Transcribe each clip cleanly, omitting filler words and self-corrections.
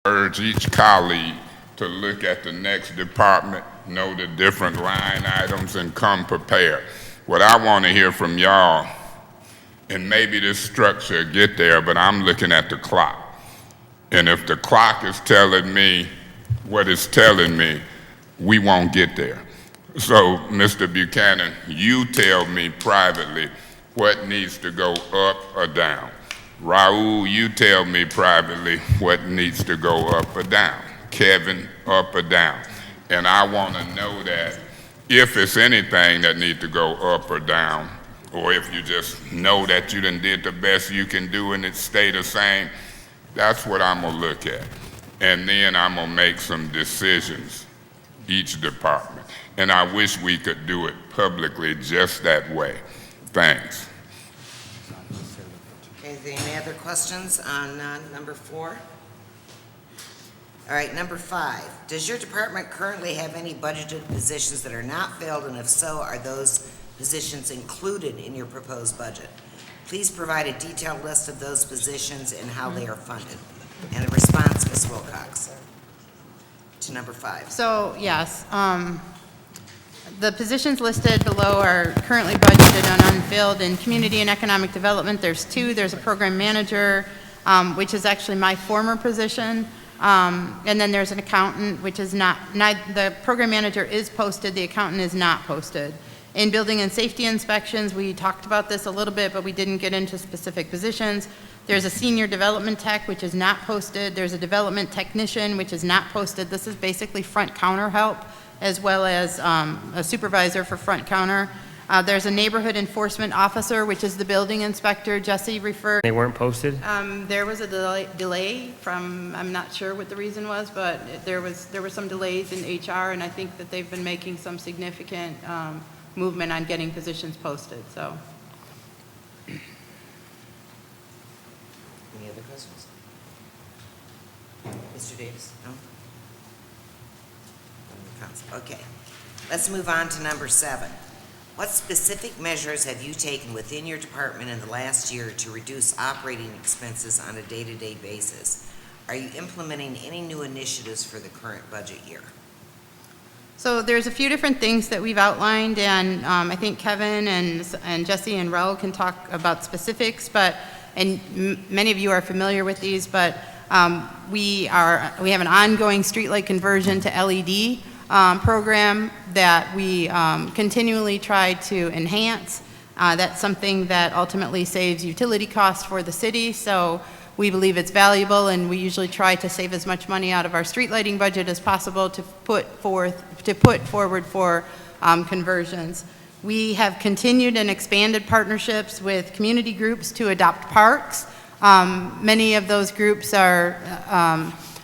urge each colleague to look at the next department, know the different line items, and come prepared. What I want to hear from y'all, and maybe this structure will get there, but I'm looking at the clock. And if the clock is telling me what it's telling me, we won't get there. So, Mr. Buchanan, you tell me privately what needs to go up or down. Raul, you tell me privately what needs to go up or down. Kevin, up or down. And I want to know that if it's anything that needs to go up or down, or if you just know that you done did the best you can do and it stay the same, that's what I'm gonna look at. And then I'm gonna make some decisions, each department. And I wish we could do it publicly just that way. Thanks. Is there any other questions on number 4? All right, number 5. Does your department currently have any budgeted positions that are not filled, and if so, are those positions included in your proposed budget? Please provide a detailed list of those positions and how they are funded. And a response, Ms. Wilcox, to number 5. So, yes, the positions listed below are currently budgeted and unfilled. In Community and Economic Development, there's 2. There's a program manager, which is actually my former position, and then there's an accountant, which is not, the program manager is posted, the accountant is not posted. In Building and Safety Inspections, we talked about this a little bit, but we didn't get into specific positions. There's a Senior Development Tech, which is not posted. There's a Development Technician, which is not posted. This is basically front counter help, as well as a supervisor for front counter. There's a Neighborhood Enforcement Officer, which is the building inspector. Jesse referred. They weren't posted? There was a delay from, I'm not sure what the reason was, but there were some delays in HR, and I think that they've been making some significant movement on getting positions posted, so. Any other questions? Mr. Davis? No? Okay. Let's move on to number 7. What specific measures have you taken within your department in the last year to reduce operating expenses on a day-to-day basis? Are you implementing any new initiatives for the current budget year? So there's a few different things that we've outlined, and I think Kevin and Jesse and Raul can talk about specifics, but, and many of you are familiar with these, but we have an ongoing streetlight conversion to LED program that we continually try to enhance. That's something that ultimately saves utility costs for the city, so we believe it's valuable, and we usually try to save as much money out of our street lighting budget as possible to put forward for conversions. We have continued and expanded partnerships with community groups to adopt parks. Many of those groups are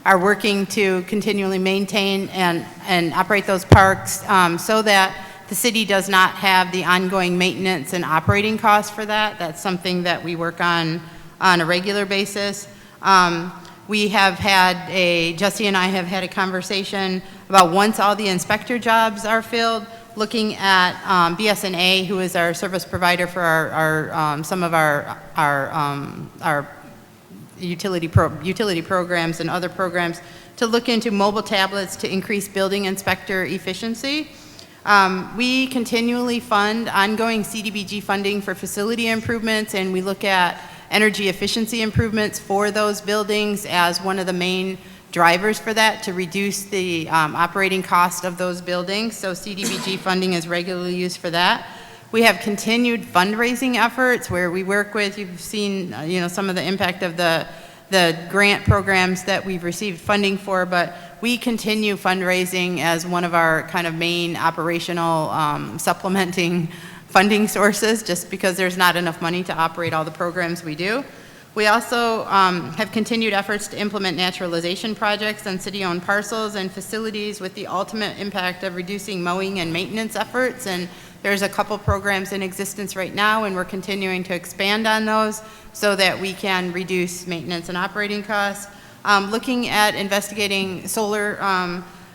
working to continually maintain and operate those parks so that the city does not have the ongoing maintenance and operating costs for that. That's something that we work on a regular basis. We have had Jesse and I have had a conversation about once all the inspector jobs are filled, looking at BS&A, who is our service provider for some of our utility programs and other programs, to look into mobile tablets to increase building inspector efficiency. We continually fund ongoing CDBG funding for facility improvements, and we look at energy efficiency improvements for those buildings as one of the main drivers for that, to reduce the operating cost of those buildings. So CDBG funding is regularly used for that. We have continued fundraising efforts where we work with, you've seen some of the impact of the grant programs that we've received funding for, but we continue fundraising as one of our kind of main operational supplementing funding sources, just because there's not enough money to operate all the programs we do. We also have continued efforts to implement naturalization projects on city-owned parcels and facilities with the ultimate impact of reducing mowing and maintenance efforts, and there's a couple programs in existence right now, and we're continuing to expand on those so that we can reduce maintenance and operating costs. Looking at investigating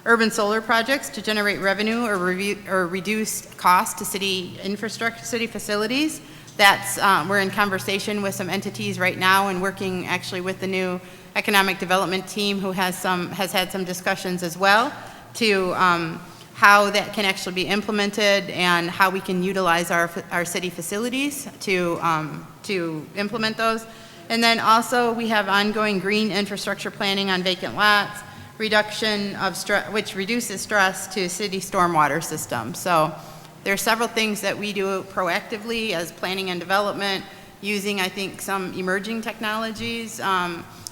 urban solar projects to generate revenue or reduce costs to city infrastructure, city facilities. That's we're in conversation with some entities right now and working actually with the new economic development team who has had some discussions as well to how that can actually be implemented and how we can utilize our city facilities to implement those. And then also we have ongoing green infrastructure planning on vacant lots, reduction of stress, which reduces stress to city stormwater system. So there are several things that we do proactively as planning and development, using, I think, some emerging technologies,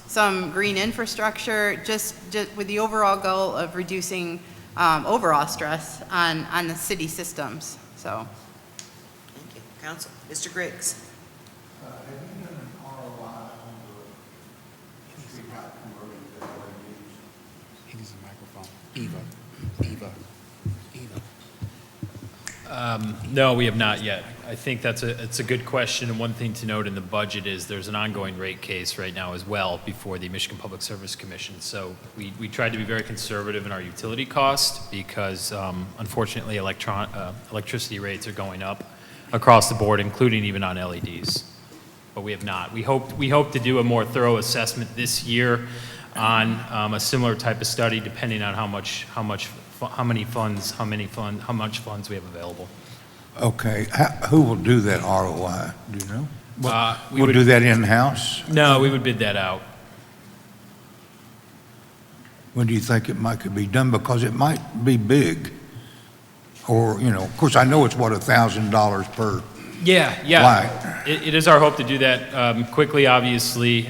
some green infrastructure, just with the overall goal of reducing overall stress on the city systems. So, Thank you. Council, Mr. Griggs. Have you done an ROI on the streetlight conversion to LEDs? He needs a microphone. Eva. No, we have not yet. I think it's a good question, and one thing to note in the budget is there's an ongoing rate case right now as well before the Michigan Public Service Commission. So we tried to be very conservative in our utility cost because unfortunately electricity rates are going up across the board, including even on LEDs. But we have not. We hope to do a more thorough assessment this year on a similar type of study, depending on how much funds we have available. Okay, who will do that ROI, do you know? We We'll would do that in-house? No, we would bid that out. When do you think it could be done? Because it might be big. Or, you know, of course, I know it's what, $1,000 per Yeah. light. It is our hope to do that quickly, obviously.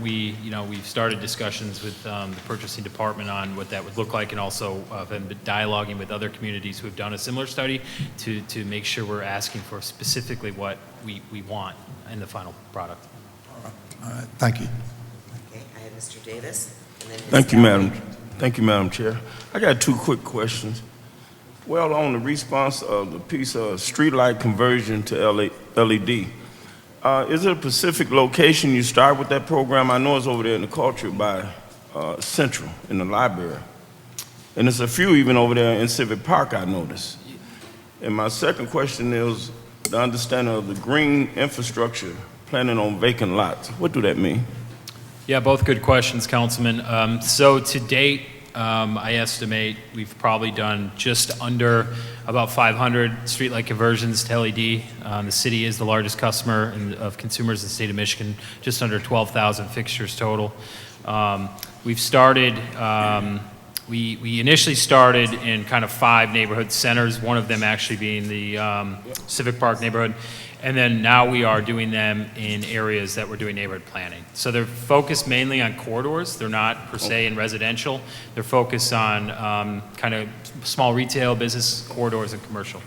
We've started discussions with the purchasing department on what that would look like, and also have been dialoguing with other communities who have done a similar study to make sure we're asking for specifically what we want in the final product. All right, thank you. Okay, I have Mr. Davis, and then Ms. Thank you, Galloway. Madam. Thank you, Madam Chair. I got two quick questions. Well, on the response of the piece of streetlight conversion to LED, is it a specific location you start with that program? I know it's over there in the culture by Central in the library. And there's a few even over there in Civic Park, I noticed. And my second question is the understanding of the green infrastructure planning on vacant lots. What do that mean? Yeah, both good questions, Councilman. So to date, I estimate we've probably done just under about 500 streetlight conversions to LED. The city is the largest customer of consumers in the state of Michigan, just under 12,000 fixtures total. We've started, we initially started in kind of 5 neighborhood centers, one of them actually being the Civic Park neighborhood. And then now we are doing them in areas that we're doing neighborhood planning. So they're focused mainly on corridors. They're not per se in residential. They're focused on kind of small retail, business corridors, and commercial.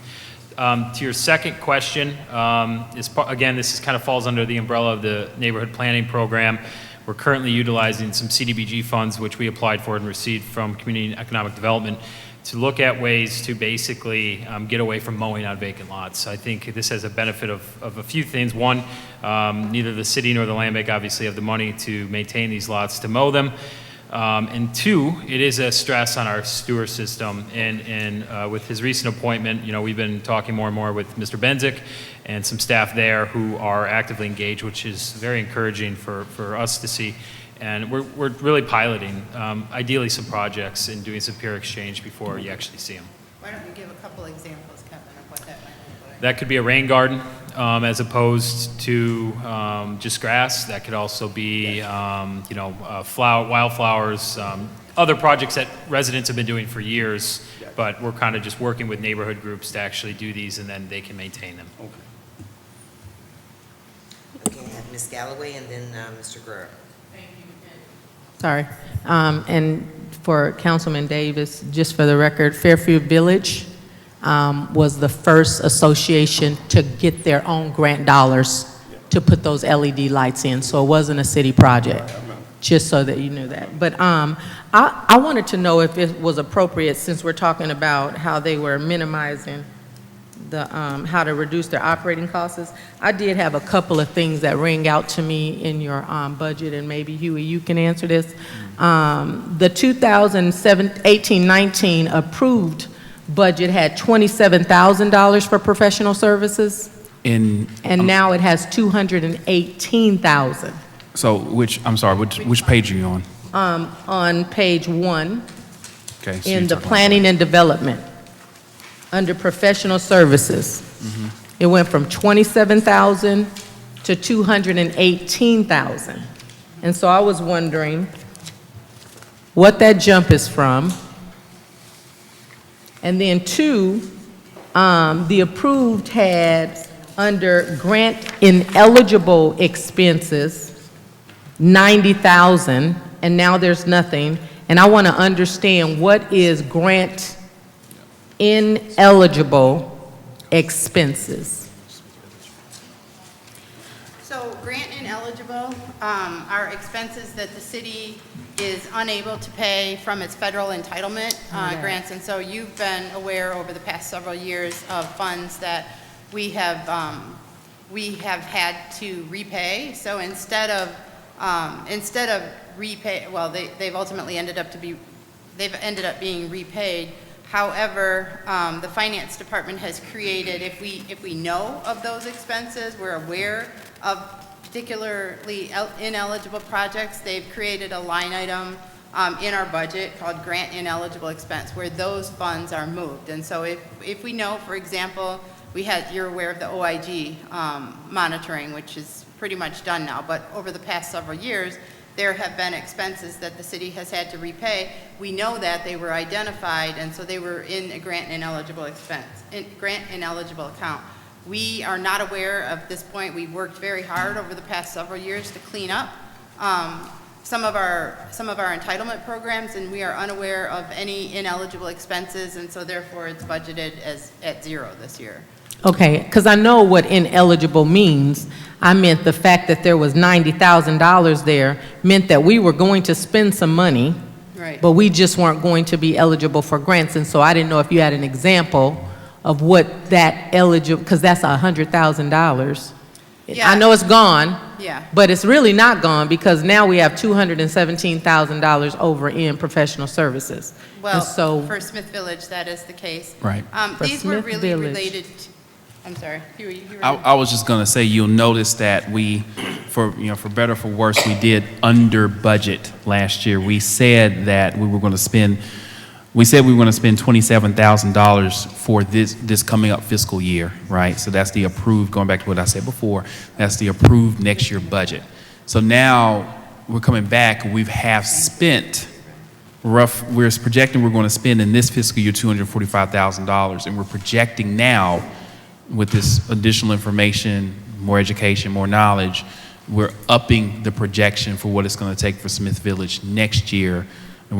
To your second question, again, this kind of falls under the umbrella of the neighborhood planning program. We're currently utilizing some CDBG funds, which we applied for and received from Community and Economic Development, to look at ways to basically get away from mowing on vacant lots. I think this has a benefit of a few things. One, neither the city nor the land bank obviously have the money to maintain these lots to mow them. And two, it is a stress on our sewer system. And with his recent appointment, we've been talking more and more with Mr. Benzik and some staff there who are actively engaged, which is very encouraging for us to see. And we're really piloting, ideally, some projects and doing some peer exchange before you actually see them. why don't you give a couple examples, Kevin, of what that might look like? That could be a rain garden as opposed to just grass. That could also be, wildflowers, other projects that residents have been doing for years, but we're kind of just working with neighborhood groups to actually do these, and then they can maintain them. Okay, I have Ms. Galloway and then Mr. Guerrero. Sorry. And for Councilman Davis, just for the record, Fairfield Village was the first association to get their own grant dollars to put those LED lights in, so it wasn't a city project, just so that you knew that. But I wanted to know if it was appropriate, since we're talking about how they were minimizing the, how to reduce their operating costs. I did have a couple of things that rang out to me in your budget, and maybe Huey, you can answer this. The 2018-19 approved budget had $27,000 for professional services, and now it has $218,000. So I'm sorry, which page are you on? On page 1, Okay. so in you're the talking planning and development, under professional services, it went from 27,000 to 218,000. And so I was wondering what that jump is from. And then 2, the approved had under grant ineligible expenses, 90,000, and now there's nothing. And I want to understand what is grant ineligible expenses. So grant ineligible are expenses that the city is unable to pay from its federal entitlement grants. And so you've been aware over the past several years of funds that we have had to repay. So instead of repay, well, they've ultimately ended up being repaid. However, the finance department has created, if we know of those expenses, we're aware of particularly ineligible projects, they've created a line item in our budget called grant ineligible expense, where those funds are moved. And so if we know, for example, you're aware of the OIG monitoring, which is pretty much done now, but over the past several years, there have been expenses that the city has had to repay. We know that they were identified, and so they were in a grant ineligible grant ineligible account. We are not aware of this point. We've worked very hard over the past several years to clean up some of our entitlement programs, and we are unaware of any ineligible expenses, and so therefore it's budgeted at 0 this year. Okay, because I know what ineligible means. I meant the fact that there was $90,000 there meant that we were going to spend some money, Right. but we just weren't going to be eligible for grants. And so I didn't know if you had an example of what that eligible, because that's $100,000. Yeah. I know it's gone, Yeah. but it's really not gone because now we have $217,000 over in professional services. Well, And so, for Smith Village, that is the case. Right. For These were Smith really Village. related to, I'm sorry, you were. I was just going to say, you'll notice that for better or for worse, we did under budget last year. We said that we were going to spend $27,000 for this coming up fiscal year, right? So that's the approved, going back to what I said before, that's the approved next year budget. So now we're coming back, we're projecting we're going to spend in this fiscal year $245,000, and we're projecting now, with this additional information, more education, more knowledge, we're upping the projection for what it's going to take for Smith Village next year, and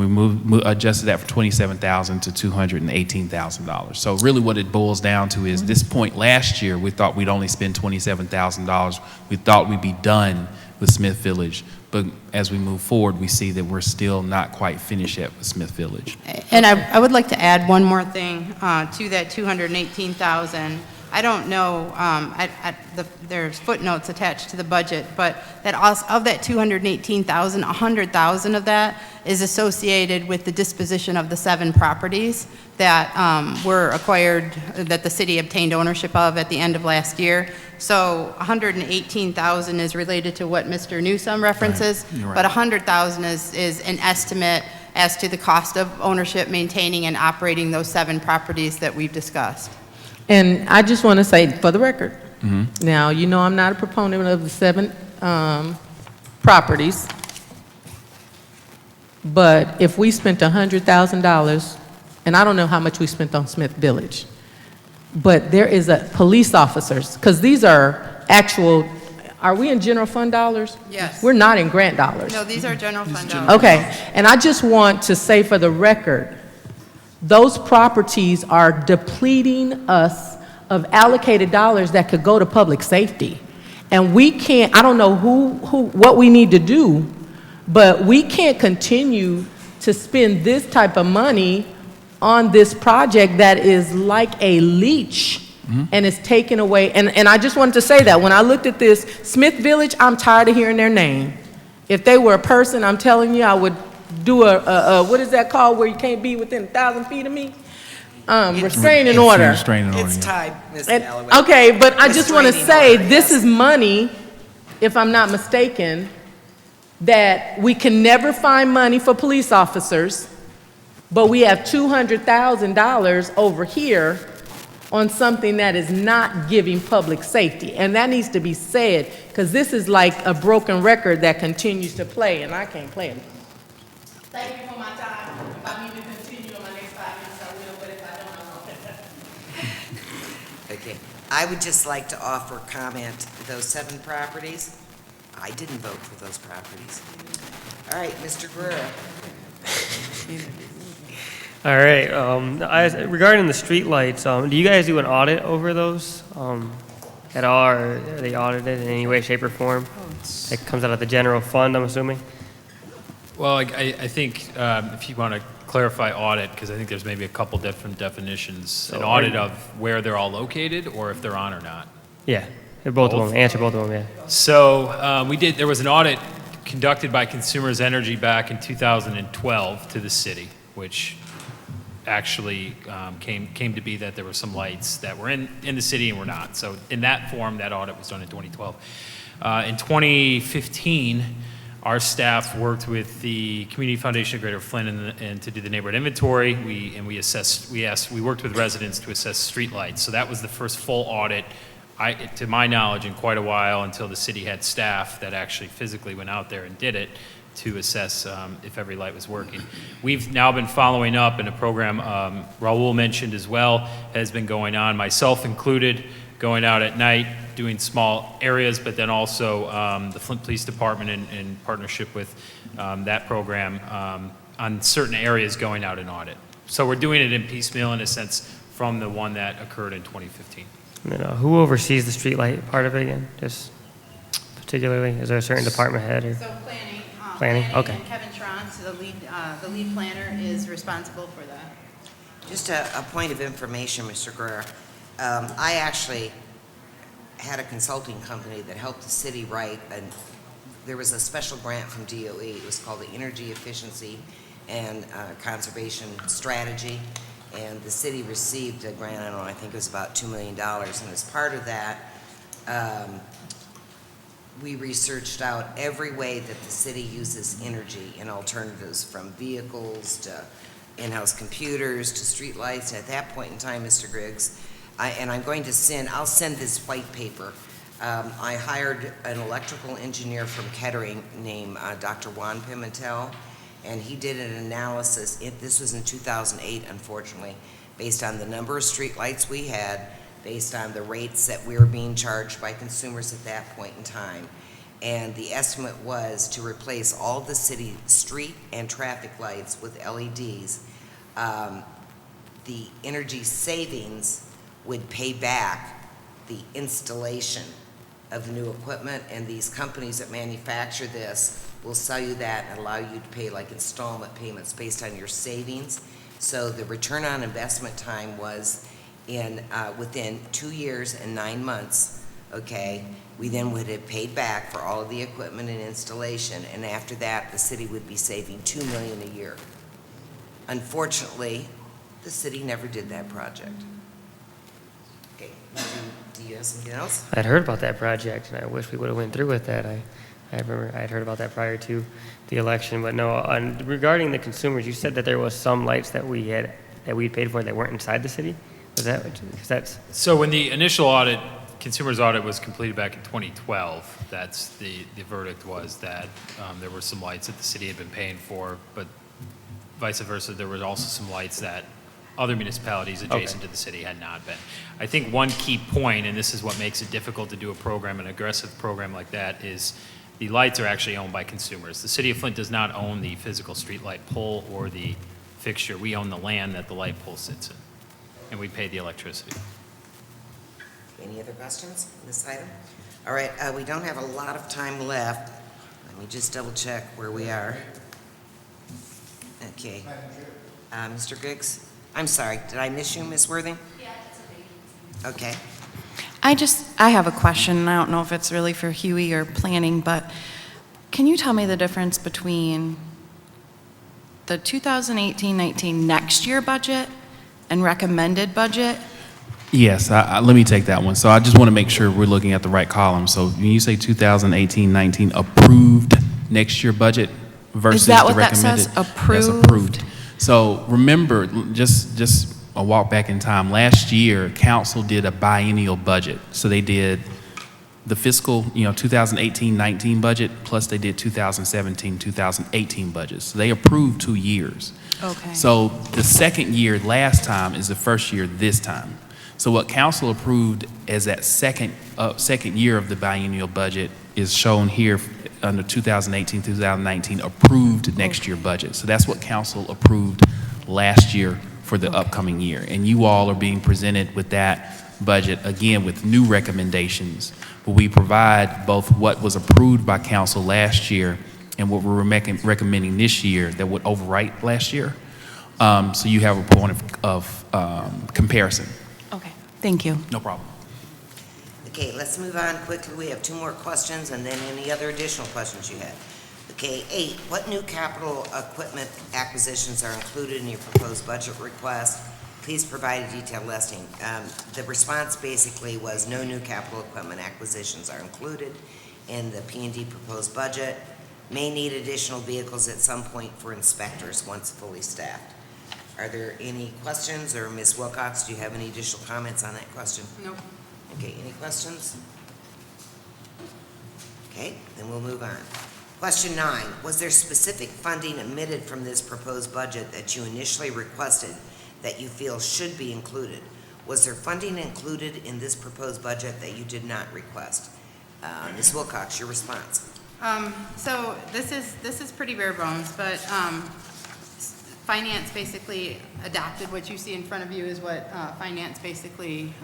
we adjusted that from $27,000 to $218,000. So really what it boils down to is this point last year, we thought we'd only spend $27,000. We thought we'd be done with Smith Village. But as we move forward, we see that we're still not quite finished yet with Smith Village. And I would like to add one more thing to that 218,000. I don't know, there's footnotes attached to the budget, but of that 218,000, 100,000 of that is associated with the disposition of the 7 properties that were acquired, that the city obtained ownership of at the end of last year. So 118,000 is related to what Mr. Newsome references, Right. You're right. but 100,000 is an estimate as to the cost of ownership, maintaining, and operating those 7 properties that we've discussed. and I just want to say, for the record, now, you know I'm not a proponent of the 7 properties, but if we spent $100,000, and I don't know how much we spent on Smith Village, but there is police officers, because these are actual, are we in general fund dollars? Yes. We're not in grant dollars. No, these are general fund dollars. Okay, and I just want to say for the record, those properties are depleting us of allocated dollars that could go to public safety. And we can't, I don't know what we need to do, but we can't continue to spend this type of money on this project that is like a leech and is taken away. And I just wanted to say that when I looked at this, Smith Village, I'm tired of hearing their name. If they were a person, I'm telling you, I would do what is that called where you can't be within 1,000 feet of me? Restraining order. Restraining order, It's yeah. time, Ms. And- Galloway. Okay, but I just want to Restraining say, order, this yes. is money, if I'm not mistaken, that we can never find money for police officers, but we have $200,000 over here on something that is not giving public safety. And that needs to be said, because this is like a broken record that continues to play, and I can't play it. Thank you for my time. If I need to continue on my next 5 minutes, I will, but if I don't, I won't. Okay. I would just like to offer comment, those 7 properties, I didn't vote for those properties. All right, Mr. Guerrero. All right. Regarding the streetlights, do you guys do an audit over those at all, or are they audited in any way, shape, or form? It comes out of the general fund, I'm assuming. Well, I think if you want to clarify audit, because I think there's maybe a couple different definitions. An audit of where they're all located, or if they're on or not. Yeah, both of them. Answer both of them. Yeah. So there was an audit conducted by Consumers Energy back in 2012 to the city, which actually came to be that there were some lights that were in the city and were not. So in that form, that audit was done in 2012. In 2015, our staff worked with the Community Foundation of Greater Flint and to do the neighborhood inventory. We worked with residents to assess streetlights. So that was the first full audit, to my knowledge, in quite a while, until the city had staff that actually physically went out there and did it to assess if every light was working. We've now been following up in a program Raul mentioned as well, has been going on, myself included, going out at night, doing small areas, but then also the Flint Police Department in partnership with that program on certain areas going out and audit. So we're doing it in piecemeal in a sense from the one that occurred in 2015. And then, who oversees the streetlight part of it again? Just particularly, is there a certain department head? Or? So planning. Planning, okay. And Kevin Trance, the lead planner, is responsible for that. Just a point of information, Mr. Guerrero. I actually had a consulting company that helped the city write, and there was a special grant from DOE. It was called the Energy Efficiency and Conservation Strategy, and the city received a grant, I don't know, I think it was about $2 million, and as part of that, we researched out every way that the city uses energy in alternatives, from vehicles to in-house computers to streetlights. At that point in time, Mr. Griggs, I'll send this white paper. I hired an electrical engineer from Kettering named Dr. Juan Pimentel, and he did an analysis. This was in 2008, unfortunately, based on the number of streetlights we had, based on the rates that we were being charged by consumers at that point in time. And the estimate was to replace all the city street and traffic lights with LEDs. The energy savings would pay back the installation of the new equipment, and these companies that manufacture this will sell you that and allow you to pay like installment payments based on your savings. So the return on investment time was within 2 years and 9 months, okay? We then would have paid back for all of the equipment and installation, and after that, the city would be saving $2 million a year. Unfortunately, the city never did that project. Okay, do you have something else? I'd heard about that project, and I wish we would have went through with that. I remember I'd heard about that prior to the election, but no. Regarding the consumers, you said that there was some lights that we paid for that weren't inside the city. Was that? Because that's So when the initial audit, consumers audit, was completed back in 2012, that's the verdict was that there were some lights that the city had been paying for, but vice versa, there were also some lights that other municipalities adjacent to the city had not been. I think one key point, and this is what makes it difficult to do a program, an aggressive program like that, is the lights are actually owned by consumers. The city of Flint does not own the physical streetlight pole or the fixture. We own the land that the light pole sits in, and we pay the electricity. Any other questions on this item? All right, we don't have a lot of time left. Let me just double check where we are. Okay. Mr. Griggs? I'm sorry, did I miss you, Ms. Worthing? Yeah, that's okay. Okay. I have a question, and I don't know if it's really for Huey or planning, but can you tell me the difference between the 2018-19 next year budget and recommended budget? Yes, let me take that one. So I just want to make sure we're looking at the right column. So when you say 2018-19 approved next year budget versus that the what that recommended. says? That's Approved? approved. So remember, just a walk back in time. Last year, council did a biennial budget. So they did the fiscal, 2018-19 budget, plus they did 2017-2018 budgets. So they approved 2 years. Okay. So the second year last time is the first year this time. So what council approved as that second year of the biennial budget is shown here under 2018-2019 approved next year budget. So that's what council approved last year for the upcoming year. And you all are being presented with that budget, again, with new recommendations. But we provide both what was approved by council last year and what we're recommending this year that would overwrite last year. So you have a point of comparison. Okay, thank you. No problem. Okay, let's move on quickly. We have 2 more questions, and then any other additional questions you had. Okay, 8, what new capital equipment acquisitions are included in your proposed budget request? Please provide a detailed listing. The response basically was no new capital equipment acquisitions are included in the P&D proposed budget. May need additional vehicles at some point for inspectors once fully staffed. Are there any questions, or Ms. Wilcox, do you have any additional comments on that question? No. Okay, any questions? Okay, then we'll move on. Question 9, was there specific funding omitted from this proposed budget that you initially requested that you feel should be included? Was there funding included in this proposed budget that you did not request? Ms. Wilcox, your response. So this is pretty bare bones, but Finance basically adopted what you see in front of you is what Finance basically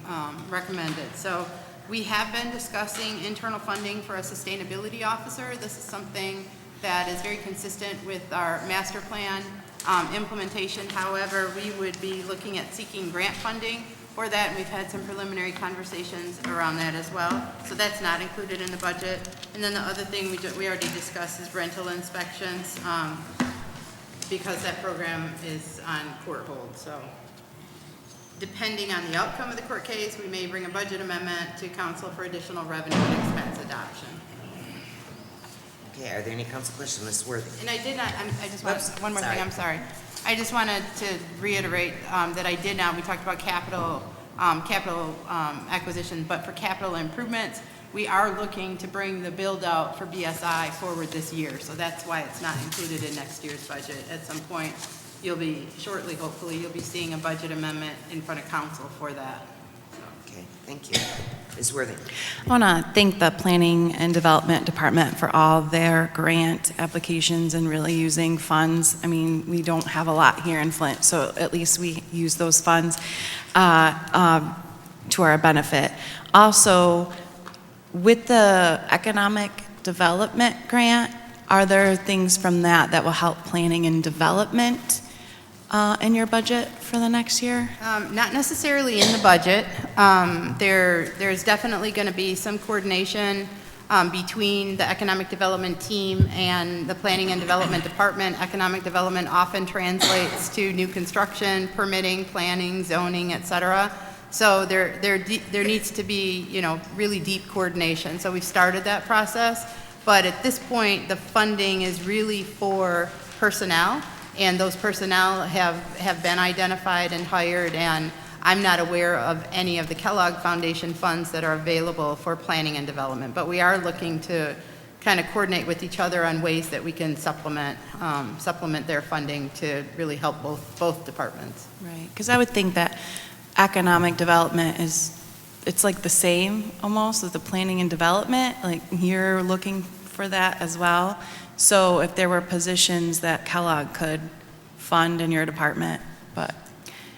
recommended. So we have been discussing internal funding for a sustainability officer. This is something that is very consistent with our master plan implementation. However, we would be looking at seeking grant funding for that, and we've had some preliminary conversations around that as well. So that's not included in the budget. And then the other thing we already discussed is rental inspections, because that program is on court hold. So depending on the outcome of the court case, we may bring a budget amendment to council for additional revenue and expense adoption. Okay, are there any council questions, Ms. Worthing? And I did not, I just want, Oops, one more sorry. thing, I'm sorry. I just wanted to reiterate that I did not, we talked about capital acquisition, but for capital improvements, we are looking to bring the build out for BSI forward this year. So that's why it's not included in next year's budget. At some point, you'll be, shortly, hopefully, you'll be seeing a budget amendment in front of council for that. Okay, thank you. Ms. Worthing? I want to thank the Planning and Development Department for all their grant applications and really using funds. I mean, we don't have a lot here in Flint, so at least we use those funds to our benefit. Also, with the Economic Development Grant, are there things from that that will help planning and development in your budget for the next year? Not necessarily in the budget. There's definitely going to be some coordination between the economic development team and the planning and development department. Economic development often translates to new construction, permitting, planning, zoning, et cetera. So there needs to be, really deep coordination. So we've started that process, but at this point, the funding is really for personnel. And those personnel have been identified and hired, and I'm not aware of any of the Kellogg Foundation funds that are available for planning and development. But we are looking to kind of coordinate with each other on ways that we can supplement their funding to really help both departments. Right, because I would think that economic development it's like the same almost as the planning and development, like you're looking for that as well. So if there were positions that Kellogg could fund in your department, but.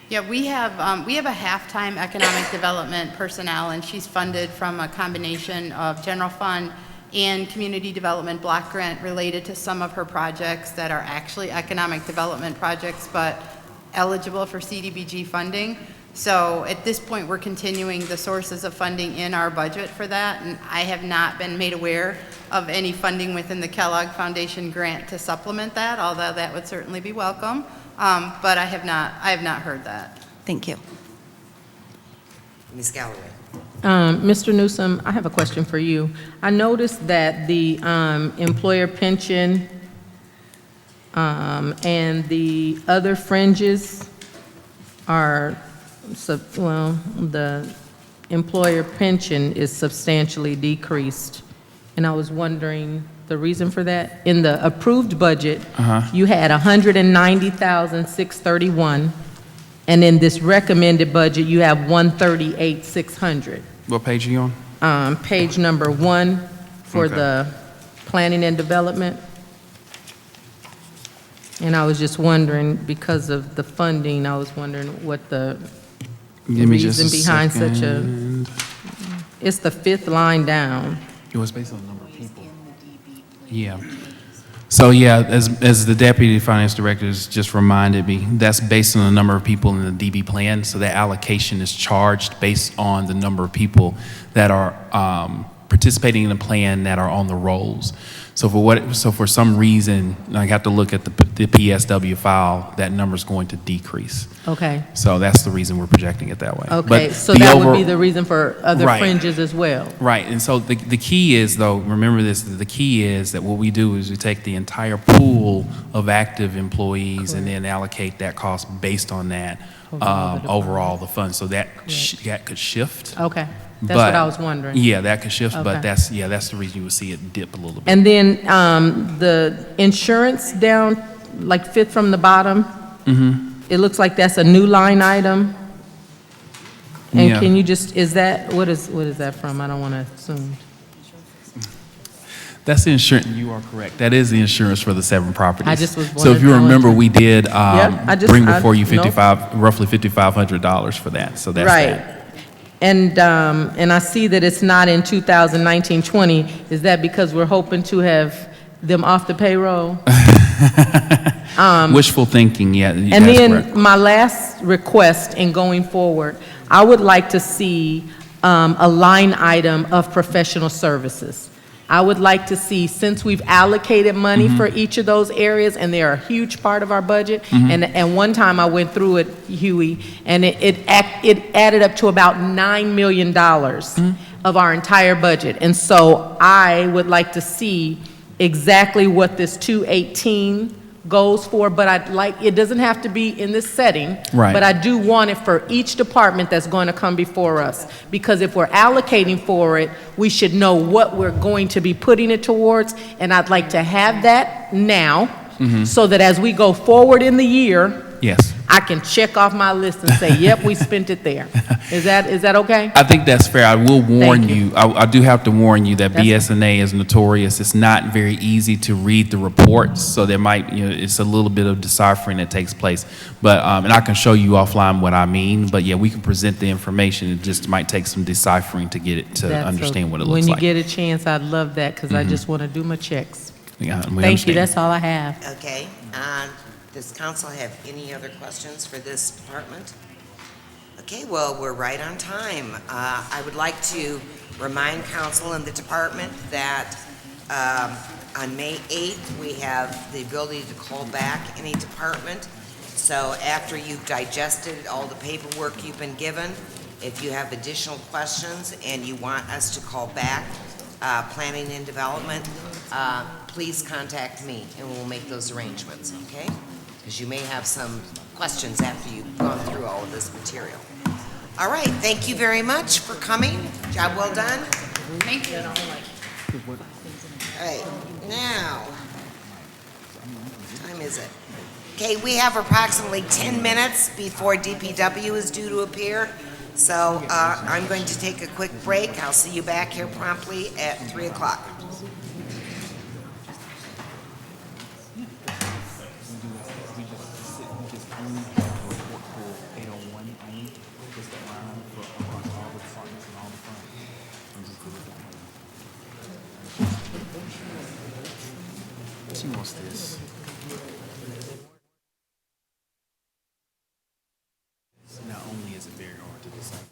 Yeah, we have a half-time economic development personnel, and she's funded from a combination of general fund and community development block grant related to some of her projects that are actually economic development projects, but eligible for CDBG funding. So at this point, we're continuing the sources of funding in our budget for that, and I have not been made aware of any funding within the Kellogg Foundation grant to supplement that, although that would certainly be welcome. But I have not heard that. Thank you. Ms. Galloway? Mr. Newsom, I have a question for you. I noticed that the employer pension and the other fringes are, well, the employer pension is substantially decreased. And I was wondering the reason for that. In the approved budget, you had 190,631, and in this recommended budget, you have 138,600. What page are you on? Page number 1 for Okay. the planning and development. And I was just wondering, because of the funding, I was wondering what the Give me just reason a behind such a, second. it's the 5th line down. It was based on the number of people. Yeah. So yeah, as the deputy finance director has just reminded me, that's based on the number of people in the DB plan. So that allocation is charged based on the number of people that are participating in the plan that are on the rolls. So for some reason, I have to look at the PSW file, that number's going to decrease. Okay. So that's the reason we're projecting it that way. Okay, But so the that would be the reason for other Right. fringes as well. Right, and so the key is, though, remember this, the key is that what we do is we take the entire pool of active employees and then allocate that cost based on that, overall the fund. So that could shift. Okay, that's but- what I was wondering. Yeah, that could shift, Okay. but that's the reason you would see it dip a little bit. And then the insurance down, like 5th from the bottom, it looks like that's a new line item. And Yeah. can you just, what is that from? I don't want to assume. That's the insurance, you are correct. That is the insurance for the 7 properties. I just was So if you wondering- remember, we did bring before you nope. roughly $5,500 for that, so that's Right. that. And I see that it's not in 2019-20. Is that because we're hoping to have them off the payroll? Wishful thinking, yeah, And that's then correct. my last request in going forward, I would like to see a line item of professional services. I would like to see, since we've allocated money for each of those areas, and they're a huge part of our budget, and one time I went through it, Huey, and it added up to about $9 million of our entire budget. And so I would like to see exactly what this 218 goes for, but it doesn't have to be in this setting. Right. But I do want it for each department that's going to come before us. Because if we're allocating for it, we should know what we're going to be putting it towards. And I'd like to have that now, so that as we go forward in the year, Yes. I can check off my list and say, yep, we spent it there. Is that okay? I think that's fair. I will warn Thank you. you, I do have to warn you that That's BSNA is notorious. It's not very easy to read the reports, so there might, it's a little bit of deciphering that takes place. But, and I can show you offline what I mean, but yeah, we can present the information. It just might take some deciphering to get it, to That's understand what it When looks you like. get a chance, I'd love that, because I just want to do my checks. Yeah, we Thank you, understand. that's all I have. Okay, does council have any other questions for this department? Okay, well, we're right on time. I would like to remind council and the department that on May 8th, we have the ability to call back any department. So after you've digested all the paperwork you've been given, if you have additional questions and you want us to call back planning and development, please contact me and we'll make those arrangements, okay? Because you may have some questions after you've gone through all of this material. All right, thank you very much for coming. Job well done. Thank you. All right, now, what time is it? Okay, we have approximately 10 minutes before DPW is due to appear. So I'm going to take a quick break. I'll see you back here promptly at 3 o'clock. She wants this. Not only is it very hard to decipher.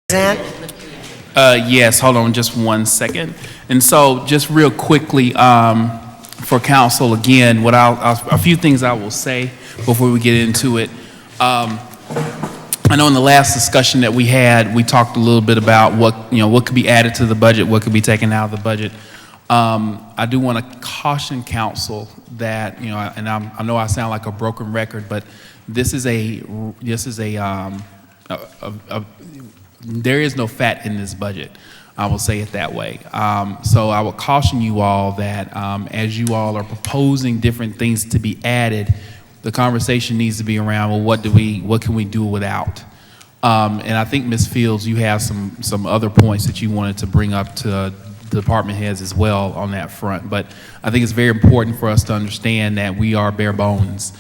Yes, hold on just one second. And so just real quickly, for council, again, a few things I will say before we get into it. I know in the last discussion that we had, we talked a little bit about what could be added to the budget, what could be taken out of the budget. I do want to caution council that, and I know I sound like a broken record, but there is no fat in this budget. I will say it that way. So I would caution you all that as you all are proposing different things to be added, the conversation needs to be around, well, what can we do without? And I think, Ms. Fields, you have some other points that you wanted to bring up to the department heads as well on that front. But I think it's very important for us to understand that we are bare bones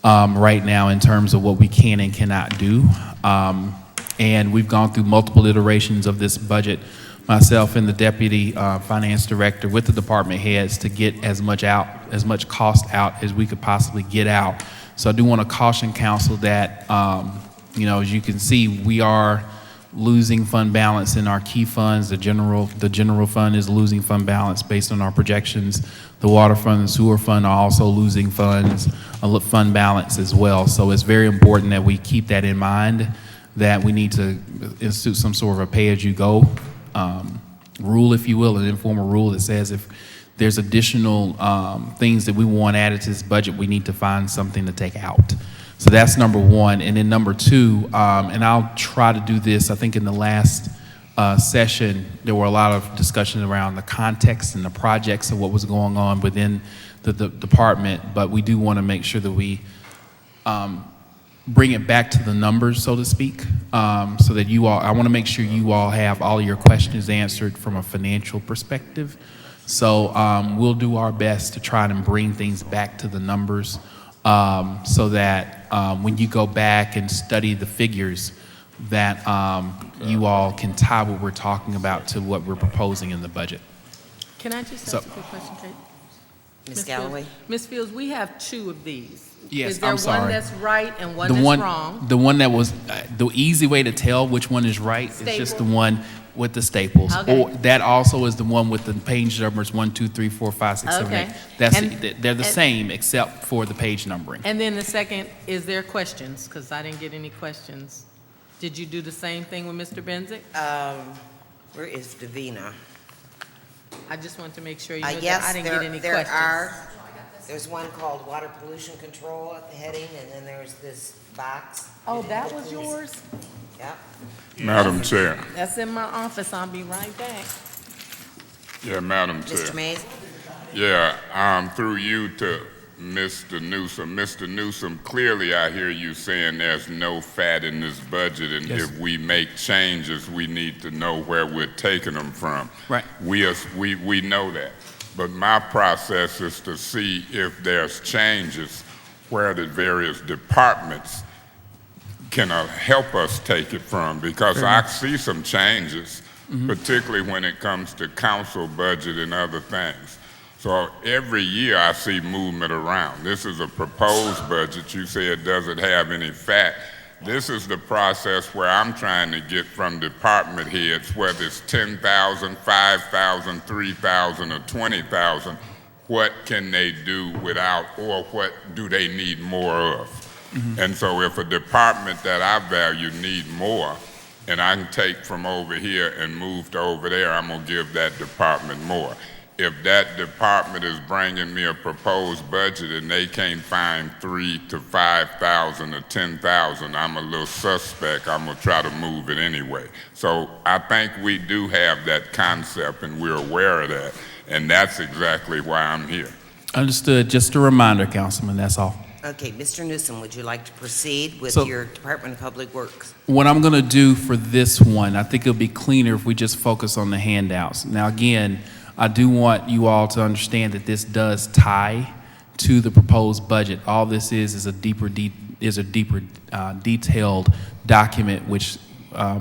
right now in terms of what we can and cannot do. And we've gone through multiple iterations of this budget, myself and the deputy finance director with the department heads, to get as much cost out as we could possibly get out. So I do want to caution council that, as you can see, we are losing fund balance in our key funds. The general fund is losing fund balance based on our projections. The water fund and sewer fund are also losing fund balance as well. So it's very important that we keep that in mind, that we need to institute some sort of a pay-as-you-go rule, if you will, an informal rule that says if there's additional things that we want added to this budget, we need to find something to take out. So that's number one. And then number two, and I'll try to do this, I think in the last session, there were a lot of discussion around the context and the projects of what was going on within the department, but we do want to make sure that we bring it back to the numbers, so to speak, so that I want to make sure you all have all of your questions answered from a financial perspective. So we'll do our best to try and bring things back to the numbers so that when you go back and study the figures, that you all can tie what we're talking about to what we're proposing in the budget. Can I just ask a quick question, Kate? Ms. Galloway? Ms. Fields, we have two of these. Yes, Is there I'm sorry. one that's right and one that's wrong? The one that was, the easy way to tell which one is right is just the one with the staples. Okay. Or that also is the one with the page numbers 1, 2, 3, 4, 5, 6, 7, 8. Okay. They're the same except for the page numbering. And then the second, is there questions? Because I didn't get any questions. Did you do the same thing with Mr. Benzick? Where is Davina? I just want to make sure you know that Yes, I didn't get any questions. there's one called water pollution control at the heading, and then there's this box. Oh, that was yours? Yep. Madam Chair. That's in my office. I'll be right back. Yeah, Madam Chair. Mr. Mays? Yeah, through you to Mr. Newsom. Mr. Newsom, clearly I hear you saying there's no fat in this budget, and Yes. if we make changes, we need to know where we're taking them from. Right. We know that. But my process is to see if there's changes where the various departments can help us take it from, because I see some changes, particularly when it comes to council budget and other things. So every year I see movement around. This is a proposed budget. You say it doesn't have any fat. This is the process where I'm trying to get from department heads, whether it's 10,000, 5,000, 3,000, or 20,000, what can they do without, or what do they need more of? And so if a department that I value need more, and I can take from over here and move to over there, I'm gonna give that department more. If that department is bringing me a proposed budget and they can't find 3,000 to 5,000 or 10,000, I'm a little suspect. I'm gonna try to move it anyway. So I think we do have that concept, and we're aware of that, and that's exactly why I'm here. Understood. Just a reminder, Councilman, that's all. Okay, Mr. Newsom, would you like to proceed with So- your Department of Public Works? What I'm going to do for this one, I think it'll be cleaner if we just focus on the handouts. Now, again, I do want you all to understand that this does tie to the proposed budget. All this is a deeper detailed document which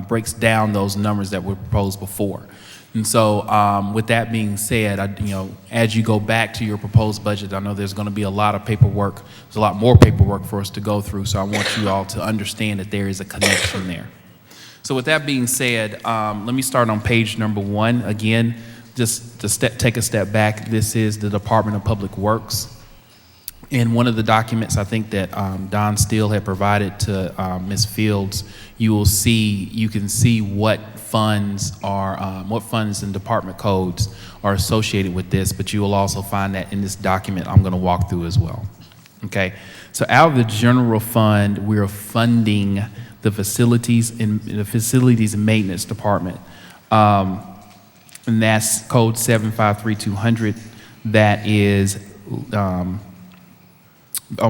breaks down those numbers that were proposed before. And so, with that being said, as you go back to your proposed budget, I know there's going to be a lot of paperwork. There's a lot more paperwork for us to go through. So I want you all to understand that there is a connection there. So with that being said, let me start on page number 1. Again, just to take a step back, this is the Department of Public Works. In one of the documents I think that Don Steele had provided to Ms. Fields, you can see what funds and department codes are associated with this, but you will also find that in this document I'm going to walk through as well. Okay, so out of the general fund, we're funding the facilities and maintenance department, and that's code 753200. That is on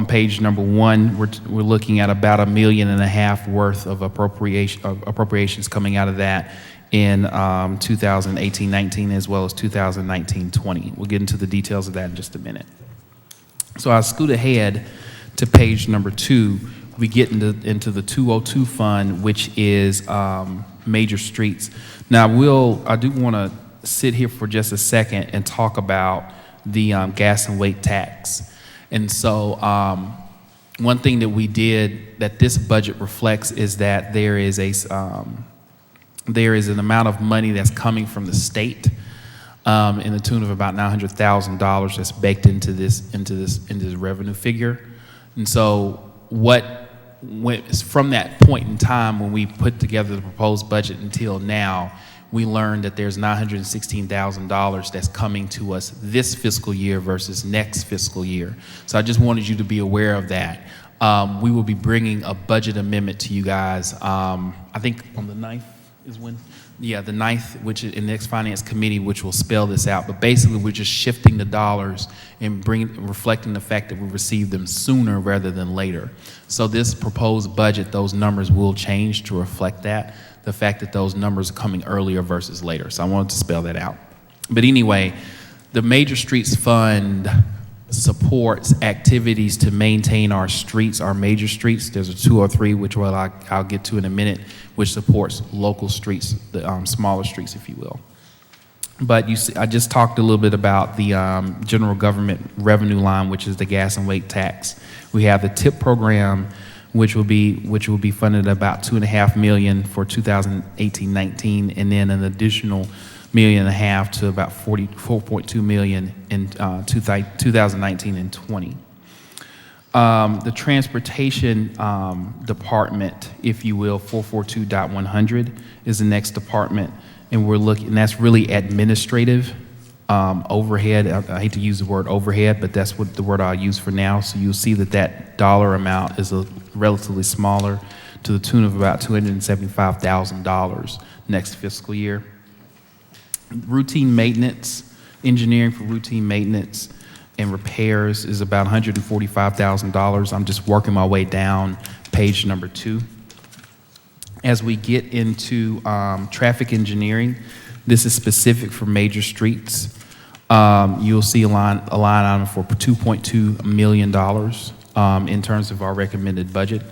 page number 1. We're looking at about $1.5 million worth of appropriations coming out of that in 2018-19 as well as 2019-20. We'll get into the details of that in just a minute. So I'll scoot ahead to page number 2. We get into the 202 fund, which is major streets. Now I do want to sit here for just a second and talk about the gas and weight tax. And so one thing that we did that this budget reflects is that there is an amount of money that's coming from the state in the tune of about $900,000 that's baked into this revenue figure. And so from that point in time when we put together the proposed budget until now, we learned that there's $916,000 that's coming to us this fiscal year versus next fiscal year. So I just wanted you to be aware of that. We will be bringing a budget amendment to you guys, I think on the 9th is when? Yeah, the 9th, which is in the next finance committee, which will spell this out. But basically, we're just shifting the dollars and reflecting the fact that we received them sooner rather than later. So this proposed budget, those numbers will change to reflect that, the fact that those numbers are coming earlier versus later. So I wanted to spell that out. But anyway, the Major Streets Fund supports activities to maintain our streets, our major streets. There's a 203, which I'll get to in a minute, which supports local streets, the smaller streets, if you will. But you see, I just talked a little bit about the general government revenue line, which is the gas and weight tax. We have the TIP program, which will be funded at about $2.5 million for 2018-19, and then an additional $1.5 million to about $4.2 million in 2019 and 20. The transportation department, if you will, 442.100 is the next department, and and that's really administrative overhead. I hate to use the word overhead, but that's what the word I'll use for now. So you'll see that dollar amount is relatively smaller, to the tune of about $275,000 next fiscal year. Routine maintenance, engineering for routine maintenance and repairs is about $145,000. I'm just working my way down page number 2. As we get into traffic engineering, this is specific for major streets. You'll see a line item for $2.2 million in terms of our recommended budget.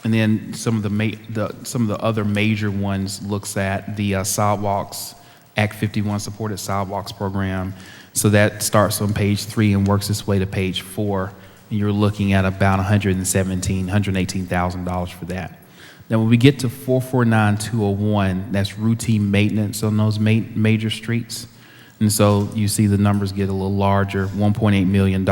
And then some of the other major ones looks at the sidewalks, Act 51 supported sidewalks program. So that starts on page 3 and works its way to page 4. And you're looking at about $118,000 for that. Now when we get to 449-201, that's routine maintenance on those major streets. And so you see the numbers get a little larger, $1.8 million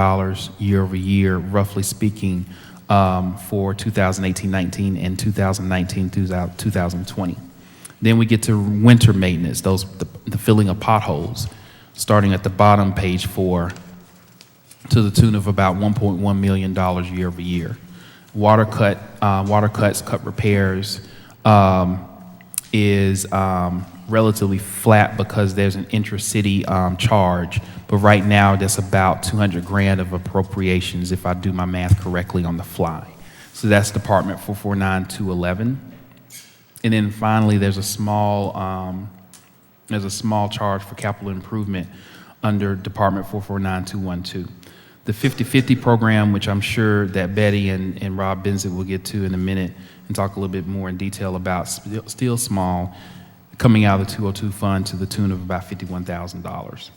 year over year, roughly speaking, for 2018-19 and 2019-2020. Then we get to winter maintenance, the filling of potholes, starting at the bottom, page 4, to the tune of about $1.1 million year over year. Water cuts, cut repairs is relatively flat because there's an intra-city charge. But right now, that's about $200,000 of appropriations, if I do my math correctly on the fly. So that's Department 449-211. And then finally, there's a small charge for capital improvement under Department 449-212. The 50/50 program, which I'm sure that Betty and Rob Benzik will get to in a minute and talk a little bit more in detail about, still small, coming out of the 202 fund to the tune of about $51,000.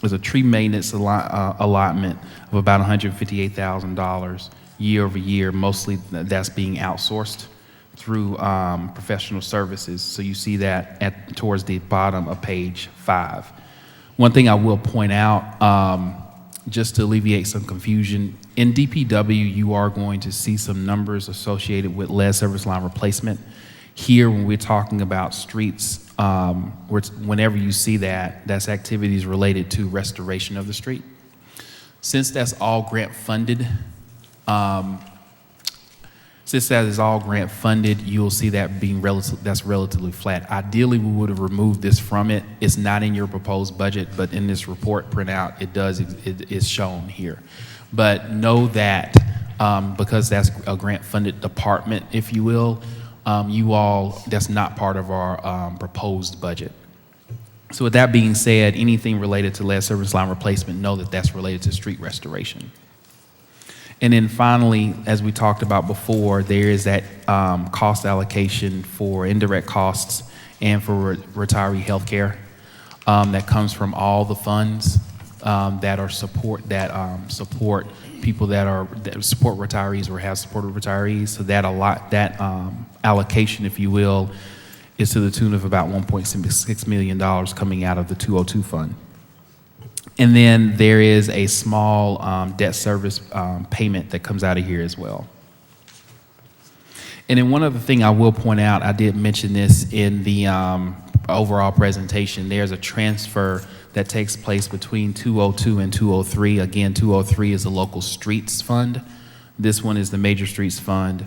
There's a tree maintenance allotment of about $158,000 year over year. Mostly that's being outsourced through professional services. So you see that towards the bottom of page 5. One thing I will point out, just to alleviate some confusion, in DPW, you are going to see some numbers associated with lead service line replacement. Here, when we're talking about streets, whenever you see that, that's activities related to restoration of the street. Since that's all grant funded, you'll see that being relatively flat. Ideally, we would have removed this from it. It's not in your proposed budget, but in this report printout, it is shown here. But know that because that's a grant-funded department, if you will, that's not part of our proposed budget. So with that being said, anything related to lead service line replacement, know that that's related to street restoration. And then finally, as we talked about before, there is that cost allocation for indirect costs and for retiree health care that comes from all the funds that support people that support retirees or have supported retirees. So that allocation, if you will, is to the tune of about $1.6 million coming out of the 202 fund. And then there is a small debt service payment that comes out of here as well. And then one other thing I will point out, I did mention this in the overall presentation, there's a transfer that takes place between 202 and 203. Again, 203 is the local streets fund. This one is the major streets fund.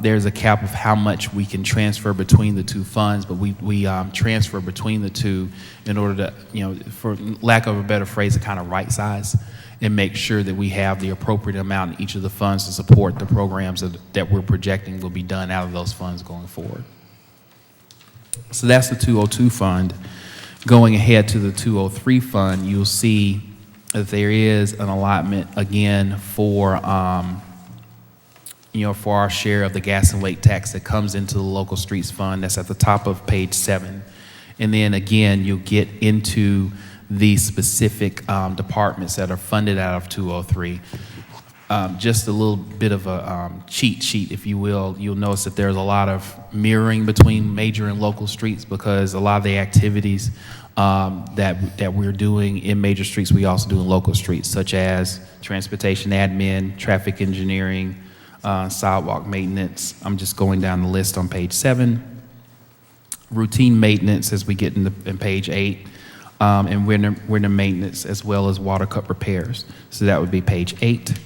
There's a cap of how much we can transfer between the two funds, but we transfer between the two in order to, for lack of a better phrase, to kind of right size and make sure that we have the appropriate amount in each of the funds to support the programs that we're projecting will be done out of those funds going forward. So that's the 202 fund. Going ahead to the 203 fund, you'll see that there is an allotment again for for our share of the gas and weight tax that comes into the local streets fund. That's at the top of page 7. And then again, you'll get into the specific departments that are funded out of 203. Just a little bit of a cheat sheet, if you will. You'll notice that there's a lot of mirroring between major and local streets because a lot of the activities that we're doing in major streets, we also do in local streets, such as transportation admin, traffic engineering, sidewalk maintenance. I'm just going down the list on page 7. Routine maintenance as we get in page 8, and winter maintenance as well as water cup repairs. So that would be page 8.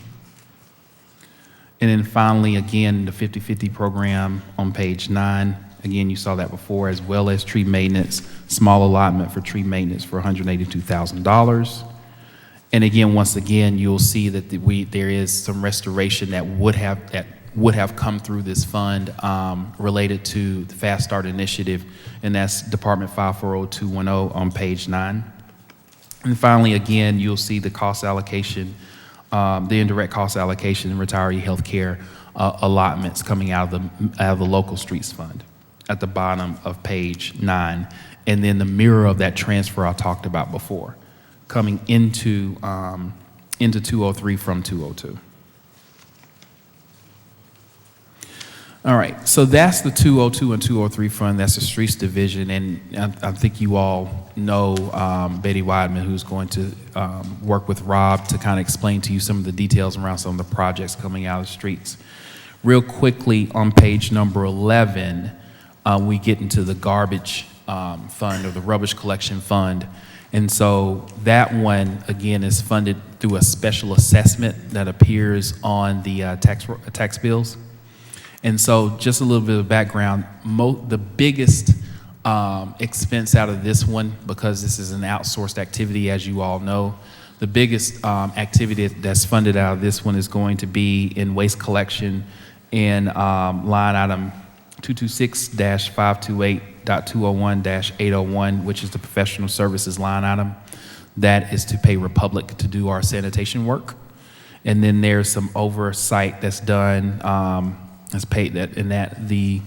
And then finally, again, the 50/50 program on page 9. Again, you saw that before, as well as tree maintenance, small allotment for tree maintenance for $182,000. And again, once again, you'll see that there is some restoration that would have come through this fund related to the Fast Start initiative, and that's Department 540210 on page 9. And finally, again, you'll see the cost allocation, the indirect cost allocation and retiree health care allotments coming out of the local streets fund at the bottom of page 9. And then the mirror of that transfer I talked about before, coming into 203 from 202. All right, so that's the 202 and 203 fund. That's the streets division, and I think you all know Betty Weidman, who's going to work with Rob to kind of explain to you some of the details around some of the projects coming out of the streets. Real quickly, on page number 11, we get into the garbage fund, or the rubbish collection fund. And so that one, again, is funded through a special assessment that appears on the tax bills. And so just a little bit of background, the biggest expense out of this one, because this is an outsourced activity, as you all know, the biggest activity that's funded out of this one is going to be in waste collection in line item 226-528.201-801, which is the professional services line item. That is to pay Republic to do our sanitation work. And then there's some oversight that's done, that's paid, that the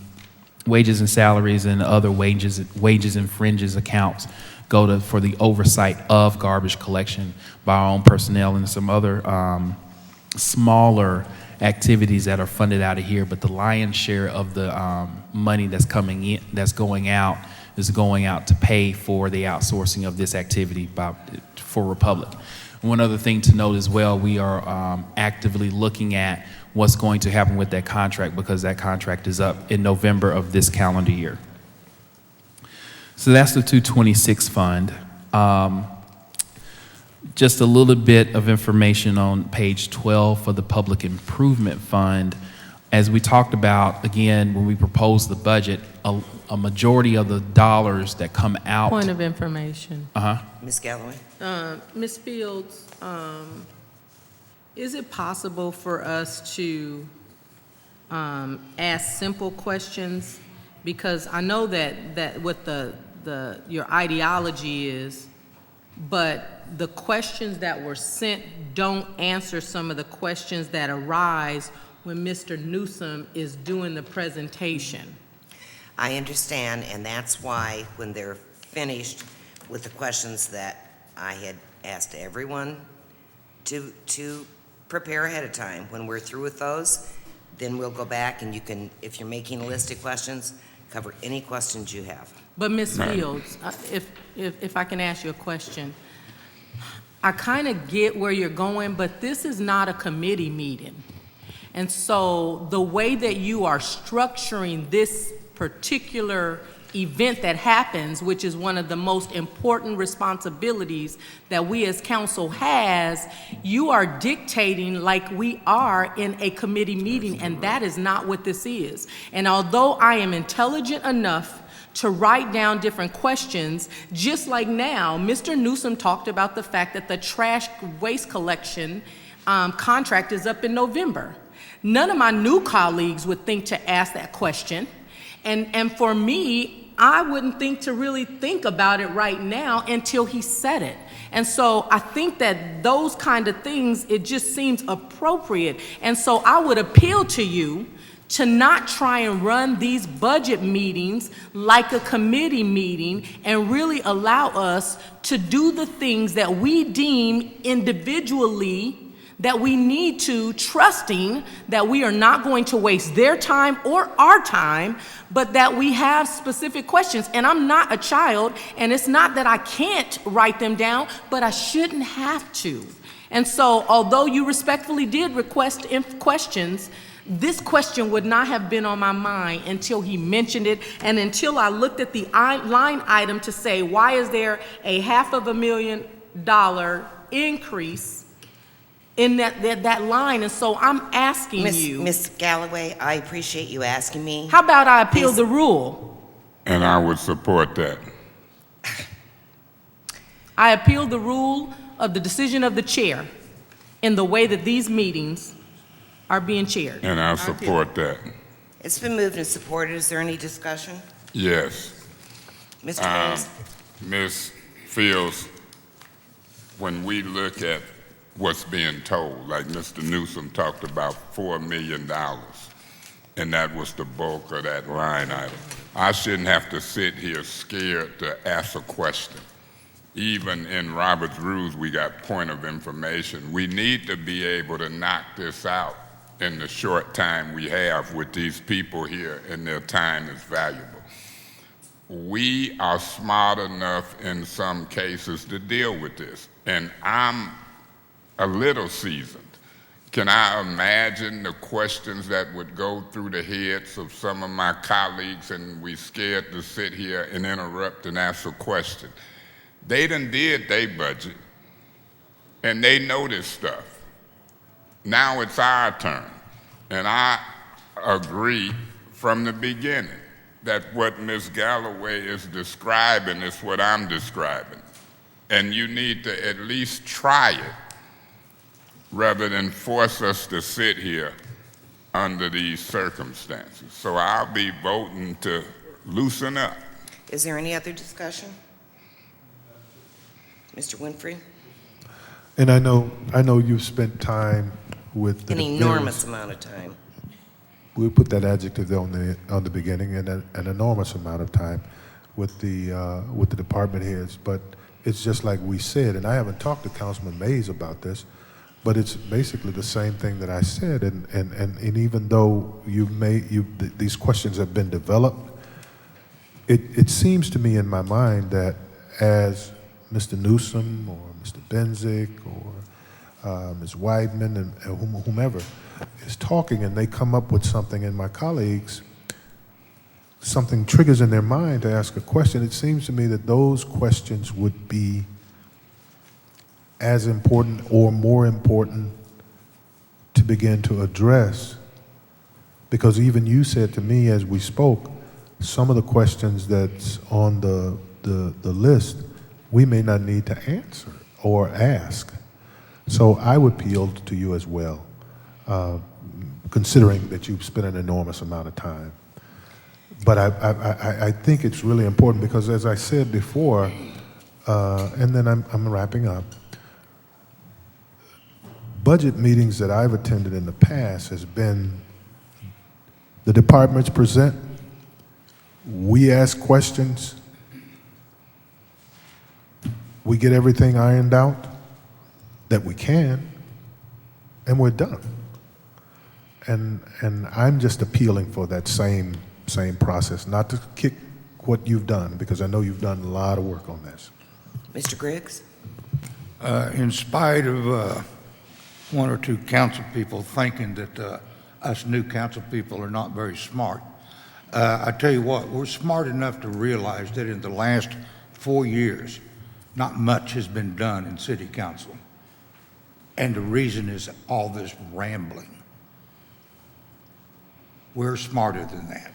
wages and salaries and other wages and fringes accounts go for the oversight of garbage collection by our own personnel, and some other smaller activities that are funded out of here, but the lion's share of the money that's coming in, that's going out, is going out to pay for the outsourcing of this activity for Republic. One other thing to note as well, we are actively looking at what's going to happen with that contract, because that contract is up in November of this calendar year. So that's the 226 fund. Just a little bit of information on page 12 for the Public Improvement Fund. As we talked about, again, when we proposed the budget, a majority of the dollars that come out. Point of information. Ms. Galloway? Ms. Fields, is it possible for us to ask simple questions? Because I know that what your ideology is, but the questions that were sent don't answer some of the questions that arise when Mr. Newsom is doing the presentation. I understand, and that's why when they're finished with the questions that I had asked everyone to prepare ahead of time, when we're through with those, then we'll go back and you can, if you're making a list of questions, cover any questions you have. But Ms. Fields, if I can ask you a question, I kind of get where you're going, but this is not a committee meeting. And so the way that you are structuring this particular event that happens, which is one of the most important responsibilities that we as council has, you are dictating like we are in a committee meeting, and that is not what this is. And although I am intelligent enough to write down different questions, just like now, Mr. Newsom talked about the fact that the trash waste collection contract is up in November. None of my new colleagues would think to ask that question. And for me, I wouldn't think to really think about it right now until he said it. And so I think that those kind of things, it just seems appropriate. And so I would appeal to you to not try and run these budget meetings like a committee meeting and really allow us to do the things that we deem individually that we need to, trusting that we are not going to waste their time or our time, but that we have specific questions. And I'm not a child, and it's not that I can't write them down, but I shouldn't have to. And so, although you respectfully did request questions, this question would not have been on my mind until he mentioned it and until I looked at the line item to say, why is there a $500,000 increase in that line? And so I'm asking you. Ms. Galloway, I appreciate you asking me. How about I appeal the rule? And I would support that. I appeal the rule of the decision of the chair in the way that these meetings are being chaired. And I support that. It's been moved and supported. Is there any discussion? Yes. Mr. Williams? Ms. Fields, when we look at what's being told, like Mr. Newsom talked about $4 million, and that was the bulk of that line item. I shouldn't have to sit here scared to ask a question. Even in Robert's rules, we got point of information. We need to be able to knock this out in the short time we have with these people here, and their time is valuable. We are smart enough in some cases to deal with this, and I'm a little seasoned. Can I imagine the questions that would go through the heads of some of my colleagues, and we scared to sit here and interrupt and ask a question? They done did their budget, and they know this stuff. Now it's our turn, and I agree from the beginning that what Ms. Galloway is describing is what I'm describing, and you need to at least try it rather than force us to sit here under these circumstances. So I'll be voting to loosen up. Is there any other discussion? Mr. Winfrey? And I know you've spent time with An enormous amount of time. We'll put that adjective on the beginning, and an enormous amount of time with the department heads. But it's just like we said, and I haven't talked to Councilman Mays about this, but it's basically the same thing that I said. And even though these questions have been developed, it seems to me in my mind that as Mr. Newsom or Mr. Benzick or Ms. Weidman and whomever is talking and they come up with something, and my colleagues, something triggers in their mind to ask a question, it seems to me that those questions would be as important or more important to begin to address. Because even you said to me as we spoke, some of the questions that's on the list, we may not need to answer or ask. So I would appeal to you as well, considering that you've spent an enormous amount of time. But I think it's really important because, as I said before, and then I'm wrapping up, budget meetings that I've attended in the past has been the departments present, we ask questions, we get everything ironed out that we can, and we're done. And I'm just appealing for that same process, not to kick what you've done, because I know you've done a lot of work on this. Mr. Griggs? In spite of one or two council people thinking that us new council people are not very smart, I tell you what, we're smart enough to realize that in the last 4 years, not much has been done in city council. And the reason is all this rambling. We're smarter than that.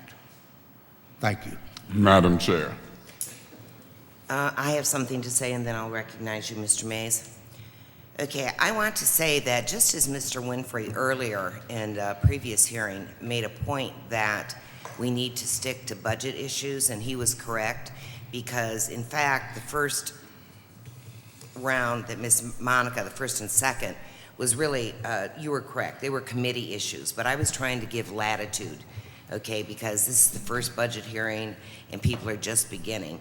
Thank you. Madam Chair. I have something to say, and then I'll recognize you, Mr. Mays. Okay, I want to say that just as Mr. Winfrey earlier in a previous hearing made a point that we need to stick to budget issues, and he was correct, because in fact, the first round that Ms. Monica, the first and second, was really, you were correct, they were committee issues, but I was trying to give latitude, okay, because this is the first budget hearing and people are just beginning.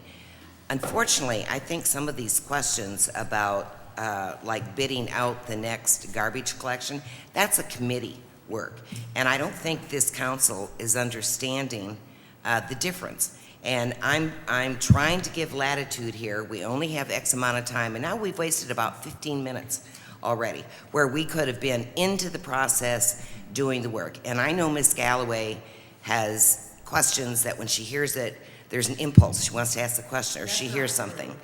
Unfortunately, I think some of these questions about like bidding out the next garbage collection, that's a committee work. And I don't think this council is understanding the difference. And I'm trying to give latitude here. We only have X amount of time, and now we've wasted about 15 minutes already, where we could have been into the process doing the work. And I know Ms. Galloway has questions that when she hears it, there's an impulse. She wants to ask the question, or she hears something.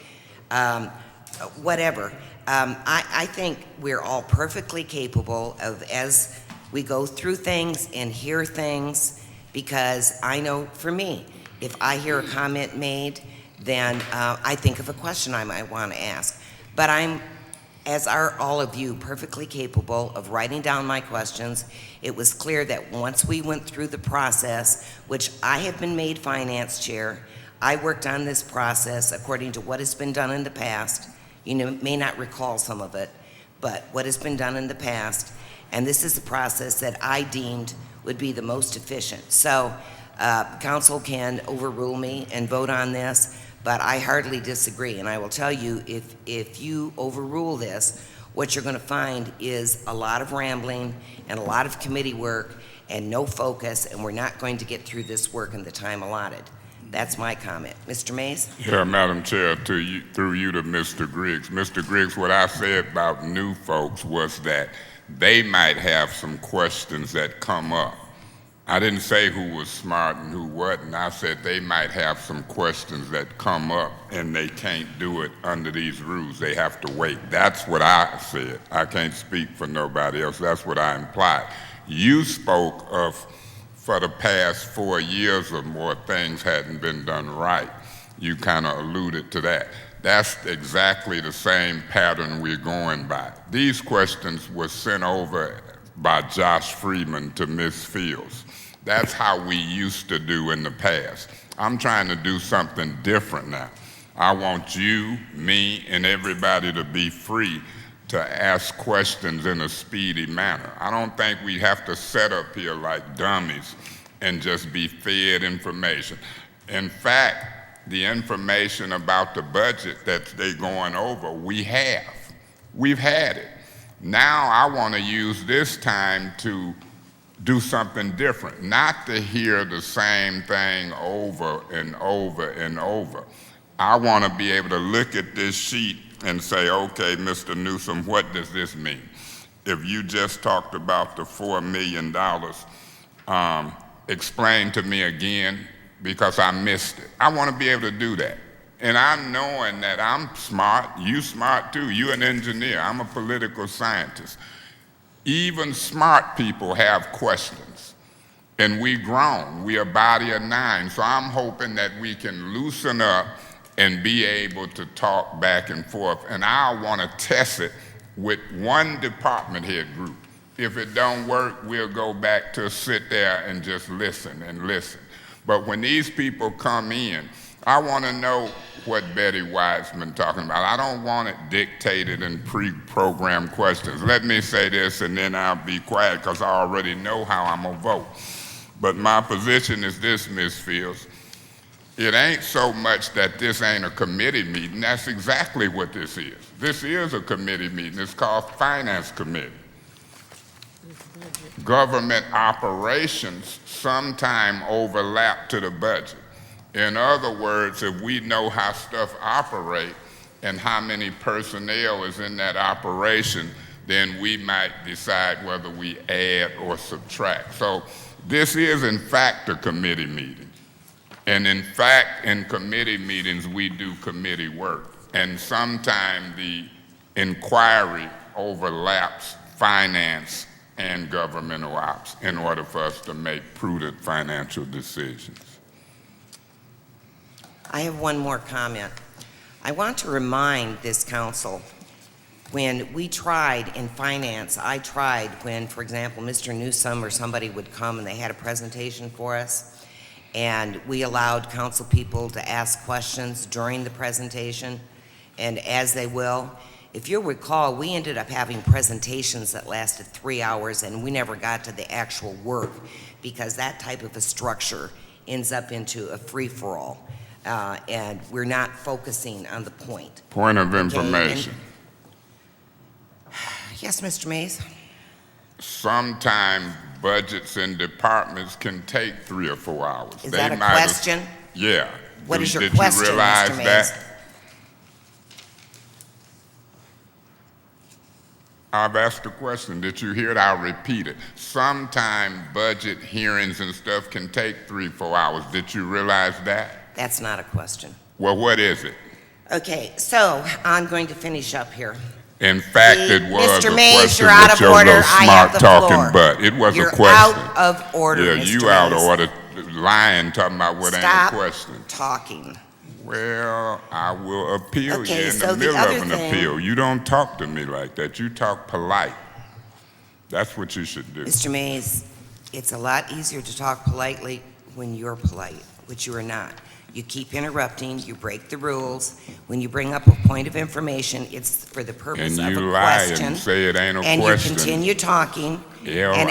Whatever. I think we're all perfectly capable of, as we go through things and hear things, because I know for me, if I hear a comment made, then I think of a question I might want to ask. But I'm, as are all of you, perfectly capable of writing down my questions. It was clear that once we went through the process, which I have been made finance chair, I worked on this process according to what has been done in the past. You may not recall some of it, but what has been done in the past, and this is the process that I deemed would be the most efficient. So council can overrule me and vote on this, but I hardly disagree. And I will tell you, if you overrule this, what you're going to find is a lot of rambling and a lot of committee work and no focus, and we're not going to get through this work in the time allotted. That's my comment. Mr. Mays? Yeah, Madam Chair, through you to Mr. Griggs. Mr. Griggs, what I said about new folks was that they might have some questions that come up. I didn't say who was smart and who wasn't. I said they might have some questions that come up and they can't do it under these rules. They have to wait. That's what I said. I can't speak for nobody else. That's what I implied. You spoke of, for the past 4 years or more, things hadn't been done right. You kind of alluded to that. That's exactly the same pattern we're going by. These questions were sent over by Josh Freeman to Ms. Fields. That's how we used to do in the past. I'm trying to do something different now. I want you, me, and everybody to be free to ask questions in a speedy manner. I don't think we have to set up here like dummies and just be fed information. In fact, the information about the budget that they're going over, we have. We've had it. Now I want to use this time to do something different, not to hear the same thing over and over and over. I want to be able to look at this sheet and say, okay, Mr. Newsom, what does this mean? If you just talked about the $4 million, explain to me again, because I missed it. I want to be able to do that. And I'm knowing that I'm smart, you smart too, you an engineer, I'm a political scientist. Even smart people have questions. And we grown, we a body of 9, so I'm hoping that we can loosen up and be able to talk back and forth. And I want to test it with one department head group. If it don't work, we'll go back to sit there and just listen and listen. But when these people come in, I want to know what Betty Wiseman talking about. I don't want it dictated in pre-programmed questions. Let me say this and then I'll be quiet because I already know how I'm going to vote. But my position is this, Ms. Fields. It ain't so much that this ain't a committee meeting. That's exactly what this is. This is a committee meeting. It's called Finance Committee. Government operations sometime overlap to the budget. In other words, if we know how stuff operate and how many personnel is in that operation, then we might decide whether we add or subtract. So this is in fact a committee meeting. And in fact, in committee meetings, we do committee work. And sometimes the inquiry overlaps finance and governmental ops in order for us to make prudent financial decisions. I have one more comment. I want to remind this council, when we tried in finance, I tried when, for example, Mr. Newsom or somebody would come and they had a presentation for us, and we allowed council people to ask questions during the presentation, and as they will. If you'll recall, we ended up having presentations that lasted 3 hours, and we never got to the actual work because that type of a structure ends up into a free-for-all. And we're not focusing on the point. Point of information. Yes, Mr. Mays? Sometimes budgets and departments can take 3 or 4 hours. Is that a question? Yeah. What is your Did question, you realize Mr. Mays? that? I've asked a question. Did you hear it? I'll repeat it. Sometimes budget hearings and stuff can take 3 or 4 hours. Did you realize that? That's not a question. Well, what is it? Okay, so I'm going to finish up here. In fact, it was Mr. a Mays, question you're out with of your order. little I have smart the talking floor. butt. It was You're a question. out of order, Yeah, Mr. you out of Mays. order, lying, talking about what ain't a question. Stop talking. Well, I will appeal Okay, you in so the the middle other of an thing- appeal. You don't talk to me like that. You talk polite. That's what you should do. Mr. Mays, it's a lot easier to talk politely when you're polite, which you are not. You keep interrupting, you break the rules. When you bring up a point of information, it's for the purpose And of you a lie question. and say it ain't a And you question. continue talking. And L-I-E.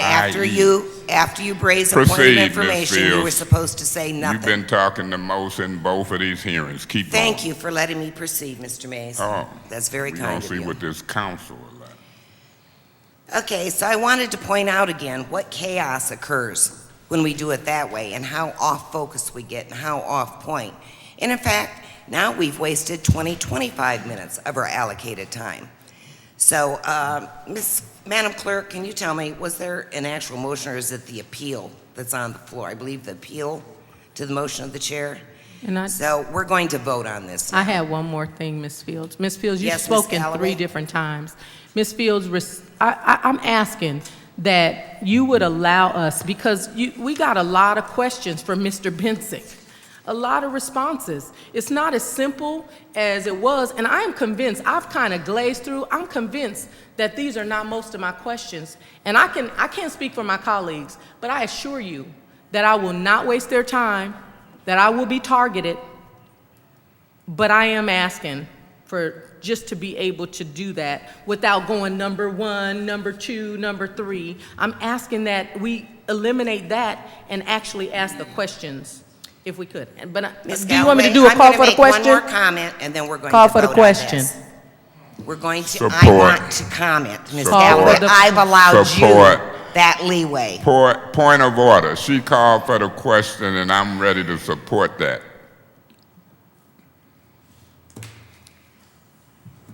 after you raise a point of Proceed, Ms. information, you were Fields. supposed to say You've nothing. been talking the most in both of these hearings. Keep going. Thank you for letting me proceed, Mr. Mays. Oh, That's very we kind gonna of see you. what this council will let. Okay, so I wanted to point out again what chaos occurs when we do it that way and how off focus we get and how off point. And in fact, now we've wasted 25 minutes of our allocated time. So, Madam Clerk, can you tell me, was there an actual motion or is it the appeal that's on the floor? I believe the appeal to the motion of the chair. And So we're going to vote on this now. I have one more thing, Ms. Fields. Ms. Fields, you've Yes, Ms. spoken Galloway. 3 different times. Ms. Fields, I'm asking that you would allow us, because we got a lot of questions from Mr. Bensick, a lot of responses. It's not as simple as it was, and I am convinced, I've kind of glazed through, I'm convinced that these are not most of my questions. And I can't speak for my colleagues, but I assure you that I will not waste their time, that I will be targeted, but I am asking for just to be able to do that without going number 1, number 2, number 3. I'm asking that we eliminate that and actually ask the questions, if we could. But Ms. do you want me to Galloway, do a I'm call gonna for the make question? one more comment, and then we're going Call to for the vote on question. this. We're going to, I Support. want to comment, Ms. Support. Galloway. I've allowed Support. you that leeway. Point of order. She called for the question, and I'm ready to support that.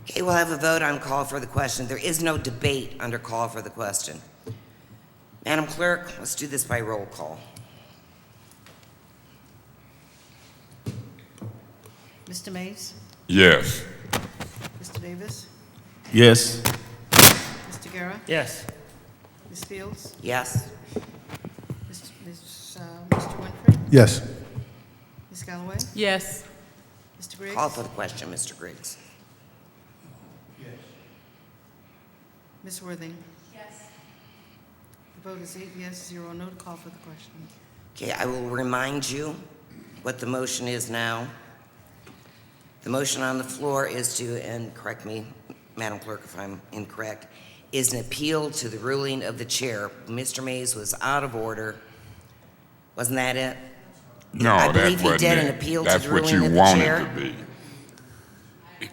Okay, we'll have a vote on call for the question. There is no debate under call for the question. Madam Clerk, let's do this by roll call. Mr. Mays? Yes. Mr. Davis? Yes. Mr. Guerra? Yes. Ms. Fields? Yes? Mr. Winfrey? Yes. Ms. Galloway? Yes. Mr. Griggs? Call for the question, Mr. Griggs. Ms. Worthing? Yes. The vote is 8 yes, 0 no to call for the question. Okay, I will remind you what the motion is now. The motion on the floor is to, and correct me, Madam Clerk, if I'm incorrect, is an appeal to the ruling of the chair. Mr. Mays was out of order. Wasn't that it? No, I that believe he wasn't did an it. appeal to That's the what ruling you of the want chair. it to be.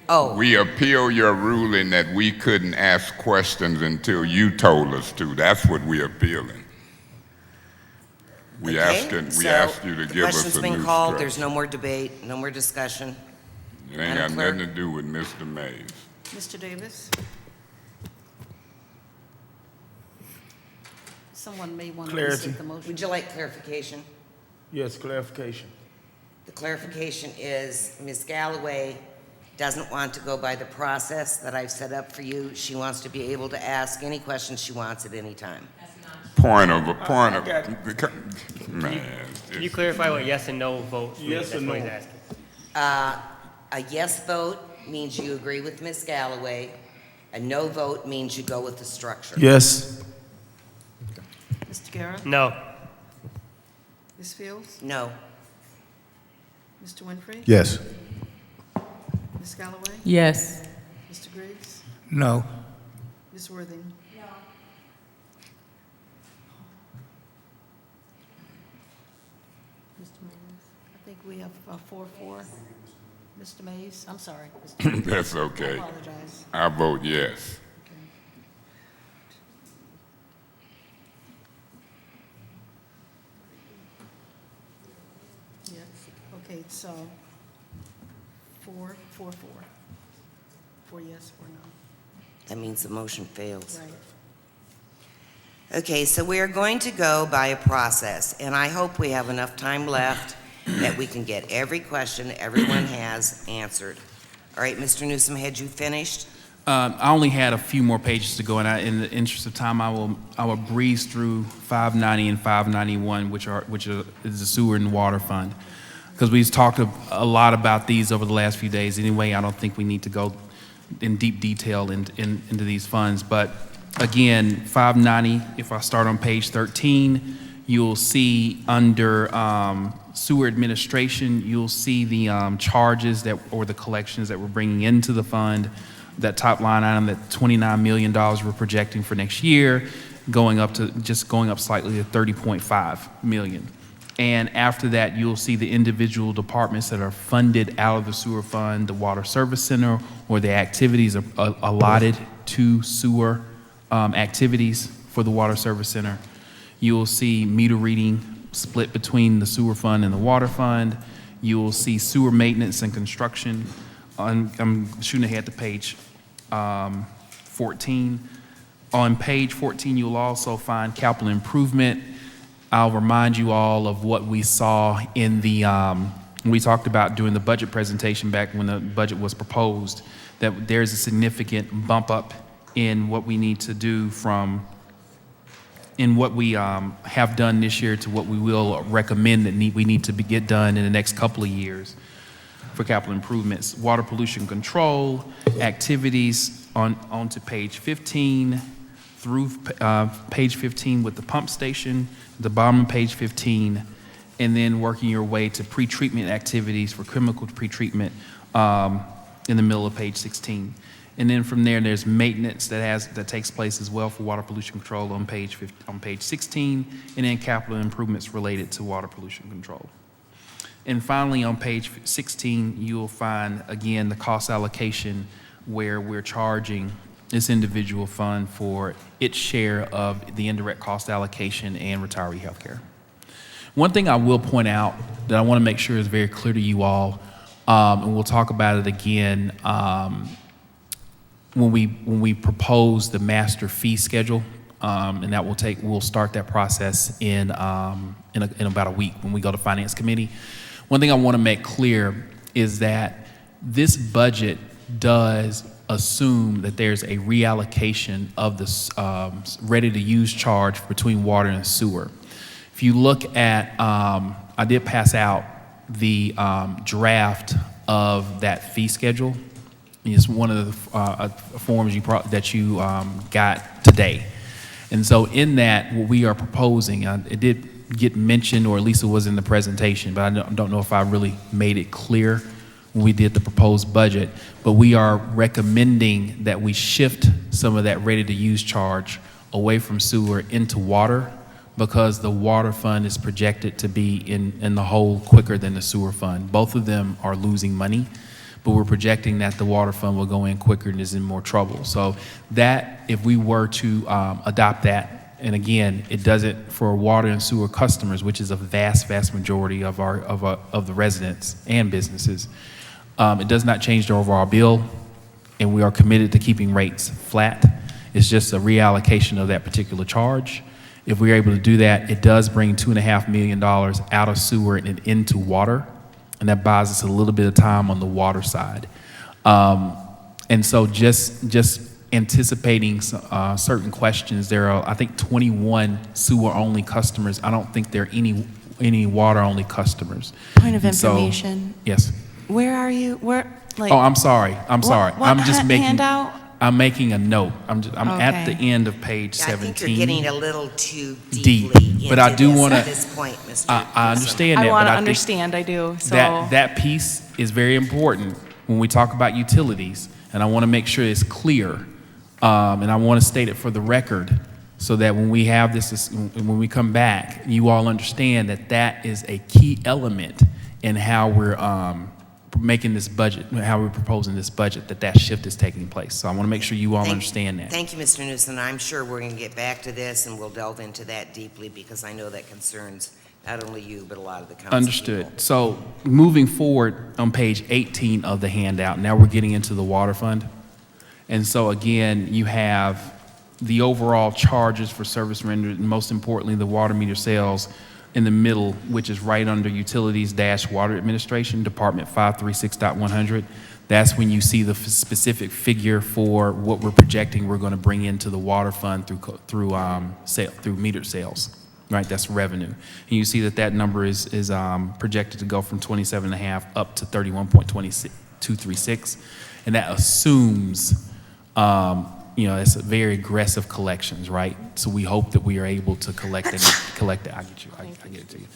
Oh, We appeal your ruling that we couldn't ask questions until you told us to. That's what we're appealing. We asked you to the give us question's a been new called. structure. There's no more debate, no more discussion. It ain't got Madam Clerk. nothing to do with Mr. Mays. Mr. Davis? Someone may want to Clarity. restate the motion. Would you like clarification? Yes, clarification. The clarification is Ms. Galloway doesn't want to go by the process that I've set up for you. She wants to be able to ask any questions she wants at any time. Man. Can you clarify what yes and no vote means? Yes or That's what no? he's asking. A yes vote means you agree with Ms. Galloway. A no vote means you go with the structure. Yes. Mr. Guerra? No. Ms. Fields? No. Mr. Winfrey? Yes. Ms. Galloway? Yes. Mr. Griggs? No. Ms. Worthing? Mr. Mays? I think we have 4-4. Mr. Mays? I'm sorry. Mr. That's I okay. apologize. I vote yes. Yes. Okay, so 4-4. 4 yes, 4 no. That means the motion fails. Right. Okay, so we are going to go by a process, and I hope we have enough time left that we can get every question everyone has answered. All right, Mr. Newsom, had you finished? I only had a few more pages to go, and in the interest of time, I will breeze through 590 and 591, which is the sewer and water fund, because we've talked a lot about these over the last few days. Anyway, I don't think we need to go in deep detail into these funds. But again, 590. If I start on page 13, you'll see under sewer administration, you'll see the charges or the collections that we're bringing into the fund. That top line item, that $29 million we're projecting for next year, going up slightly to 30.5 million. And after that, you'll see the individual departments that are funded out of the sewer fund, the water service center, or the activities are allotted to sewer activities for the water service center. You'll see meter reading split between the sewer fund and the water fund. You will see sewer maintenance and construction. I'm shooting ahead to page 14. On page 14, you'll also find capital improvement. I'll remind you all of what we saw in the, we talked about during the budget presentation back when the budget was proposed, that there's a significant bump up in what we need to do in what we have done this year to what we will recommend that we need to get done in the next couple of years for capital improvements. Water pollution control, activities onto page 15 through page 15 with the pump station, the bottom of page 15, and then working your way to pretreatment activities for chemical pretreatment in the middle of page 16. And then from there, there's maintenance that takes place as well for water pollution control on page 16, and then capital improvements related to water pollution control. And finally, on page 16, you'll find, again, the cost allocation where we're charging this individual fund for its share of the indirect cost allocation and retiree health care. One thing I will point out that I want to make sure is very clear to you all, and we'll talk about it again when we propose the master fee schedule, and that we'll start that process in about a week when we go to Finance Committee. One thing I want to make clear is that this budget does assume that there's a reallocation of the ready-to-use charge between water and sewer. If you look at, I did pass out the draft of that fee schedule. It's one of the forms that you got today. And so in that, what we are proposing, it did get mentioned, or at least it was in the presentation, but I don't know if I really made it clear when we did the proposed budget, but we are recommending that we shift some of that ready-to-use charge away from sewer into water, because the water fund is projected to be in the hole quicker than the sewer fund. Both of them are losing money, but we're projecting that the water fund will go in quicker and is in more trouble. So that, if we were to adopt that, and again, it does it for water and sewer customers, which is a vast majority of the residents and businesses, it does not change the overall bill, and we are committed to keeping rates flat. It's just a reallocation of that particular charge. If we're able to do that, it does bring $2.5 million out of sewer and into water, and that buys us a little bit of time on the water side. And so just anticipating certain questions, there are, I think, 21 sewer-only customers. I don't think there are any water-only customers. Point of And so- information. Yes. Where are you? Where? Like, Oh, I'm sorry. What I'm just making. handout? I'm making a note. I'm at the Okay. end of page I 17. think you're getting a little too Deep, deeply but I into do this wanna- at this point, Mr. I Newsom. understand I that, want but to I think understand. I do. So that piece is very important when we talk about utilities, and I want to make sure it's clear, and I want to state it for the record, so that when we have this, when we come back, you all understand that that is a key element in how we're making this budget, how we're proposing this budget, that shift is taking place. So I want to make sure you all understand that. Thank you, Mr. Newsom. I'm sure we're going to get back to this, and we'll delve into that deeply, because I know that concerns not only you, but a lot of the council Understood. people. So moving forward on page 18 of the handout, now we're getting into the water fund. And so again, you have the overall charges for service rendered, and most importantly, the water meter sales in the middle, which is right under Utilities-Water Administration, Department 536.100. That's when you see the specific figure for what we're projecting we're going to bring into the water fund through metered sales. Right, that's revenue. And you see that number is projected to go from 27.5 up to 31.236, and that assumes, it's a very aggressive collections, right? So we hope that we are able to collect it. I get it to you.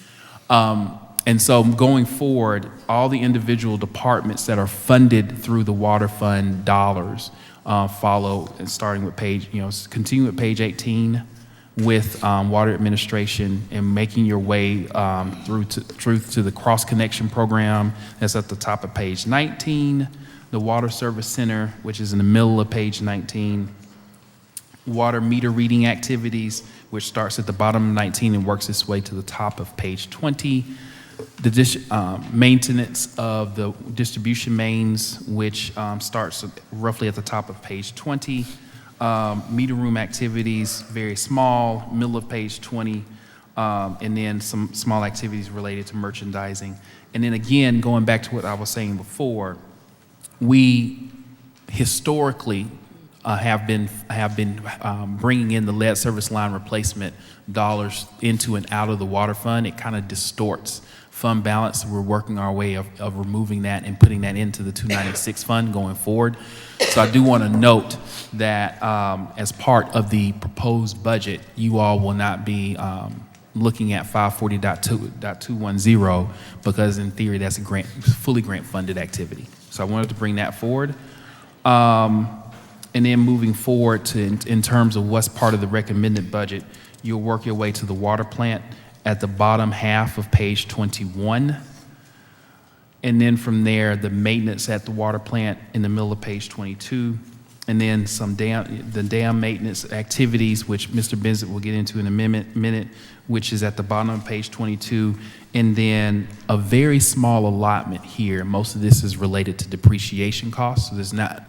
And so going forward, all the individual departments that are funded through the water fund dollars follow, and starting with continue with page 18. With water administration, and making your way through to the cross connection program. That's at the top of page 19. The water service center, which is in the middle of page 19. Water meter reading activities, which starts at the bottom of 19 and works its way to the top of page 20. The maintenance of the distribution mains, which starts roughly at the top of page 20. Meter room activities, very small, middle of page 20, and then some small activities related to merchandising. And then again, going back to what I was saying before, we historically have been bringing in the lead service line replacement dollars into and out of the water fund. It kind of distorts fund balance. We're working our way of removing that and putting that into the 296 fund going forward. So I do want to note that as part of the proposed budget, you all will not be looking at 540.210, because in theory that's a fully grant funded activity. So I wanted to bring that forward. And then moving forward to in terms of what's part of the recommended budget, you'll work your way to the water plant at the bottom half of page 21. And then from there, the maintenance at the water plant in the middle of page 22. And then the dam maintenance activities, which Mr. Benzick will get into in a minute, which is at the bottom of page 22. And then a very small allotment here. Most of this is related to depreciation costs, so there's not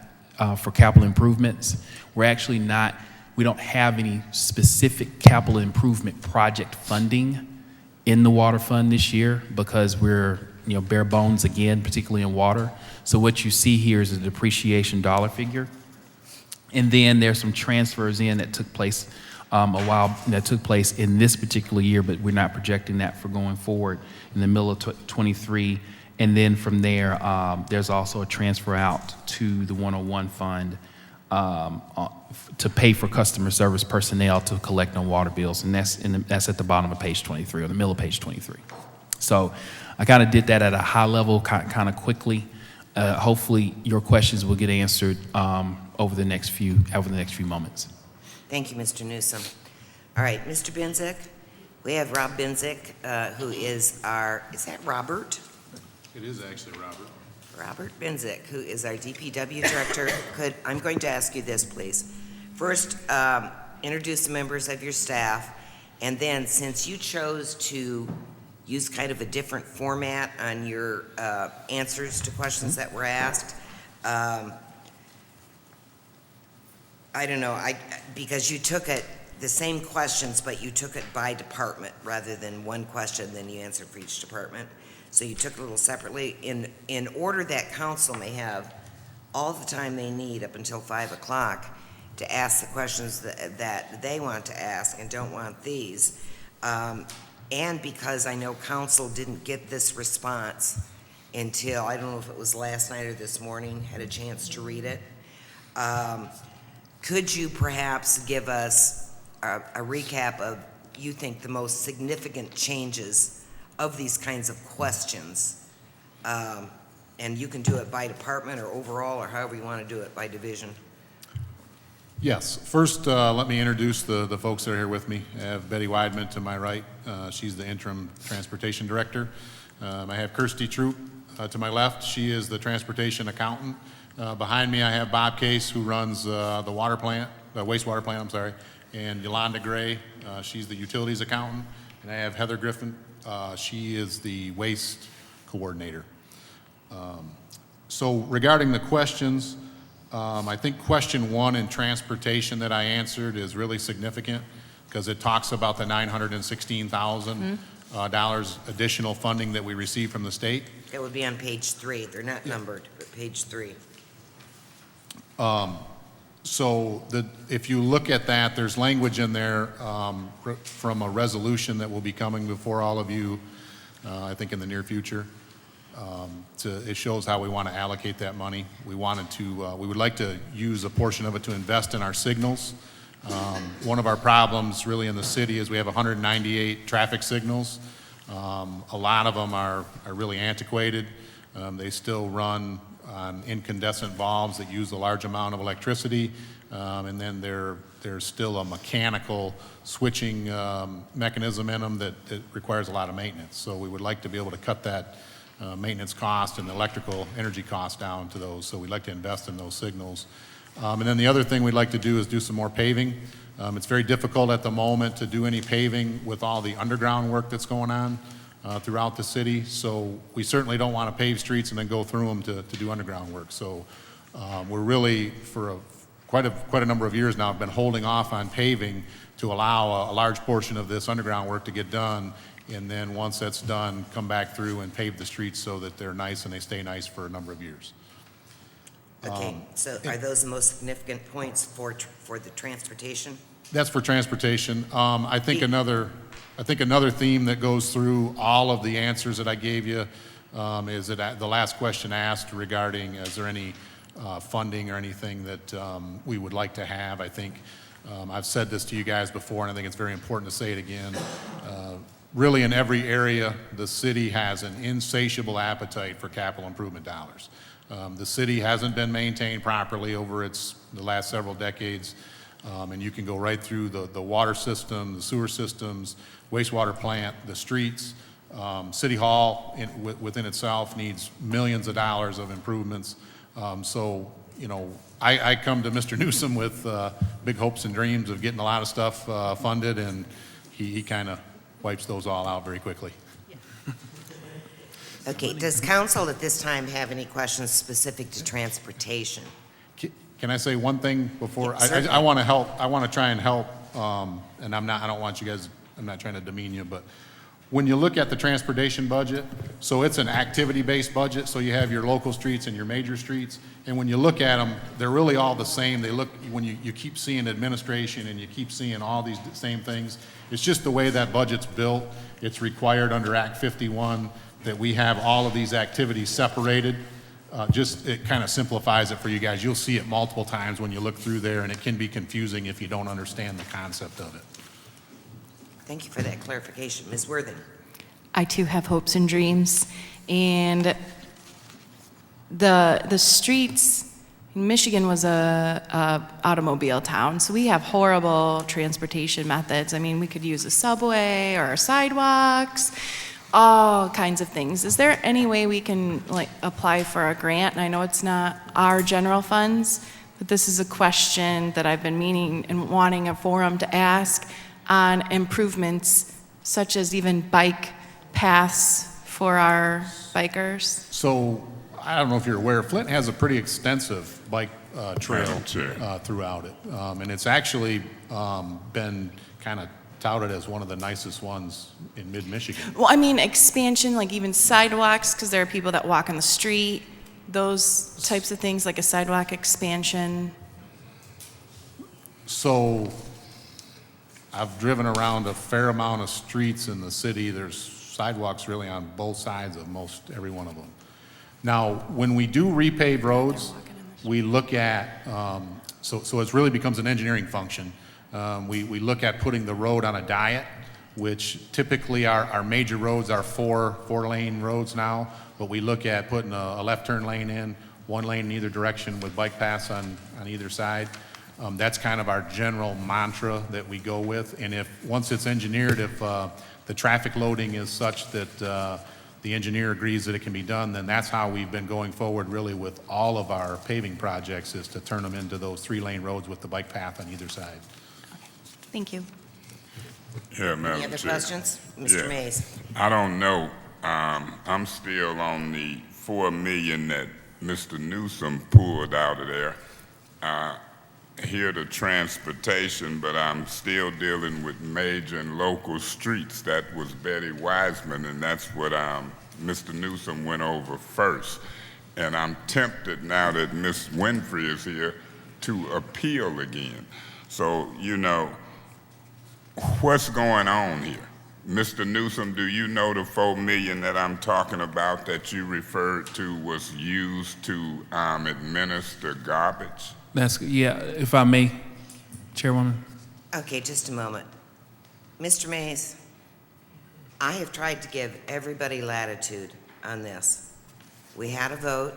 for capital improvements. We don't have any specific capital improvement project funding in the water fund this year because we're bare bones again, particularly in water. So what you see here is a depreciation dollar figure. And then there's some transfers in that took place in this particular year, but we're not projecting that for going forward in the middle of 23. And then from there, there's also a transfer out to the 101 fund to pay for customer service personnel to collect on water bills. And that's at the bottom of page 23, or the middle of page 23. So I kind of did that at a high level, kind of quickly. Hopefully your questions will get answered over the next few moments. Thank you, Mr. Newsom. All right, Mr. Benzick, we have Rob Benzick, who is is that Robert? It is actually Robert. Robert Benzick, who is our DPW director. I'm going to ask you this, please. First, introduce the members of your staff, and then since you chose to use kind of a different format on your answers to questions that were asked, I don't know, because you took it, the same questions, but you took it by department rather than one question, then you answered for each department. So you took it a little separately in order that council may have all the time they need up until 5 o'clock to ask the questions that they want to ask and don't want these. And because I know council didn't get this response until, I don't know if it was last night or this morning, had a chance to read it. Could you perhaps give us a recap of, you think, the most significant changes of these kinds of questions? And you can do it by department or overall or however you want to do it, by division. Yes. First, let me introduce the folks that are here with me. I have Betty Weidman to my right. She's the interim transportation director. I have Kirsty Troop to my left. She is the transportation accountant. Behind me, I have Bob Case, who runs the water plant, the wastewater plant, I'm sorry, and Yolanda Gray, she's the utilities accountant. And I have Heather Griffin, she is the waste coordinator. So regarding the questions, I think question 1 in transportation that I answered is really significant because it talks about the $916,000 additional funding that we received from the state. It would be on page 3. They're not numbered, but page 3. So if you look at that, there's language in there from a resolution that will be coming before all of you, I think in the near future. It shows how we want to allocate that money. We would like to use a portion of it to invest in our signals. One of our problems really in the city is we have 198 traffic signals. A lot of them are really antiquated. They still run on incandescent bulbs that use a large amount of electricity, and then there's still a mechanical switching mechanism in them that requires a lot of maintenance. So we would like to be able to cut that maintenance cost and electrical energy cost down to those. So we'd like to invest in those signals. And then the other thing we'd like to do is do some more paving. It's very difficult at the moment to do any paving with all the underground work that's going on throughout the city. So we certainly don't want to pave streets and then go through them to do underground work. So we're really, for quite a number of years now, have been holding off on paving to allow a large portion of this underground work to get done. And then once that's done, come back through and pave the streets so that they're nice and they stay nice for a number of years. Okay, so are those the most significant points for the transportation? That's for transportation. I think another theme that goes through all of the answers that I gave you is that the last question asked regarding is there any funding or anything that we would like to have. I think I've said this to you guys before, and I think it's very important to say it again. Really, in every area, the city has an insatiable appetite for capital improvement dollars. The city hasn't been maintained properly over the last several decades, and you can go right through the water system, the sewer systems, wastewater plant, the streets. City Hall within itself needs millions of dollars of improvements. So, you know, I come to Mr. Newsom with big hopes and dreams of getting a lot of stuff funded, and he kind of wipes those all out very quickly. Okay, does council at this time have any questions specific to transportation? Can I say one thing before? Certainly. I want to help, I want to try and help, and I don't want you guys, I'm not trying to demean you, but when you look at the transportation budget, so it's an activity-based budget, so you have your local streets and your major streets, and when you look at them, they're really all the same. They look, when you keep seeing administration and you keep seeing all these same things, it's just the way that budget's built. It's required under Act 51 that we have all of these activities separated. It kind of simplifies it for you guys. You'll see it multiple times when you look through there, and it can be confusing if you don't understand the concept of it. Thank you for that clarification. Ms. Worthing? I too have hopes and dreams, and the streets, Michigan was a automobile town, so we have horrible transportation methods. I mean, we could use a subway or sidewalks, all kinds of things. Is there any way we can like apply for a grant? And I know it's not our general funds, but this is a question that I've been meaning and wanting a forum to ask on improvements such as even bike paths for our bikers. So, I don't know if you're aware, Flint has a pretty extensive bike trail throughout it. And it's actually been kind of touted as one of the nicest ones in mid-Michigan. Well, I mean, expansion, like even sidewalks, because there are people that walk on the street, those types of things, like a sidewalk expansion. So, I've driven around a fair amount of streets in the city. There's sidewalks really on both sides of most every one of them. Now, when we do repave roads, we look at, so it really becomes an engineering function. We look at putting the road on a diet, which typically our major roads are four-lane roads now, but we look at putting a left turn lane in, one lane in either direction with bike paths on either side. That's kind of our general mantra that we go with. And once it's engineered, if the traffic loading is such that the engineer agrees that it can be done, then that's how we've been going forward really with all of our paving projects, is to turn them into those 3-lane roads with the bike path on either side. Thank you. Yeah, Madam Any other Chair. questions? Mr. Mays? I don't know. I'm still on the $4 million that Mr. Newsom pulled out of there. Here the transportation, but I'm still dealing with major and local streets. That was Betty Wiseman, and that's what Mr. Newsom went over first. And I'm tempted now that Ms. Winfrey is here to appeal again. So, you know, what's going on here? Mr. Newsom, do you know the $4 million that I'm talking about that you referred to was used to administer garbage? Yeah, if I may, Chairwoman. Okay, just a moment. Mr. Mays, I have tried to give everybody latitude on this. We had a vote,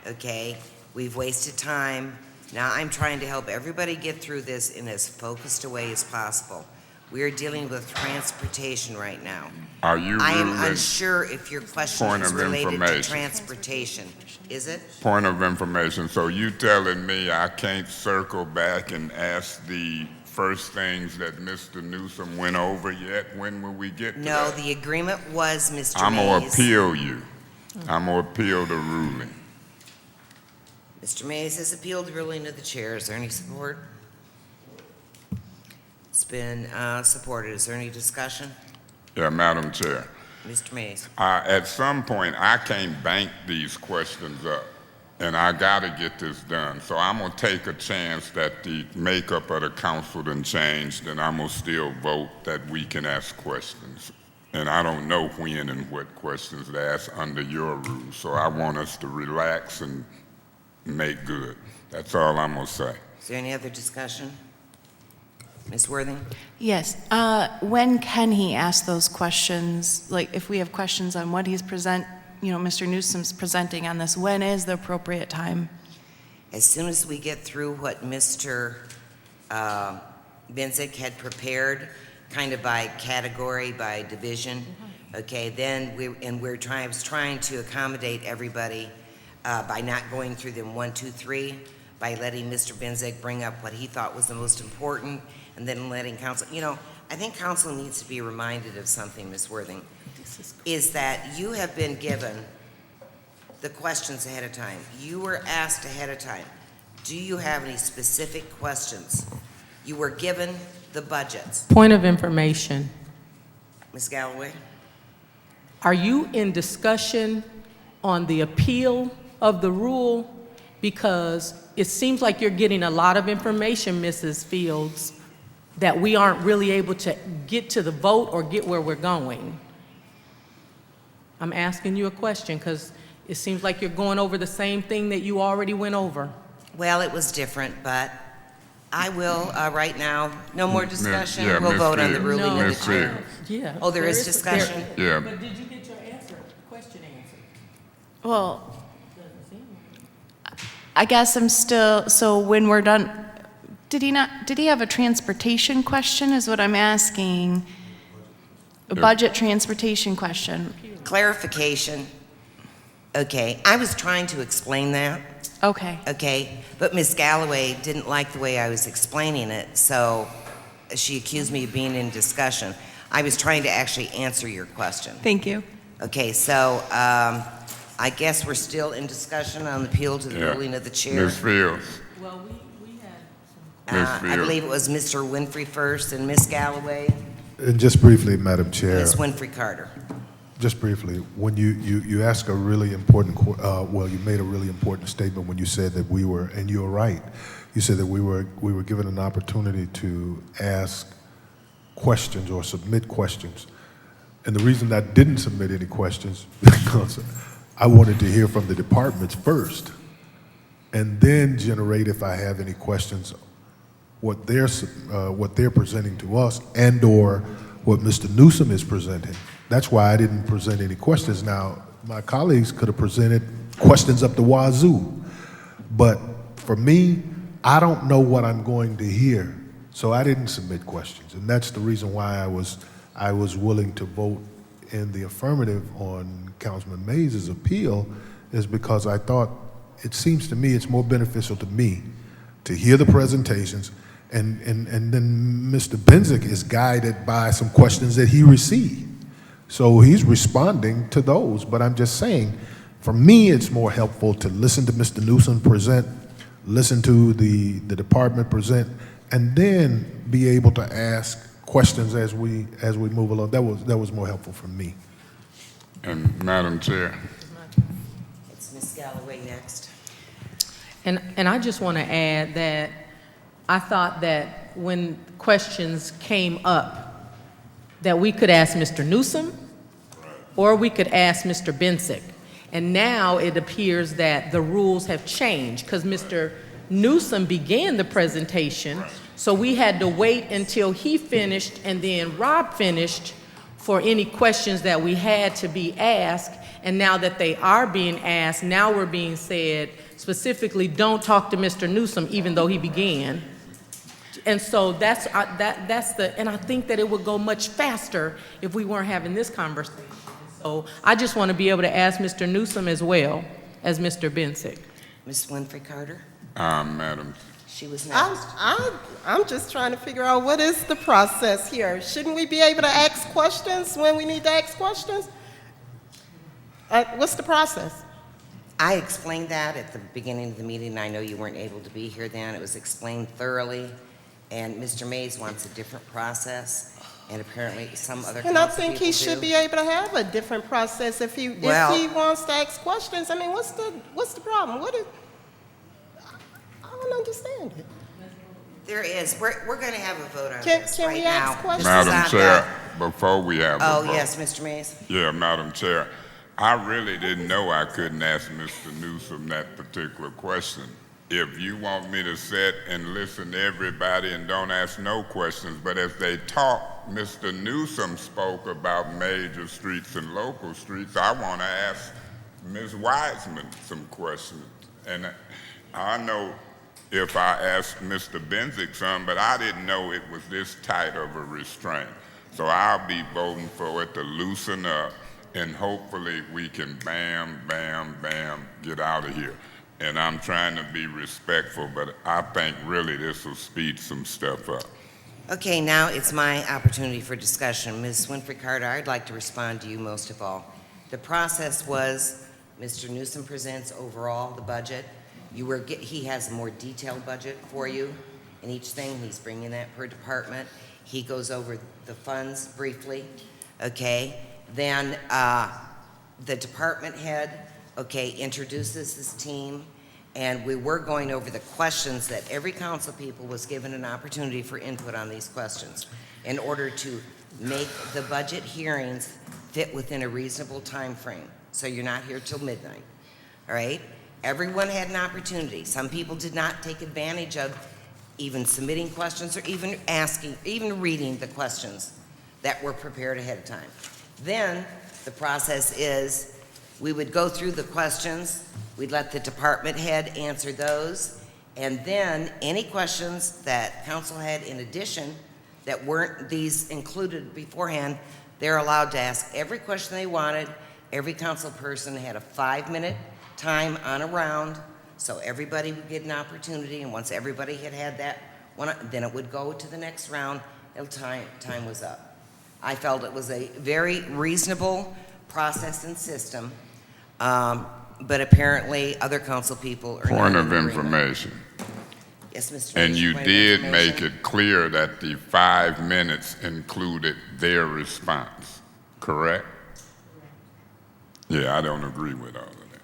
okay? We've wasted time. Now I'm trying to help everybody get through this in as focused a way as possible. We are dealing with transportation right now. Are you I am ruling- unsure if your question Point is of related to information. transportation. Is it? Point of information. So you telling me I can't circle back and ask the first things that Mr. Newsom went over yet? When will we get to No, that? the agreement was, Mr. I'm gonna Mays. appeal you. I'm gonna appeal the ruling. Mr. Mays has appealed the ruling of the chair. Is there any support? It's been supported. Is there any discussion? Yeah, Madam Chair. Mr. Mays. At some point, I can't bank these questions up, and I gotta get this done. So I'm gonna take a chance that the makeup of the council done changed, and I'm gonna still vote that we can ask questions. And I don't know when and what questions to ask under your rules, so I want us to relax and make good. That's all I'm gonna say. Is there any other discussion? Ms. Worthing? Yes. When can he ask those questions? Like, if we have questions on what he's Mr. Newsom's presenting on this, when is the appropriate time? As soon as we get through what Mr. Benzik had prepared, kind of by category, by division, Okay, then I was trying to accommodate everybody by not going through them 1, 2, 3, by letting Mr. Benzig bring up what he thought was the most important, and then letting council, I think council needs to be reminded of something, Ms. Worthing, is that you have been given the questions ahead of time. You were asked ahead of time, do you have any specific questions? You were given the budgets. Point of information. Ms. Galloway? Are you in discussion on the appeal of the rule? Because it seems like you're getting a lot of information, Mrs. Fields, that we aren't really able to get to the vote or get where we're going. I'm asking you a question because it seems like you're going over the same thing that you already went over. Well, it was different, but I will, right now, no more discussion. yeah, We'll Ms. vote on the Fields. ruling of Ms. the chair. Fields. Yeah. Oh, there is discussion? Yeah. But did you get your question answered? Well, I guess I'm still, so when we're done, did he have a transportation question is what I'm asking? A budget transportation question. Clarification. Okay, I was trying to explain that, Okay. okay? But Ms. Galloway didn't like the way I was explaining it, so she accused me of being in discussion. I was trying to actually answer your question. Thank you. Okay, so I guess we're still in discussion on the appeal to the Yeah. ruling of the chair. Ms. Fields. Well, we had some Ms. I Fields. believe it was Mr. Winfrey first and Ms. Galloway, And just briefly, Madam Chair, Ms. Winfrey Carter. just briefly, when you ask a really important, you made a really important statement when you said that we were, and you're right, you said that we were given an opportunity to ask questions or submit questions. And the reason I didn't submit any questions because I wanted to hear from the departments first, and then generate, if I have any questions, what they're presenting to us, and/or what Mr. Newsom is presenting. That's why I didn't present any questions. Now, my colleagues could have presented questions up the wazoo, but for me, I don't know what I'm going to hear, so I didn't submit questions, and that's the reason why I was willing to vote in the affirmative on Councilman Mays' appeal, is because I thought, it seems to me it's more beneficial to me to hear the presentations, and then Mr. Benzik is guided by some questions that he received. So he's responding to those, but I'm just saying, for me, it's more helpful to listen to Mr. Newsom present, listen to the department present, and then be able to ask questions as we move along. That was more helpful for me. And Madam Chair. It's Ms. Galloway next. And I just want to add that I thought that when questions came up, that we could ask Mr. Newsom or we could ask Mr. Bensick. And now it appears that the rules have changed because Mr. Newsom began the presentation, so we had to wait until he finished and then Rob finished for any questions that we had to be asked. And now that they are being asked, now we're being said specifically, don't talk to Mr. Newsom, even though he began. And so that's and I think that it would go much faster if we weren't having this conversation. So I just want to be able to ask Mr. Newsom as well as Mr. Bensick. Ms. Winfrey Carter? Madam. She was next. I'm just trying to figure out what is the process here. Shouldn't we be able to ask questions when we need to ask questions? What's the process? I explained that at the beginning of the meeting. I know you weren't able to be here then. It was explained thoroughly. And Mr. Mays wants a different process, and apparently some other And I council think people he should do. be able to have a different process if he wants to ask questions. I mean, what's the problem? I don't understand it. There is. We're going to have a vote on Can this we right ask now. questions? This is Madam on Chair, the- before we have a Oh, vote. yes, Mr. Mays. Yeah, Madam Chair. I really didn't know I couldn't ask Mr. Newsom that particular question. If you want me to sit and listen to everybody and don't ask no questions, but as they talk, Mr. Newsom spoke about major streets and local streets. I want to ask Ms. Wiseman some questions. And I know if I asked Mr. Benzick some, but I didn't know it was this tight of a restraint. So I'll be voting for it to loosen up, and hopefully we can bam, bam, bam, get out of here. And I'm trying to be respectful, but I think really this will speed some stuff up. Okay, now it's my opportunity for discussion. Ms. Winfrey Carter, I'd like to respond to you most of all. The process was Mr. Newsom presents overall the budget. He has a more detailed budget for you in each thing. He's bringing that per department. He goes over the funds briefly, okay? Then the department head, okay, introduces his team, and we were going over the questions that every council people was given an opportunity for input on these questions in order to make the budget hearings fit within a reasonable time frame. So you're not here till midnight, all right? Everyone had an opportunity. Some people did not take advantage of even submitting questions or even reading the questions that were prepared ahead of time. Then the process is we would go through the questions, we'd let the department head answer those, and then any questions that council had in addition that weren't these included beforehand, they're allowed to ask every question they wanted. Every council person had a 5-minute time on a round, so everybody would get an opportunity, and once everybody had that one, then it would go to the next round until time was up. I felt it was a very reasonable process and system, but apparently other council people are Point not of in agreement. information. Yes, Mr. And Mayor, you point of did information. make it clear that the 5 minutes included their response, correct? Yeah, I don't agree with all of that.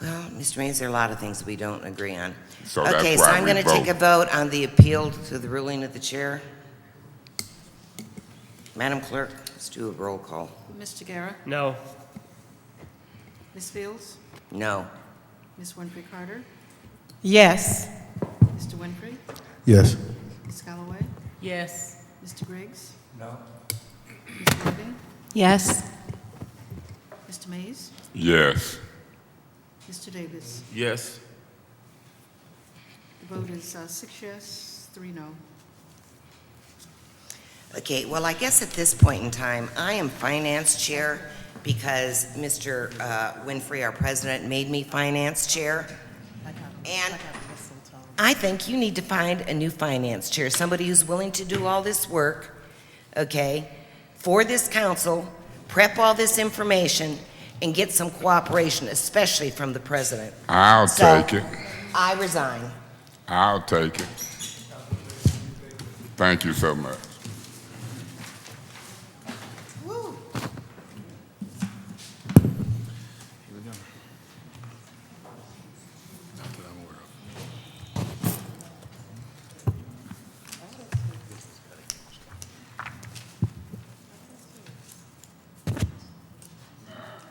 Well, Mr. Mays, there are a lot of things we don't agree on. So that's Okay, so why I'm we going to take a vote on the appeal to the ruling of the chair. Madam Clerk, let's do a roll call. Mr. Guerra? No. Ms. Fields? No. Ms. Winfrey Carter? Yes. Mr. Winfrey? Yes. Ms. Galloway? Yes. Mr. Griggs? No. Ms. Worthing? Yes. Mr. Mays? Yes. Mr. Davis? Yes. The vote is 6 yes, 3 no. Okay, well, I guess at this point in time, I am finance chair because Mr. Winfrey, our president, made me finance chair. And I think you need to find a new finance chair, somebody who's willing to do all this work, okay, for this council, prep all this information, and get some cooperation, especially from the president. I'll take it. I resign. I'll take it. Thank you so much.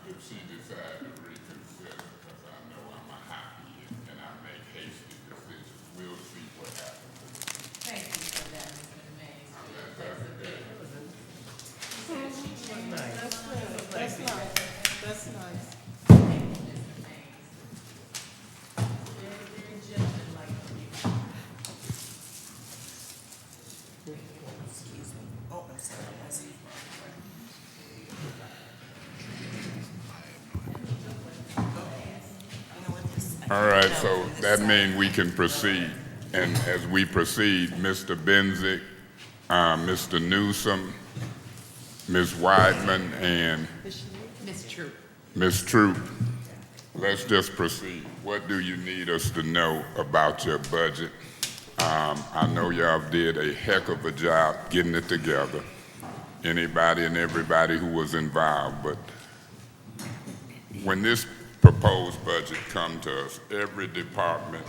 If she decides to reconsider, because I know I'm a happy and I make hasty decisions, we'll see what happens. Thank you for that, Mr. Mays. That's nice. That's nice. Excuse me. Oh, I'm sorry. All right, so that means we can proceed. And as we proceed, Mr. Benzick, Mr. Newsom, Ms. Weidman, and Ms. Troop. Ms. Troop, let's just proceed. What do you need us to know about your budget? I know y'all did a heck of a job getting it together. Anybody and everybody who was involved, but when this proposed budget come to us, every department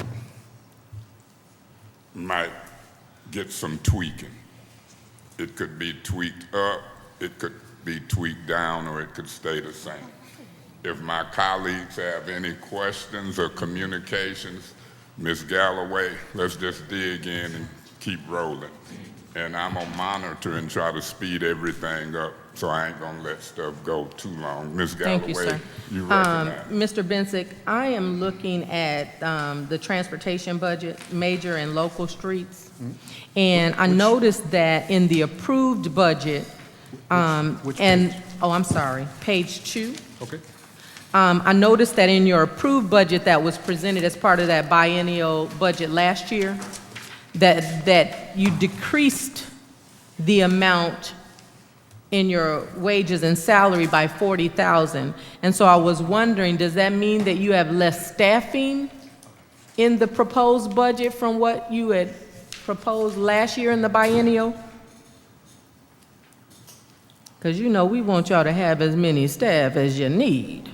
might get some tweaking. It could be tweaked up, it could be tweaked down, or it could stay the same. If my colleagues have any questions or communications, Ms. Galloway, let's just dig in and keep rolling. And I'm gonna monitor and try to speed everything up so I ain't gonna let stuff go too long. Ms. Thank Galloway, you, sir. you recognize. Mr. Bensick, I am looking at the transportation budget, major and local streets. And I noticed that in the approved budget, Which and, page? oh, I'm sorry, page 2. Okay. I noticed that in your approved budget that was presented as part of that biennial budget last year, that you decreased the amount in your wages and salary by 40,000. And so I was wondering, does that mean that you have less staffing in the proposed budget from what you had proposed last year in the biennial? Because you know we want y'all to have as many staff as you need.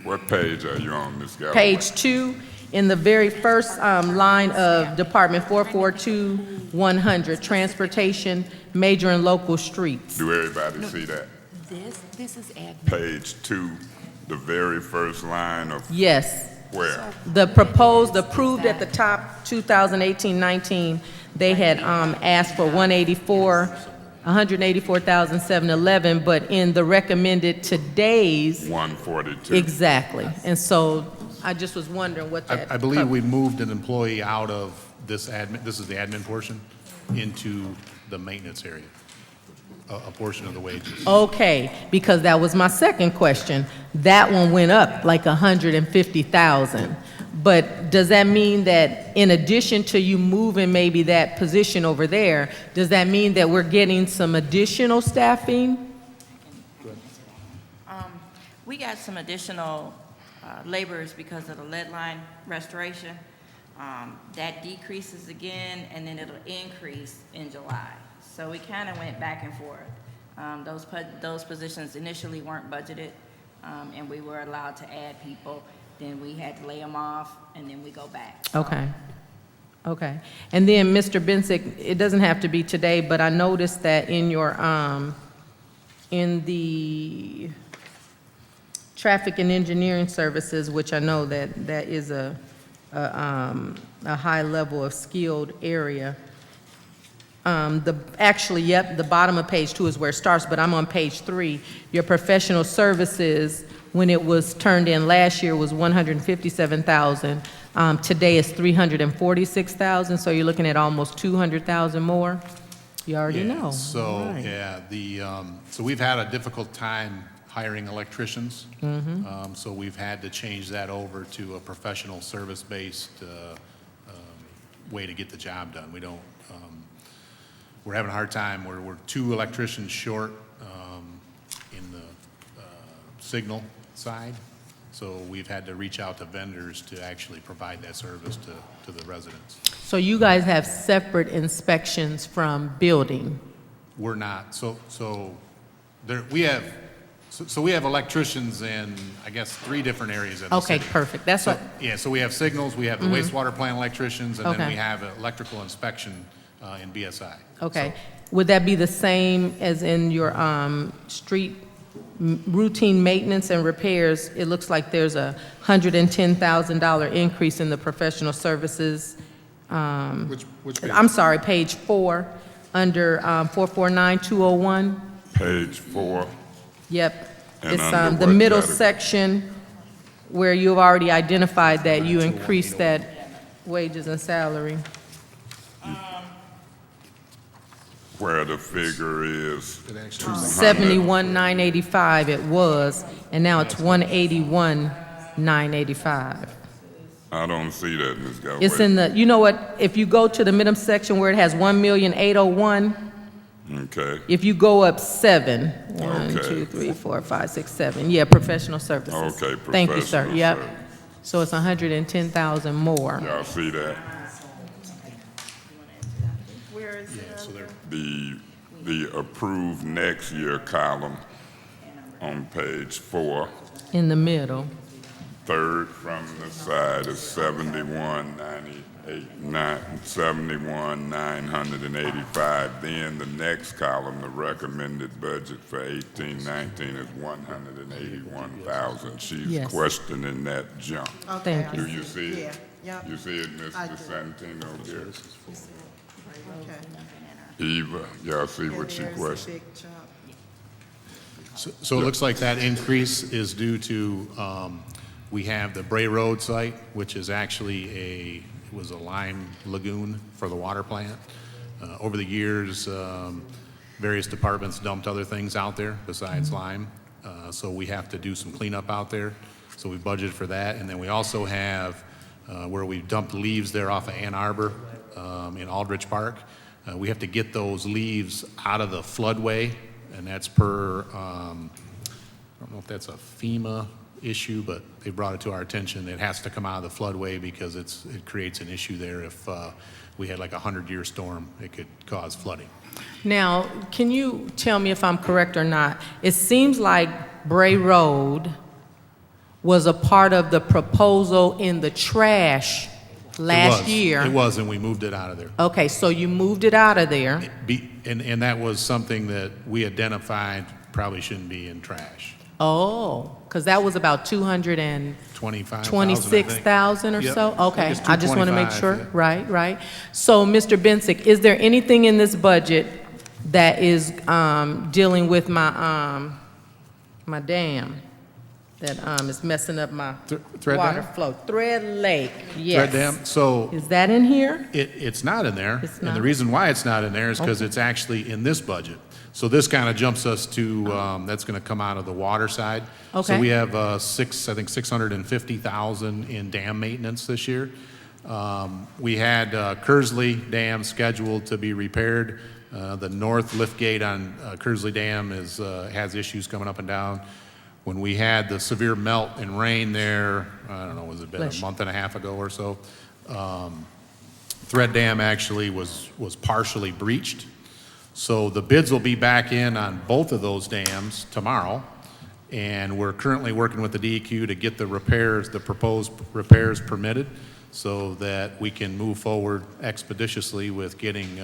What page are you on, Ms. Galloway? Page 2, in the very first line of Department 442-100, Transportation, Major and Local Streets. Do everybody see that? This is admin. Page 2, the very first line of Yes. where? The proposed, approved at the top, 2018-19, they had asked for 184,711, but in the recommended today's, 142. exactly. And so I just was wondering what that. I believe we moved an employee out of this admin, this is the admin portion, into the maintenance area, a portion of the wages. Okay, because that was my second question. That one went up like 150,000. But does that mean that in addition to you moving maybe that position over there, does that mean that we're getting some additional staffing? We got some additional laborers because of the lead line restoration. That decreases again, and then it'll increase in July. So we kind of went back and forth. Those positions initially weren't budgeted, and we were allowed to add people. Then we had to lay them off, and then we go back. Okay. Okay. And then, Mr. Bensick, it doesn't have to be today, but I noticed that in your, in the traffic and engineering services, which I know that is a high level of skilled area, actually, yep, the bottom of page 2 is where it starts, but I'm on page 3. Your professional services, when it was turned in last year, was 157,000. Today it's 346,000, so you're looking at almost 200,000 more. You already know. So, All right. yeah, so we've had a difficult time hiring electricians. So we've had to change that over to a professional service-based way to get the job done. We don't, we're having a hard time. We're 2 electricians short in the signal side. So we've had to reach out to vendors to actually provide that service to the residents. So you guys have separate inspections from building? We're not. So there, we have electricians in, I guess, 3 different areas of the Okay, city. perfect. That's So, what, yeah, so we have signals, we have the wastewater plant electricians, and then Okay. we have electrical inspection in BSI. okay. Would that be the same as in your street routine maintenance and repairs? It looks like there's a $110,000 increase in the professional services. Which page? I'm sorry, page 4, under 449-201. Page 4. Yep. And It's under the what middle category? section where you've already identified that you increased that wages and salary. Where the figure is 71,985 it was, and now it's 181,985. I don't see that, Ms. Galloway. It's in the, you know what, if you go to the middle section where it has 1,801,000, Okay, if you go up 7, 1, Okay. 2, 3, 4, 5, 6, 7, yeah, professional services. Okay, Thank you, sir, professional yep. service. So it's 110,000 more. y'all see that? Yeah, so they're, The approved next year column on page 4, In the middle. third from the side is 71,985. Then the next column, the recommended budget for 18-19 is 181,000. She's Yes. questioning that jump. Thank you. Do you see it? Yeah, You see it, I Mr. do. Santino, here? Okay. Eva, y'all see what she There's a questioned? big jump. So it looks like that increase is due to, we have the Bray Road site, which is actually it was a lime lagoon for the water plant. Over the years, various departments dumped other things out there besides lime. So we have to do some cleanup out there. So we budgeted for that. And then we also have where we dumped leaves there off of Ann Arbor in Aldrich Park. We have to get those leaves out of the floodway, and that's per, I don't know if that's a FEMA issue, but they brought it to our attention. It has to come out of the floodway because it creates an issue there. If we had like a 100-year storm, it could cause flooding. Now, can you tell me if I'm correct or not? It seems like Bray Road was a part of the proposal in the trash last year. It was, and we moved it out of there. Okay, so you moved it out of there. And that was something that we identified probably shouldn't be in trash. Oh, because that was about 225,000, 26,000 or Yep. so? Okay, It's I just want to make 225, sure. yeah. Right. So, Mr. Bensick, is there anything in this budget that is dealing with my dam that is messing up my Thread water dam? flow? Thread Lake, yes. Thread dam, so Is that in here? it's not in there. It's And not? the reason why it's not in there is because Okay. it's actually in this budget. So this kind of jumps us to, that's going to come out of the water side. Okay. So we have I think 650,000 in dam maintenance this year. We had Kersley Dam scheduled to be repaired. The north lift gate on Kersley Dam has issues coming up and down. When we had the severe melt and rain there, I don't know, was it been Bless a you. month and a half ago or so? Thread Dam actually was partially breached. So the bids will be back in on both of those dams tomorrow. And we're currently working with the DEQ to get the repairs, the proposed repairs permitted so that we can move forward expeditiously with getting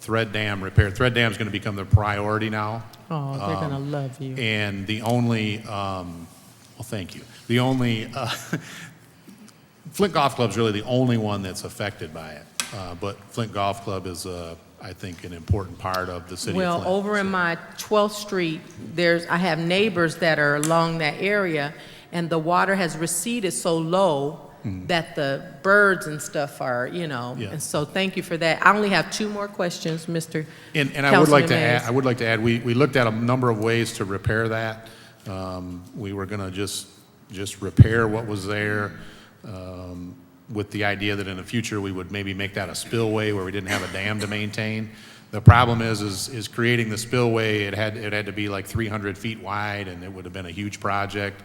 Thread Dam repaired. Thread Dam is going to become the priority now. Oh, they're going to love you. And the only, well, thank you. The only, Flint Golf Club is really the only one that's affected by it. But Flint Golf Club is, I think, an important part of the city of Well, Flint. over in my 12th Street, I have neighbors that are along that area, and the water has receded so low that the birds and stuff are, Yeah. and so thank you for that. I only have two more questions, Mr. And I would like to Councilman add, Mays. I would like to add, we looked at a number of ways to repair that. We were gonna just repair what was there, with the idea that in the future, we would maybe make that a spillway where we didn't have a dam to maintain. The problem is creating the spillway, it had to be like 300 feet wide, and it would have been a huge project.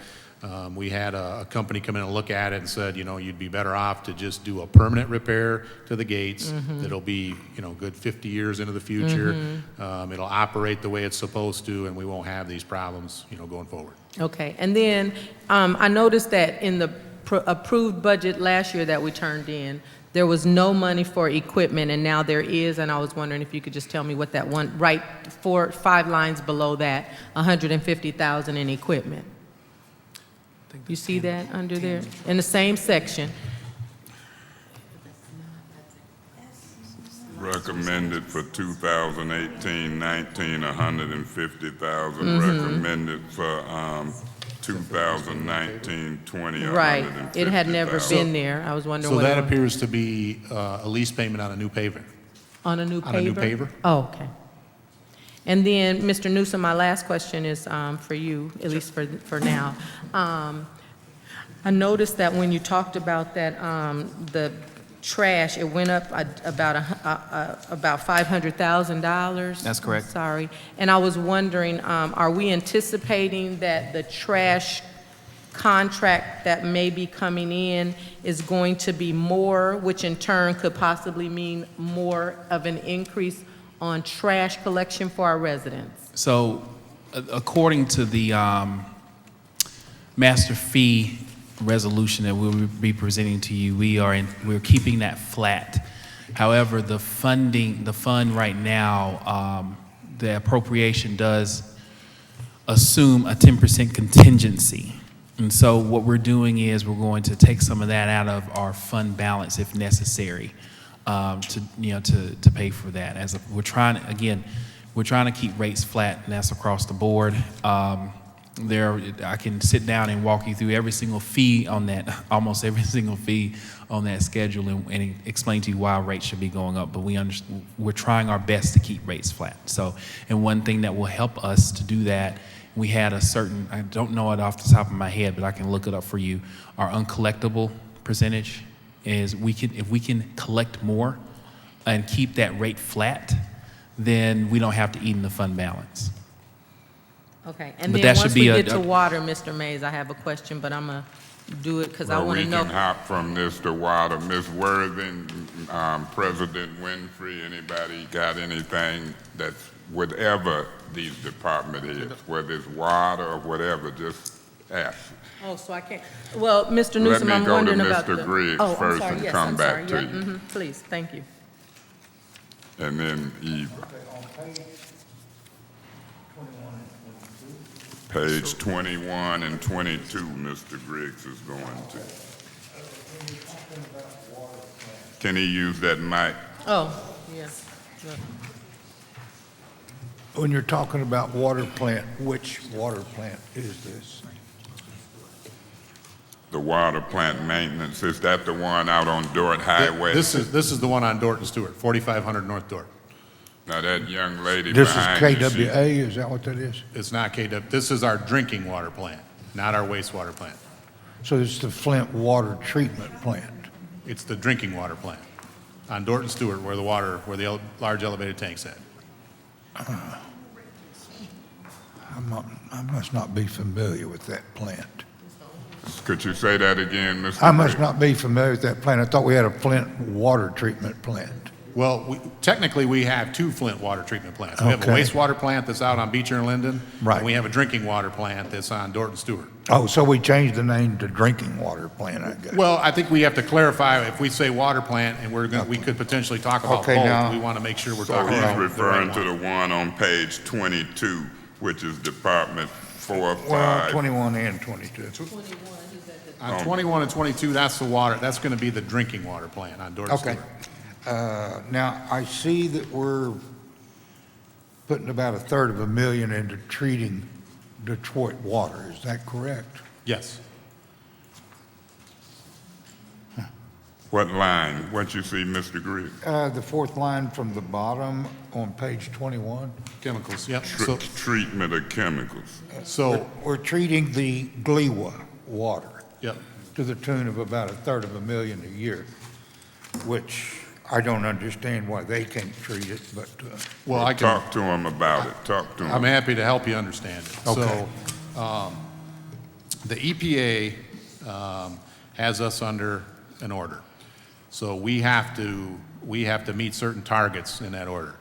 We had a company come in and look at it and said, you'd be better off to just do a permanent repair to the gates. That'll be, good 50 years into the future. It'll operate the way it's supposed to, and we won't have these problems, going forward. Okay, and then I noticed that in the approved budget last year that we turned in, there was no money for equipment, and now there is, and I was wondering if you could just tell me what that one, right, 5 lines below that, 150,000 in equipment. You see that under there? In the same section? Recommended for 2018-19, 150,000. Recommended for 2019-20, Right, it had never 150,000. been there, I was wondering So what it that was. appears to be a lease payment on a new paver. On a new paver? On a new paver. Oh, okay. And then, Mr. Newsom, my last question is for you, at least for now. I noticed that when you talked about that, the trash, it went up about $500,000. That's correct. Sorry. And I was wondering, are we anticipating that the trash contract that may be coming in is going to be more, which in turn could possibly mean more of an increase on trash collection for our residents? So, according to the master fee resolution that we'll be presenting to you, we're keeping that flat. However, the fund right now, the appropriation does assume a 10% contingency. And so what we're doing is we're going to take some of that out of our fund balance if necessary. to pay for that. We're trying to keep rates flat, and that's across the board. I can sit down and walk you through every single fee on that, almost every single fee on that schedule, and explain to you why rates should be going up. But we're trying our best to keep rates flat. So, and one thing that will help us to do that, we had a certain, I don't know it off the top of my head, but I can look it up for you. Our uncollectible percentage is if we can collect more and keep that rate flat, then we don't have to eat in the fund balance. Okay, and But then that once should be we a- get to water, Mr. Mays, I have a question, but I'm gonna do it because I Well, want to we know. can hop from this to water. Ms. Worthing, President Winfrey, anybody got anything that's whatever these department is, whether it's water or whatever, just ask. Oh, so I can't, well, Mr. Let Newsom, me I'm go to wondering about Mr. the. Griggs Oh, I'm first sorry. and Yes, come I'm back sorry. to Yeah, you. Please, thank you. And then Eva. Page 21 and 22, Mr. Griggs is going to. Can he use that mic? Oh, yes. When you're talking about water plant, which water plant is this? The water plant maintenance, is that the one out on Dort Highway? This is the one on Dorton Stewart, 4500 North Dort. Now that young lady This is behind you, she- KWA, is that what that is? It's not KW, this is our drinking water plant, not our wastewater plant. So it's the Flint Water Treatment Plant. It's the drinking water plant on Dorton Stewart where the large elevated tank's at. I must not be familiar with that plant. Could you say that again, Mr. I must Griggs? not be familiar with that plant. I thought we had a Flint Water Treatment Plant. Well, technically, we have two Flint water treatment plants. We have a Okay. wastewater plant that's out on Beecher and Linden. Right. And we have a drinking water plant that's on Dorton Stewart. Oh, so we changed the name to Drinking Water Plant, I guess. Well, I think we have to clarify, if we say water plant and we could potentially talk about Okay, now- both, we want to make sure we're So talking he's about the referring right to one. the one on page 22, which is Department 4, Well, 5. 21 and 22. On 21 and 22, that's the water, that's going to be the drinking water plant on Dorton Okay. Stewart. Now, I see that we're putting about $250,000 into treating Detroit water. Is that correct? Yes. What line? What you see, Mr. Griggs? The fourth line from the bottom on page 21. Chemicals, yep. Treatment of chemicals. So, We're treating the Gliwa water yep. to the tune of about $250,000 a year, which I don't understand why they can't treat it, but, Well, I can, Talk to him about it. Talk to him. I'm happy to help you understand it. Okay. So, the EPA has us under an order. So we have to meet certain targets in that order.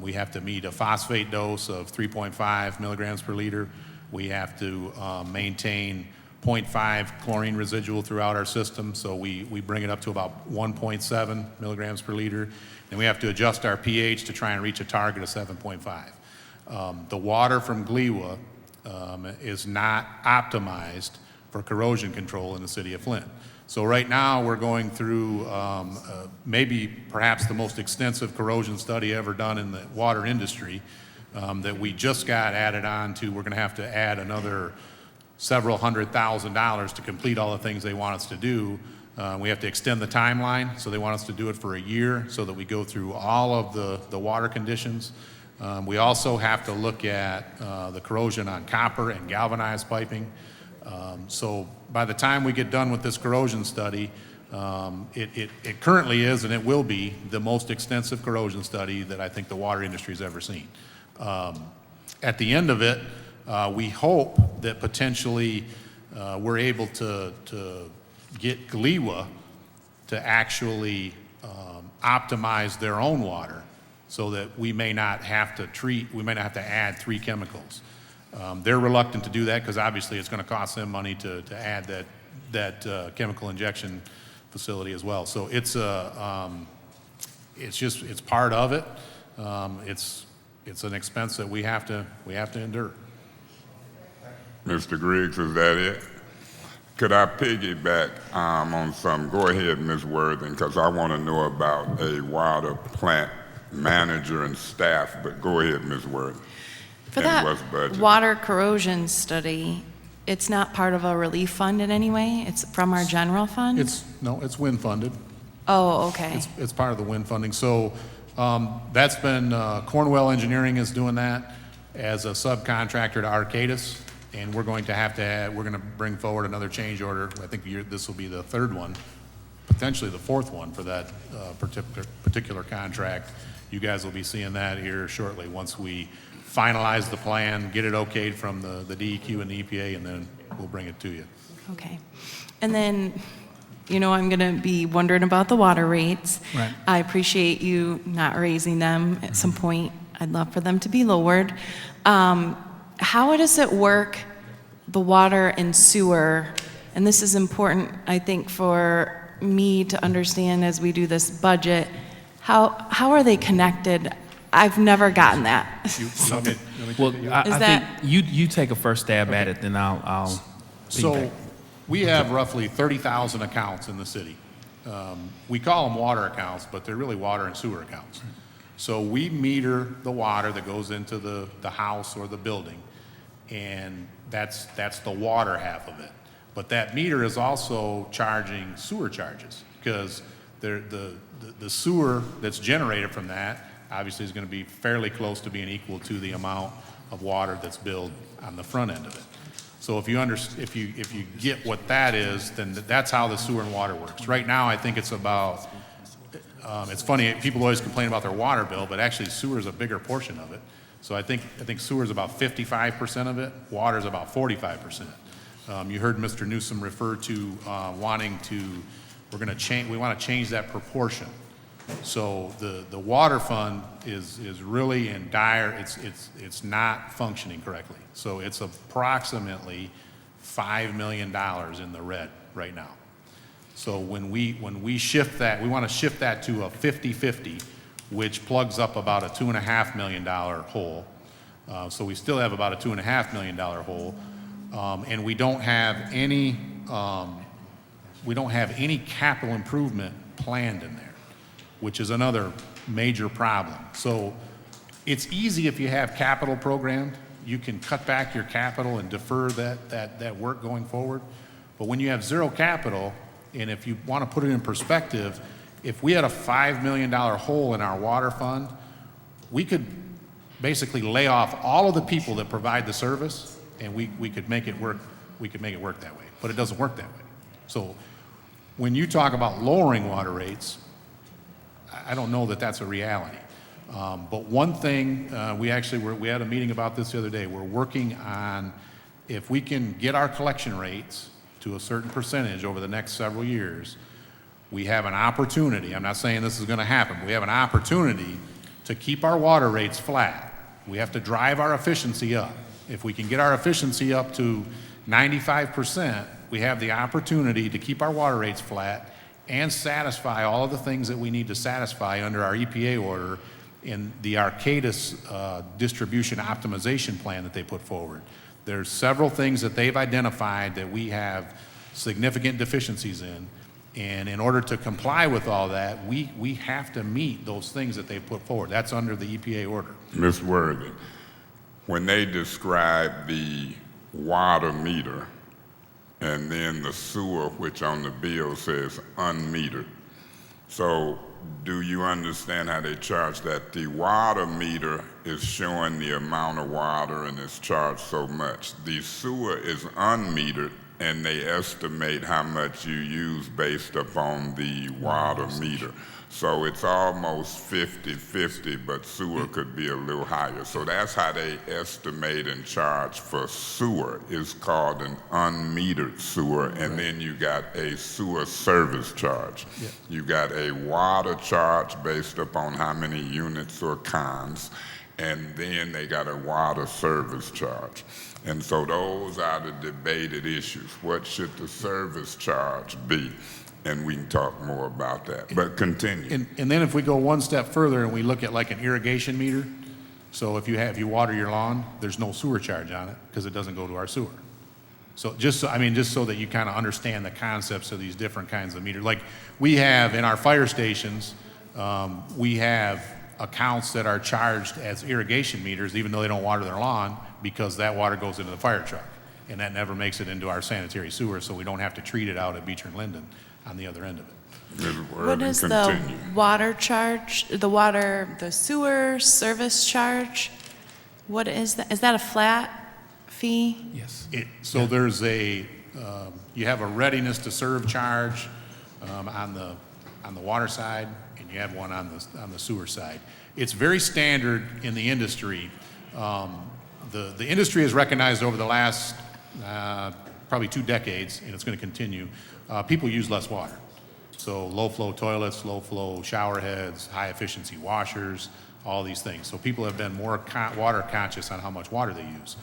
We have to meet a phosphate dose of 3.5 milligrams per liter. We have to maintain 0.5 chlorine residual throughout our system, so we bring it up to about 1.7 milligrams per liter. And we have to adjust our pH to try and reach a target of 7.5. The water from Gliwa is not optimized for corrosion control in the city of Flint. So right now, we're going through maybe perhaps the most extensive corrosion study ever done in the water industry that we just got added on to. We're going to have to add another several $100,000 to complete all the things they want us to do. We have to extend the timeline, so they want us to do it for a year so that we go through all of the water conditions. We also have to look at the corrosion on copper and galvanized piping. So by the time we get done with this corrosion study, it currently is, and it will be, the most extensive corrosion study that I think the water industry's ever seen. At the end of it, we hope that potentially we're able to get Gliwa to actually optimize their own water so that we may not have to add 3 chemicals. They're reluctant to do that because obviously it's going to cost them money to add that chemical injection facility as well. So it's part of it. It's an expense that we have to endure. Mr. Griggs, is that it? Could I piggyback on some? Go ahead, Ms. Worthing, because I want to know about a water plant manager and staff, but go ahead, Ms. Worthing. For And what's that budget? water corrosion study, it's not part of a relief fund in any way? It's from our general fund? It's wind funded. Oh, okay. It's part of the wind funding. So that's been, Cornwell Engineering is doing that as a subcontractor to Arcadis, and we're going to bring forward another change order. I think this will be the third one, potentially the fourth one for that particular contract. You guys will be seeing that here shortly once we finalize the plan, get it okayed from the DEQ and the EPA, and then we'll bring it to you. Okay. And then, I'm going to be wondering about the water rates. Right. I appreciate you not raising them at some point. I'd love for them to be lowered. How does it work, the water and sewer? And this is important, I think, for me to understand as we do this budget. How are they connected? I've never gotten that. Well, I think you take a first stab at it, then I'll So feedback. we have roughly 30,000 accounts in the city. We call them water accounts, but they're really water and sewer accounts. So we meter the water that goes into the house or the building, and that's the water half of it. But that meter is also charging sewer charges, because the sewer that's generated from that obviously is going to be fairly close to being equal to the amount of water that's billed on the front end of it. So if you get what that is, then that's how the sewer and water works. Right now, I think it's about, it's funny, people always complain about their water bill, but actually sewer is a bigger portion of it. So I think sewer is about 55% of it, water is about 45%. You heard Mr. Newsom refer to we want to change that proportion. So the water fund is really in dire, it's not functioning correctly. So it's approximately $5 million in the red right now. So when we shift that, we want to shift that to a 50-50, which plugs up about a $2.5 million hole. So we still have about a $2.5 million hole, and we don't have any capital improvement planned in there, which is another major problem. So it's easy if you have capital programmed. You can cut back your capital and defer that work going forward. But when you have zero capital, and if you want to put it in perspective, if we had a $5 million hole in our water fund, we could basically lay off all of the people that provide the service, and we could make it work. We could make it work that way, but it doesn't work that way. So when you talk about lowering water rates, I don't know that that's a reality. But one thing, we had a meeting about this the other day. We're working on if we can get our collection rates to a certain percentage over the next several years, we have an opportunity. I'm not saying this is going to happen, but we have an opportunity to keep our water rates flat. We have to drive our efficiency up. If we can get our efficiency up to 95%, we have the opportunity to keep our water rates flat and satisfy all of the things that we need to satisfy under our EPA order in the Arcadis distribution optimization plan that they put forward. There's several things that they've identified that we have significant deficiencies in, and in order to comply with all that, we have to meet those things that they put forward. That's under the EPA order. Ms. Worthy, when they describe the water meter and then the sewer, which on the bill says unmetered, so do you understand how they charge that? The water meter is showing the amount of water and it's charged so much. The sewer is unmetered, and they estimate how much you use based upon the water meter. So it's almost 50-50, but sewer could be a little higher. So that's how they estimate and charge for sewer. It's called an unmetered sewer, and then you got a sewer service charge. Yeah. You got a water charge based upon how many units or cons, and then they got a water service charge. And so those are the debated issues. What should the service charge be? And we can talk more about that, but continue. And then if we go one step further and we look at like an irrigation meter, so if you water your lawn, there's no sewer charge on it because it doesn't go to our sewer. So just so that you kind of understand the concepts of these different kinds of meters. Like we have in our fire stations, we have accounts that are charged as irrigation meters, even though they don't water their lawn, because that water goes into the fire truck. And that never makes it into our sanitary sewer, so we don't have to treat it out at Beecher and Linden on the other end of it. What is the water charge, the sewer service charge? What is that? Is that a flat fee? Yes. So there's you have a readiness to serve charge on the water side, and you have one on the sewer side. It's very standard in the industry. The industry has recognized over the last probably 2 decades, and it's going to continue, people use less water. So low-flow toilets, low-flow shower heads, high-efficiency washers, all these things. So people have been more water conscious on how much water they use.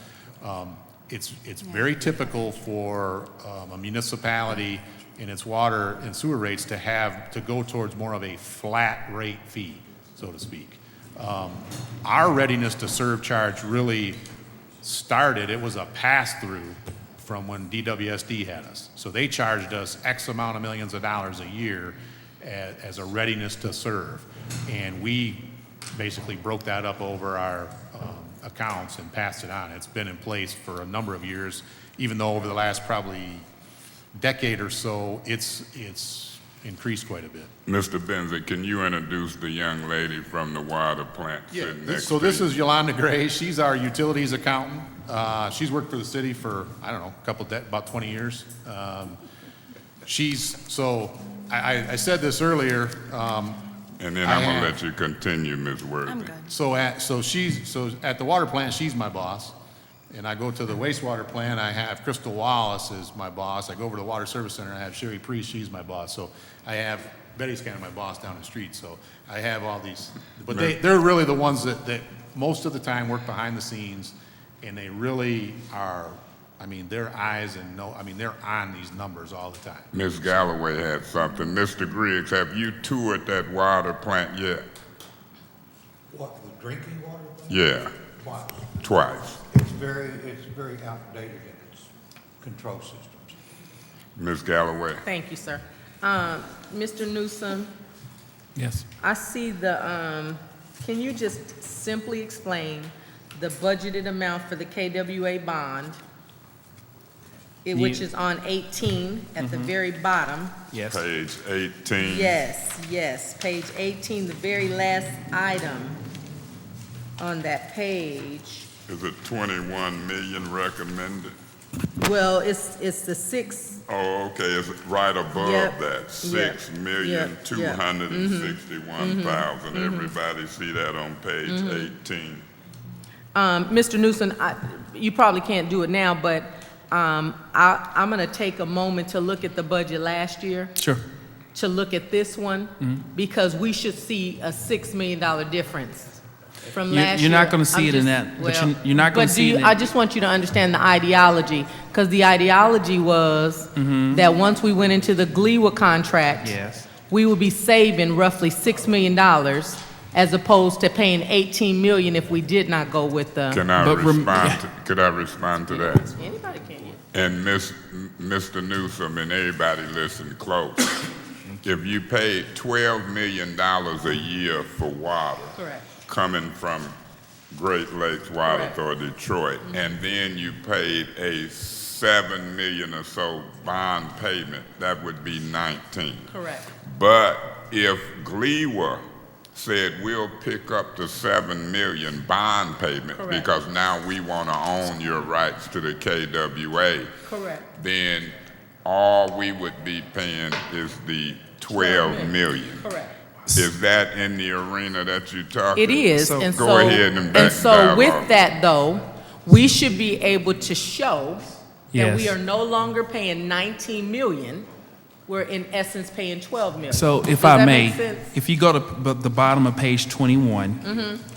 It's very typical for a municipality in its water and sewer rates to go towards more of a flat rate fee, so to speak. Our readiness to serve charge really started, it was a pass-through from when DWSD had us. So they charged us X amount of millions of dollars a year as a readiness to serve. And we basically broke that up over our accounts and passed it on. It's been in place for a number of years, even though over the last probably decade or so, it's increased quite a bit. Mr. Benzie, can you introduce the young lady from the water plant sitting next to you? This is Yolanda Gray. She's our utilities accountant. She's worked for the city for, I don't know, about 20 years. I said this earlier. And then I'm gonna let you continue, Ms. Worthy. I'm good. So at the water plant, she's my boss. And I go to the wastewater plant, I have Crystal Wallace as my boss. I go over to the Water Service Center, I have Sherry Priest, she's my boss. So I have Betty's kind of my boss down the street. So I have all these, but they're really the ones that most of the time work behind the scenes, and they really are, their eyes they're on these numbers all the time. Ms. Galloway had something. Mr. Griggs, have you toured that water plant yet? What, the drinking water plant? Yeah. Twice. It's very outdated in its control systems. Ms. Galloway. Thank you, sir. Mr. Newsom, Yes. I see can you just simply explain the budgeted amount for the KWA bond, which is on 18 at the very bottom? Yes. Page 18. Yes, page 18, the very last item on that page. Is it 21 million recommended? Well, it's the 6. Oh, okay, it's right above Yep. that, 6,261,000. Everybody see that on page 18. Mr. Newsom, you probably can't do it now, but I'm going to take a moment to look at the budget last year. Sure. To look at this one, because we should see a $6 million difference from last year. You're not going to see it in that, but you're not going to see it. I just want you to understand the ideology, because the ideology was that once we went into the GLEWA contract, we would be saving roughly $6 million as opposed to paying $18 million if we did not go with the. Could I respond to that? Anybody can. And Mr. Newsom and everybody listen close. If you paid $12 million a year for water. Correct. Coming from Great Lakes Water Authority, Detroit, and then you paid a $7 million or so bond payment, that would be 19. Correct. But if GLEWA said we'll pick up the $7 million bond payment because now we want to own your rights to the KWA, then all we would be paying is the $12 million. Correct. Is that in the arena that you're talking? It is. So and go so, ahead and with that, though, we should be able to show that we are no longer paying $19 million. We're in essence paying $12 million. So if I may, if you go to the bottom of page 21,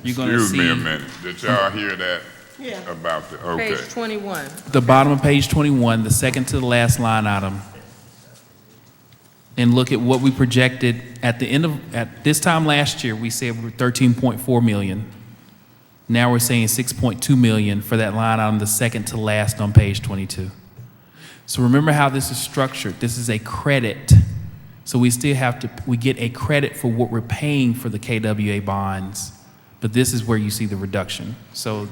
you're going to see. Excuse me a minute. Did y'all hear that? Yeah. About the, okay. Page 21. The bottom of page 21, the second to the last line item, and look at what we projected at this time last year, we said we were 13.4 million. Now we're saying 6.2 million for that line item, the second to last on page 22. So remember how this is structured. This is a credit. So we still we get a credit for what we're paying for the KWA bonds, but this is where you see the reduction. So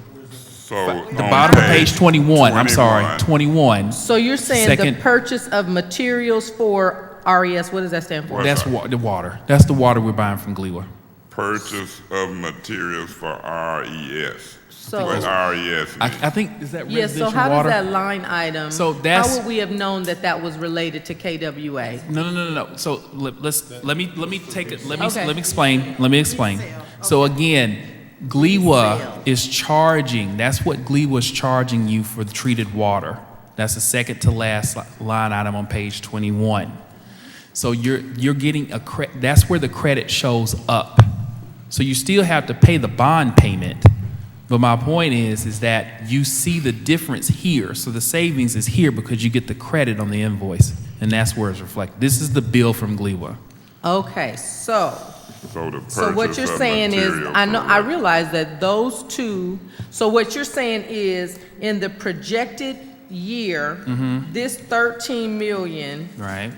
the bottom of page 21, I'm sorry, 21. So you're saying second, the purchase of materials for RES, what does that stand for? That's the water. That's the water we're buying from GLEWA. Purchase of materials for RES. So- What RES means. I think, is that Yes, residential so how water? does that line item, So that's- how would we have known that that was related to KWA? No. So let me take it. Let me Okay. explain. Let me explain. So again, GLEWA is charging. That's what GLEWA is charging you for the treated water. That's the second to last line item on page 21. So you're getting a credit. That's where the credit shows up. So you still have to pay the bond payment. But my point is that you see the difference here. So the savings is here because you get the credit on the invoice, and that's where it's reflected. This is the bill from GLEWA. Okay, so So what you're saying is, I realize that those two, so what you're saying is, in the projected year, this 13 million Right.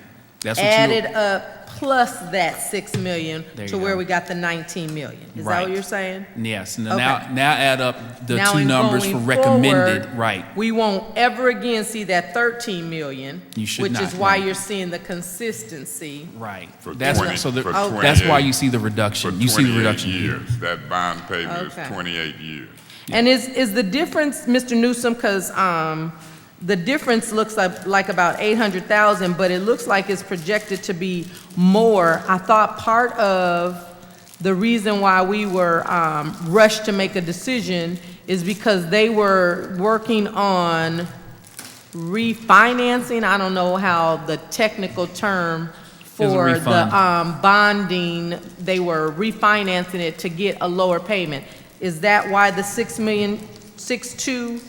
That's what added up plus that 6 million There to you where go. we got the 19 million. Is that Right. what you're saying? Yes. Okay. Now add up the Now two in numbers going for recommended. forward, Right. We won't ever again see that 13 million. You should which not, is why no. you're seeing the consistency. Right. For That's 20 so the, for that's why 28 you see the For reduction. You see the 28 reduction here. years. That bond payment Okay. is 28 years. And is the difference, Mr. Newsom, because the difference looks like about 800,000, but it looks like it's projected to be more. I thought part of the reason why we were rushed to make a decision is because they were working on refinancing. I don't know how the technical term It was a for the refund. bonding, they were refinancing it to get a lower payment. Is that why the 6.2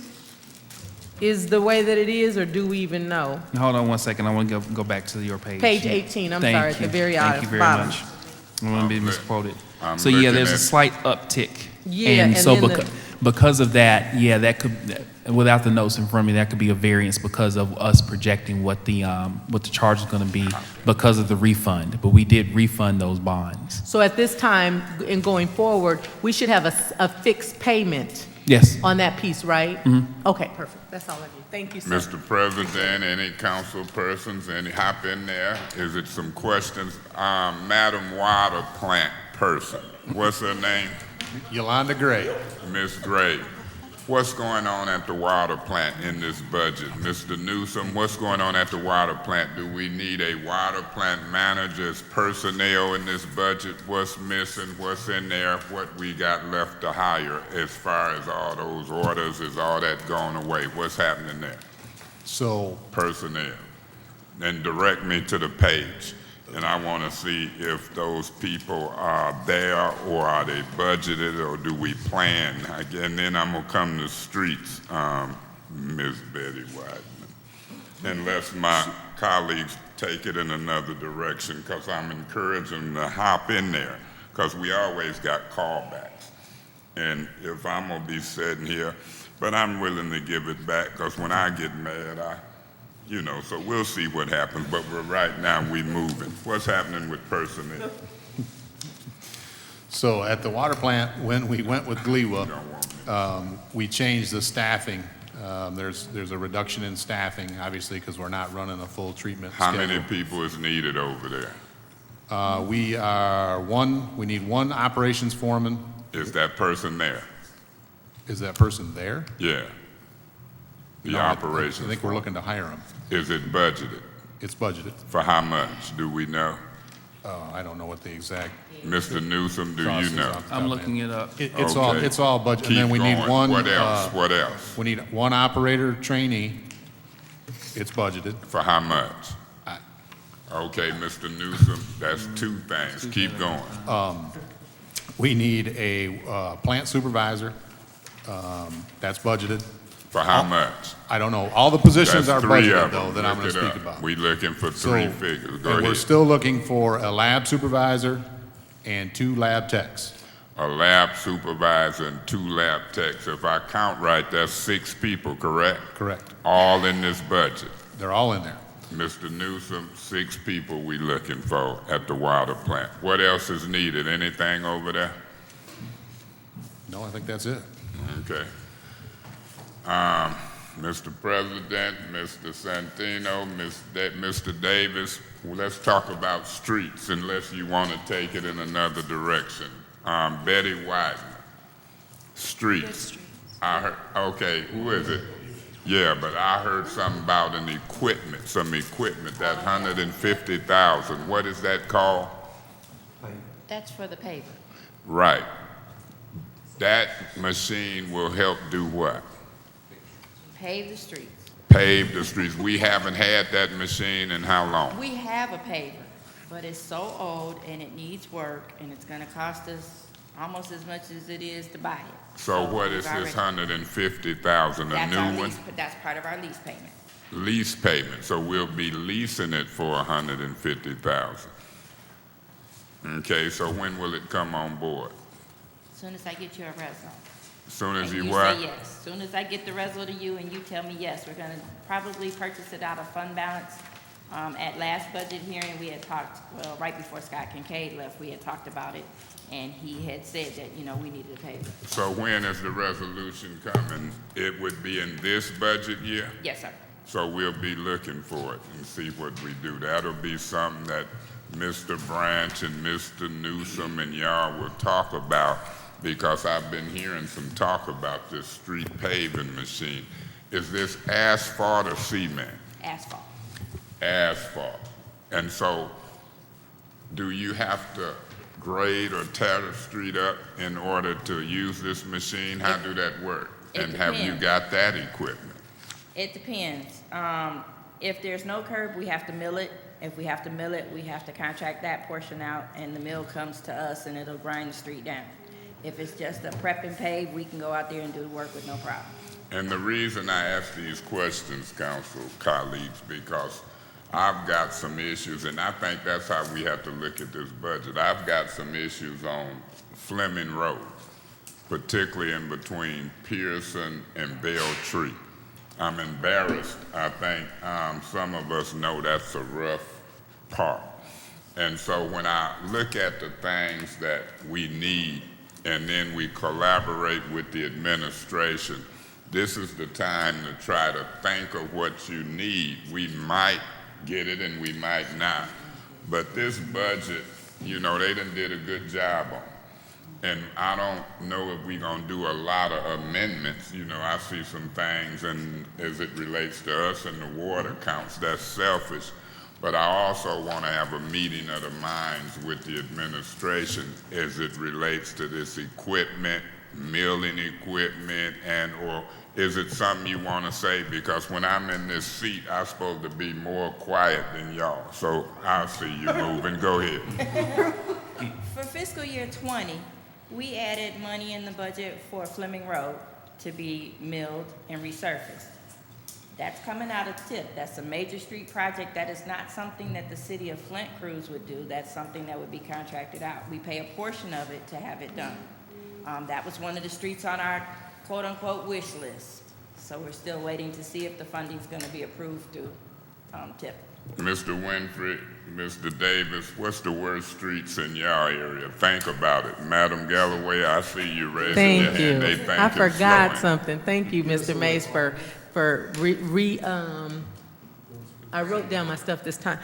is the way that it is, or do we even know? Hold on one second. I want to go back to your page. Page 18, I'm Thank sorry, at the you. very Thank you very bottom. much. I want to be misquoted. I'm So yeah, looking there's a at- slight uptick. Yeah, and so then because of that, yeah, that could, without the notes in front of me, that could be a variance because of us projecting what the charge is going to be because of the refund. But we did refund those bonds. So at this time, in going forward, we should have a fixed payment Yes. on that piece, right? Okay, perfect. That's all I need. Thank you, sir. Mr. President, any council persons, any hop in there? Is it some questions? Madam Water Plant person, what's her name? Yolanda Gray. Ms. Gray. What's going on at the water plant in this budget? Mr. Newsom, what's going on at the water plant? Do we need a water plant manager's personnel in this budget? What's missing? What's in there? What we got left to hire as far as all those orders? Is all that gone away? What's happening there? So Personnel. And direct me to the page. And I want to see if those people are there or are they budgeted or do we plan? And then I'm going to come to streets, Ms. Betty Wideman. Unless my colleagues take it in another direction, because I'm encouraging them to hop in there, because we always got callbacks. And if I'm going to be sitting here, but I'm willing to give it back, because when I get mad, so we'll see what happens, but right now we moving. What's happening with personnel? So at the water plant, when we went with GLEWA, we changed the staffing. There's a reduction in staffing, obviously, because we're not running a full treatment How schedule. many people is needed over there? We need one operations foreman. Is that person there? Is that person there? Yeah. The No, operations. I think we're looking to hire him. Is it budgeted? It's budgeted. For how much? Do we know? I don't know what the exact. Mr. Newsom, do you cost is know? off the top I'm of my looking head. it up. It's Okay. all budget. Keep And then we need going. one. What else? What else? We need one operator trainee. It's budgeted. For how much? Okay, Mr. Newsom, that's two things. Keep going. We need a plant supervisor. That's budgeted. For how much? I don't know. All the positions That's are three budgeted, of though, them. that I'm going Look to it speak up. about. We looking for So- three figures. Go and we're ahead. still looking for a lab supervisor and 2 lab techs. A lab supervisor and 2 lab techs. If I count right, that's 6 people, correct? Correct. All in this budget. They're all in there. Mr. Newsom, 6 people we looking for at the water plant. What else is needed? Anything over there? No, I think that's it. Okay. Mr. President, Mr. Santino, Mr. Davis, well, let's talk about streets unless you want to take it in another direction. Betty White, streets. I heard, okay, who is it? Yeah, but I heard something about some equipment, that 150,000. What is that called? That's for the paver. Right. That machine will help do what? Pave the streets. Pave the streets. We haven't had that machine in how long? We have a paver, but it's so old and it needs work and it's gonna cost us almost as much as it is to buy it. So what is we've this already- 150,000, a That's our new one? lease, that's part of our lease payment. Lease payment, so we'll be leasing it for 150,000. Okay, so when will it come on board? As soon as I get you a reso. As soon as And you what? say yes. As soon as I get the reso to you and you tell me yes, we're gonna probably purchase it out of fund balance. At last budget hearing, we had talked, well, right before Scott Kincaid left, we had talked about it, and he had said that, you know, we needed to pay it. So when is the resolution coming? It would be in this budget year? Yes, sir. So we'll be looking for it and see what we do. That'll be something that Mr. Branch and Mr. Newsom and y'all will talk about, because I've been hearing some talk about this street paving machine. Is this asphalt or cement? Asphalt. Asphalt. And so, do you have to grade or tear the street up in order to use this machine? How do that work? It And have you depends. got that equipment? It depends. If there's no curb, we have to mill it. If we have to mill it, we have to contract that portion out, and the mill comes to us, and it'll grind the street down. If it's just a prep and pave, we can go out there and do the work with no problem. And the reason I ask these questions, council colleagues, because I've got some issues, and I think that's how we have to look at this budget. I've got some issues on Fleming Road, particularly in between Pearson and Bell Tree. I'm embarrassed. I think some of us know that's a rough part. And so when I look at the things that we need, and then we collaborate with the administration, this is the time to try to think of what you need. We might get it and we might not. But this budget, you know, they done did a good job on. And I don't know if we're gonna do a lot of amendments. You know, I see some things, and as it relates to us and the water counts, that's selfish. But I also want to have a meeting of the minds with the administration as it relates to this equipment, milling equipment, and or is it something you want to say? Because when I'm in this seat, I'm supposed to be more quiet than y'all. So I'll see you moving. Go ahead. For fiscal year 20, we added money in the budget for Fleming Road to be milled and resurfaced. That's coming out of TIP. That's a major street project. That is not something that the city of Flint crews would do. That's something that would be contracted out. We pay a portion of it to have it done. That was one of the streets on our quote-unquote wish list. So we're still waiting to see if the funding's gonna be approved through TIP. Mr. Winfrey, Mr. Davis, what's the worst streets in your area? Think about it. Madam Galloway, I see you raising your Thank hand. you. They think I it's forgot slowing. something. Thank you, Mr. Mays, for I wrote down my stuff this time.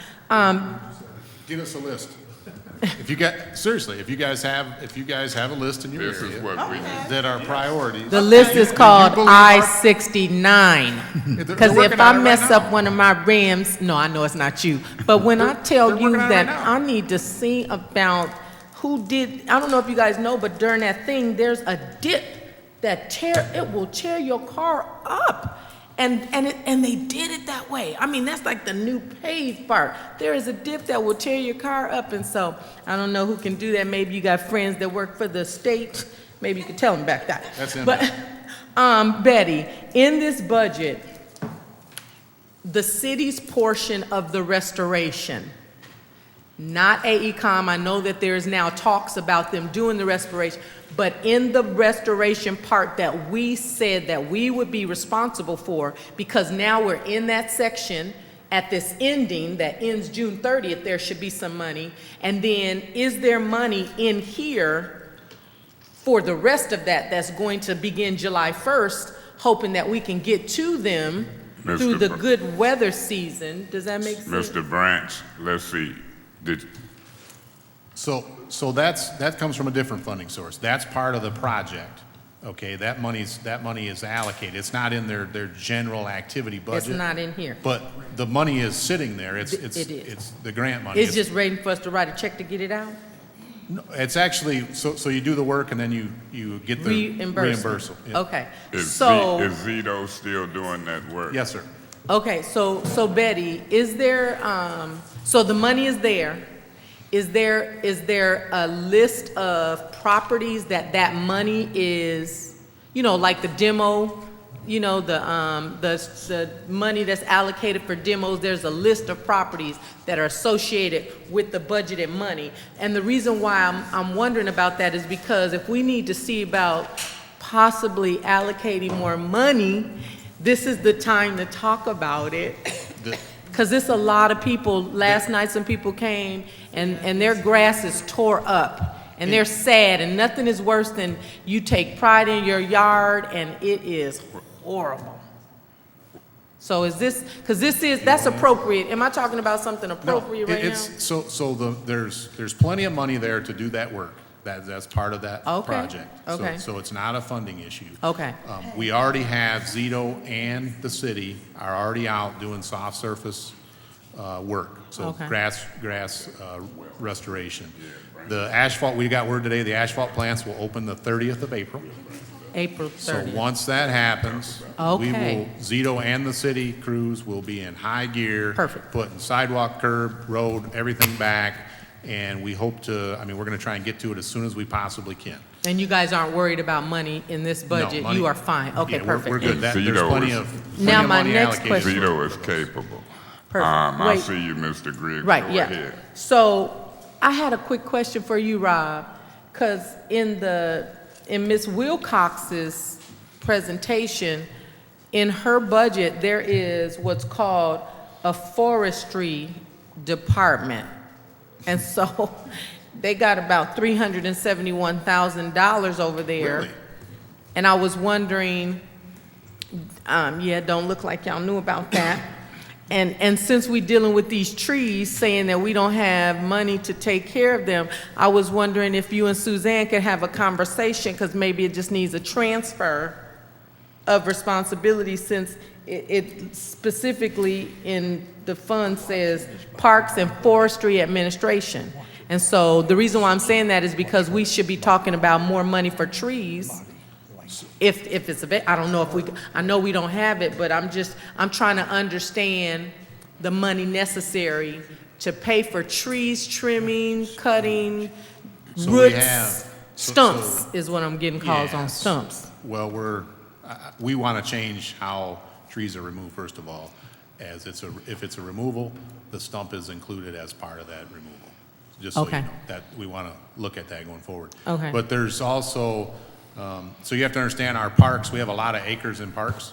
Get us a list. If you guys have a list in your This area is what we need. that are priorities. The list is then called you believe our- I-69. They're Because working if on I it right mess now. up one of my rims, no, I know it's not you. But when I tell They're you working on it that right now. I need to see about who did, I don't know if you guys know, but during that thing, there's a dip that it will tear your car up. And they did it that way. I mean, that's like the new paved part. There is a dip that will tear your car up, and so I don't know who can do that. Maybe you got friends that work for the state. Maybe you could tell them back that. That's in But, Betty, in this budget, the city's portion of the restoration not AECom. I know that there is now talks about them doing the restoration, but in the restoration part that we said that we would be responsible for, because now we're in that section at this ending that ends June 30th, there should be some money. And then is there money in here for the rest of that that's going to begin July 1st, hoping that we can get to them through the good weather season? Does that make sense? Mr. Branch, let's see. So that comes from a different funding source. That's part of the project, okay? That money is allocated. It's not in their general activity budget. It's not in here. But the money is sitting there. It's the grant money. It's just waiting for us to write a check to get it out? No, it's actually, so you do the work and then you get the reimbursement. Yeah. Okay, Is Zito still doing that work? Yes, sir. okay, so Betty, is there, so the money is there. Is there a list of properties that money is, like the demo, the money that's allocated for demos, there's a list of properties that are associated with the budgeted money. And the reason why I'm wondering about that is because if we need to see about possibly allocating more money, this is the time to talk about it. Because it's a lot of people, last night some people came and their grass is tore up. And they're sad, and nothing is worse than you take pride in your yard and it is horrible. So is this, because that's appropriate. Am I talking about something appropriate right now? There's plenty of money there to do that work. That's part of that project. Okay. So it's not a funding issue. Okay. We already have Zito and the city are already out doing soft surface work. So grass restoration. The asphalt, we got word today, the asphalt plants will open the 30th of April. April 30th. So once that happens, Zito and the city crews will be in high gear. Perfect. Putting sidewalk, curb, road, everything back. And we hope to, we're going to try and get to it as soon as we possibly can. And you guys aren't worried about money in this budget? No, money, you are fine. Okay, yeah, perfect. We're good. There's plenty of now my money next allocated. question. Zito is capable. Perfect. I see you, Mr. Griggs. Right, Go yeah. ahead. So I had a quick question for you, Rob, because in Ms. Wilcox's presentation, in her budget, there is what's called a forestry department. And so they got about $371,000 over there. Really? And I was wondering, don't look like y'all knew about that. And since we're dealing with these trees, saying that we don't have money to take care of them, I was wondering if you and Suzanne could have a conversation, because maybe it just needs a transfer of responsibility, since it specifically in the fund says Parks and Forestry Administration. And so the reason why I'm saying that is because we should be talking about more money for trees. If it's I don't know if I know we don't have it, but I'm trying to understand the money necessary to pay for trees, trimming, cutting, roots, stumps is what I'm getting calls on, stumps. Well, we want to change how trees are removed, first of all. If it's a removal, the stump is included as part of that removal. Just so you know, that we want to look at that going forward. Okay. But there's also, so you have to understand our parks, we have a lot of acres in parks,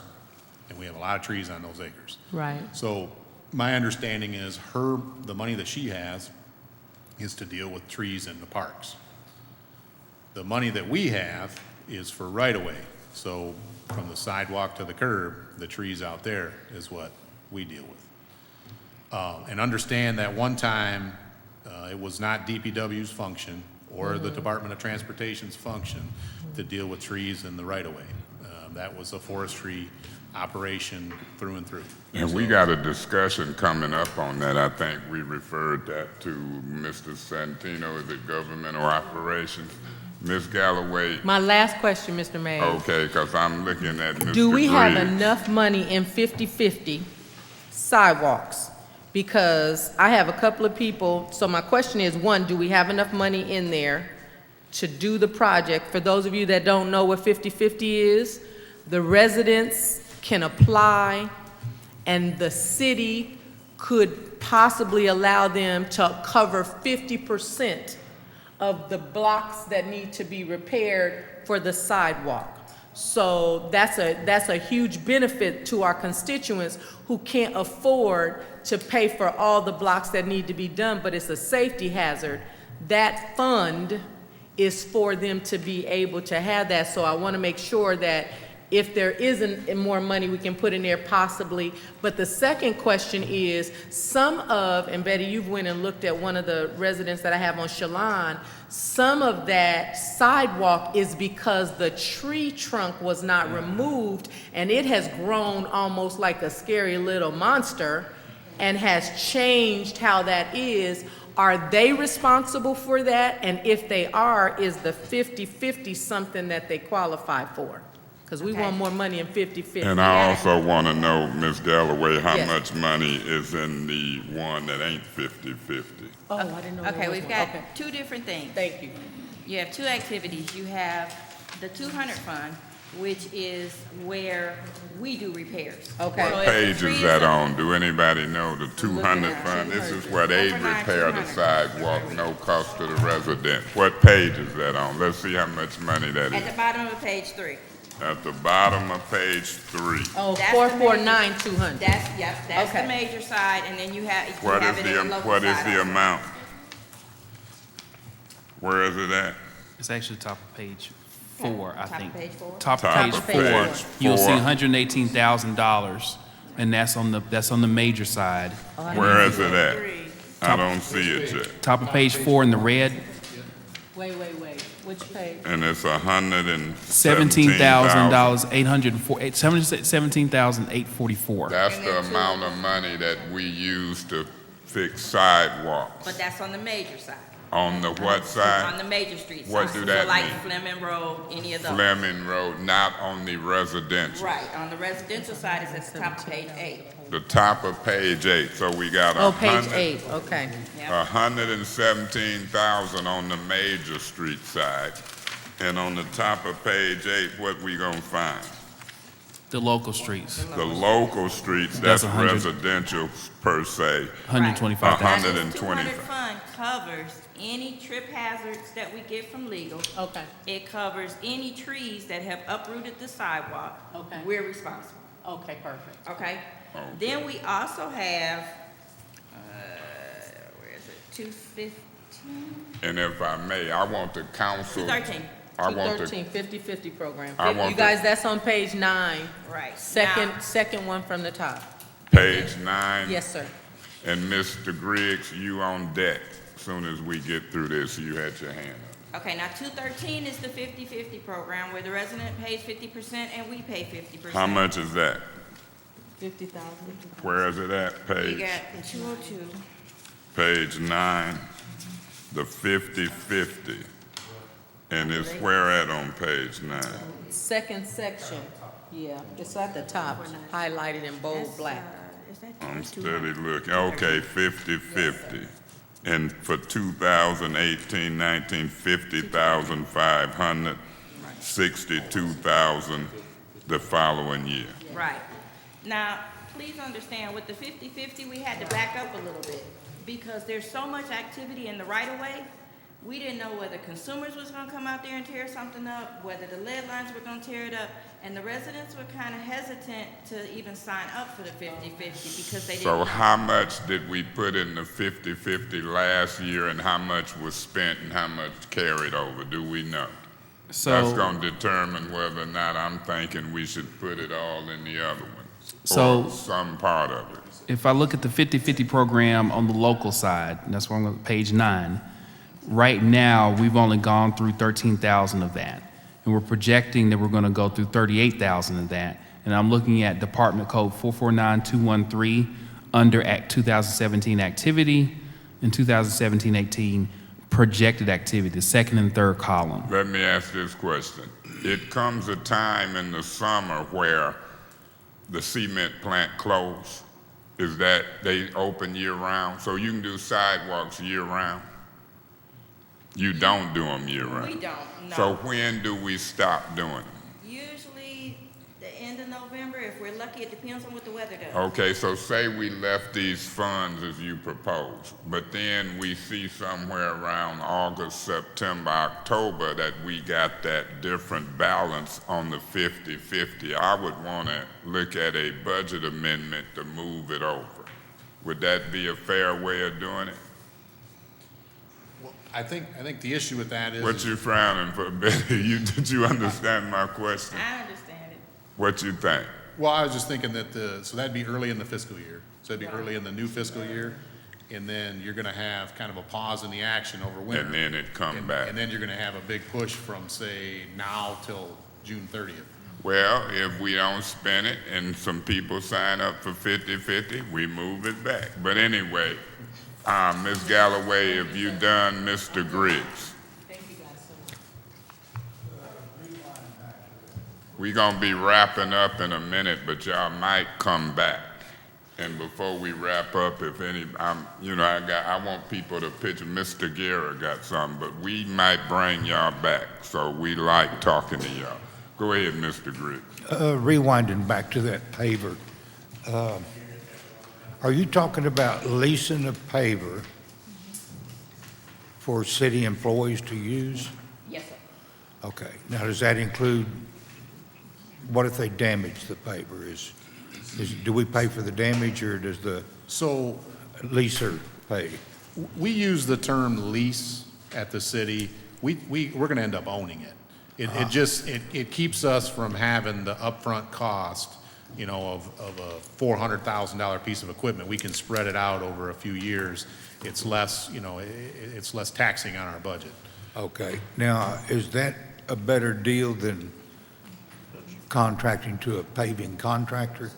and we have a lot of trees on those acres. Right. So my understanding is the money that she has is to deal with trees in the parks. The money that we have is for right-of-way. So from the sidewalk to the curb, the trees out there is what we deal with. And understand that one time, it was not DPW's function or the Department of Transportation's function to deal with trees in the right-of-way. That was a forestry operation through and through. And we got a discussion coming up on that. I think we referred that to Mr. Santino, is it governmental operations? Ms. Galloway. My last question, Mr. Mayor. Okay, because I'm looking at Mr. Do we have Griggs. enough money in 50/50 sidewalks? Because I have a couple of people, so my question is, one, do we have enough money in there to do the project? For those of you that don't know what 50/50 is, the residents can apply and the city could possibly allow them to cover 50% of the blocks that need to be repaired for the sidewalk. So that's a huge benefit to our constituents who can't afford to pay for all the blocks that need to be done, but it's a safety hazard. That fund is for them to be able to have that. So I want to make sure that if there isn't more money we can put in there possibly. But the second question is, and Betty, you've went and looked at one of the residents that I have on Chelan, some of that sidewalk is because the tree trunk was not removed and it has grown almost like a scary little monster and has changed how that is. Are they responsible for that? And if they are, is the 50-50 something that they qualify for? Because we want more money in 50-50. And I also want to know, Ms. Galloway, how Yes. much money is in the one that ain't 50-50? Oh, I didn't know there Okay, was we've one. got Okay. two different things. Thank you. You have two activities. You have the 200 fund, which is where we do repairs. Okay. So What if the page tree is is that a- on? Do anybody know the 200 at fund? This is 200. where they Overnight repair the 200. sidewalk, no cost to the resident. What page is that on? Let's see how much money that At is. the bottom of page 3. At the bottom of page 3. Oh, That's 449, 200. That's the Okay. major side, and then you have it What is in the local what is side the also. amount? Where is it at? It's actually top of page 4, I Top of think. page 4? Top of Top page of 4, page you'll see 4. $118,000, and that's on the major side. Where is it at? I don't see it yet. Top of page 4 in the red, Wait. Which page? And it's $117,000. $17,844. That's the amount of money that we use to fix sidewalks. But that's on the major side. On the what On side? the major street side. What do that So like mean? Fleming Road, any of those. Fleming Road, not on the residential. Right, on the residential side, it's at the top of page 8. The top of page 8, so we got Oh, page 8, okay. Yep. 117,000 on the major street side. And on the top of page 8, what we gonna find? The local streets, The local streets, that's That's 100. residential per se. $125,000. Now, this 125. 200 fund covers any trip hazards that we get from legal. Okay. It covers any trees that have uprooted the sidewalk. Okay. We're responsible, Okay, perfect. okay? Then we also have, where is it, 215? And if I may, I want the council. 213. I want 213, 50-50 program. I want You guys, that's on page 9. Right. Second one from the top. page 9. Yes, sir. And Mr. Griggs, you on deck. Soon as we get through this, you had your hand up. Okay, now 213 is the 50-50 program where the resident pays 50% and we pay 50%. How much is that? 50,000. Where is it at? You Page, got 202. page 9, the 50-50. And it's where at on page 9? Second section, yeah, it's at the top, highlighted in bold black. Is that I'm 200? steady looking. Okay, 50-50. And for 2018-19, 50,500, 62,000 the following year. Right. Now, please understand, with the 50-50, we had to back up a little bit because there's so much activity in the right-of-way. We didn't know whether consumers was gonna come out there and tear something up, whether the lead lines were gonna tear it up, and the residents were kind of hesitant to even sign up for the 50-50 because they didn't So know. how much did we put in the 50-50 last year, and how much was spent and how much carried over? Do we know? That's So, going to determine whether or not I'm thinking we should put it all in the other one, So- or some part of it. if I look at the 50-50 program on the local side, and that's where I'm on page 9, right now, we've only gone through 13,000 of that. And we're projecting that we're going to go through 38,000 of that. And I'm looking at Department Code 449213 under Act 2017 activity and 2017-18 projected activity, the second and third column. Let me ask this question. It comes a time in the summer where the cement plant closed. Is that they open year-round? So you can do sidewalks year-round? You don't do them year-round? We don't, no. So when do we stop doing them? Usually, the end of November, if we're we're lucky. It depends on what the weather does. Okay, so say we left these funds as you propose, but then we see somewhere around August, September, October that we got that different balance on the 50-50. I would want to look at a budget amendment to move it over. Would that be a fair way of doing it? Well, I think the issue with that is. What you frowning for, Betty? Did you understand my question? I understand it. What you think? Well, I was just thinking that so that'd be early in the fiscal year. So that'd be early in the new fiscal year. And then you're gonna have kind of a pause in the action over winter. And then it come back. And then you're gonna have a big push from, say, now till June 30th. Well, if we don't spend it and some people sign up for 50-50, we move it back. But anyway, Ms. Galloway, have you done Mr. Griggs? We're gonna be wrapping up in a minute, but y'all might come back. And before we wrap up, if any, I want people to picture, Mr. Guerra got something, but we might bring y'all back. So we like talking to y'all. Go ahead, Mr. Griggs. Rewinding back to that paver, are you talking about leasing a paver for city employees to use? Yes, sir. Okay, now does that include, what if they damage the paver? Do we pay for the damage, or does the leaser pay? We use the term lease at the city. We're gonna end up owning it. It keeps us from having the upfront cost, of a $400,000 piece of equipment. We can spread it out over a few years. It's less, it's less taxing on our budget. Okay, now, is that a better deal than contracting to a paving contractor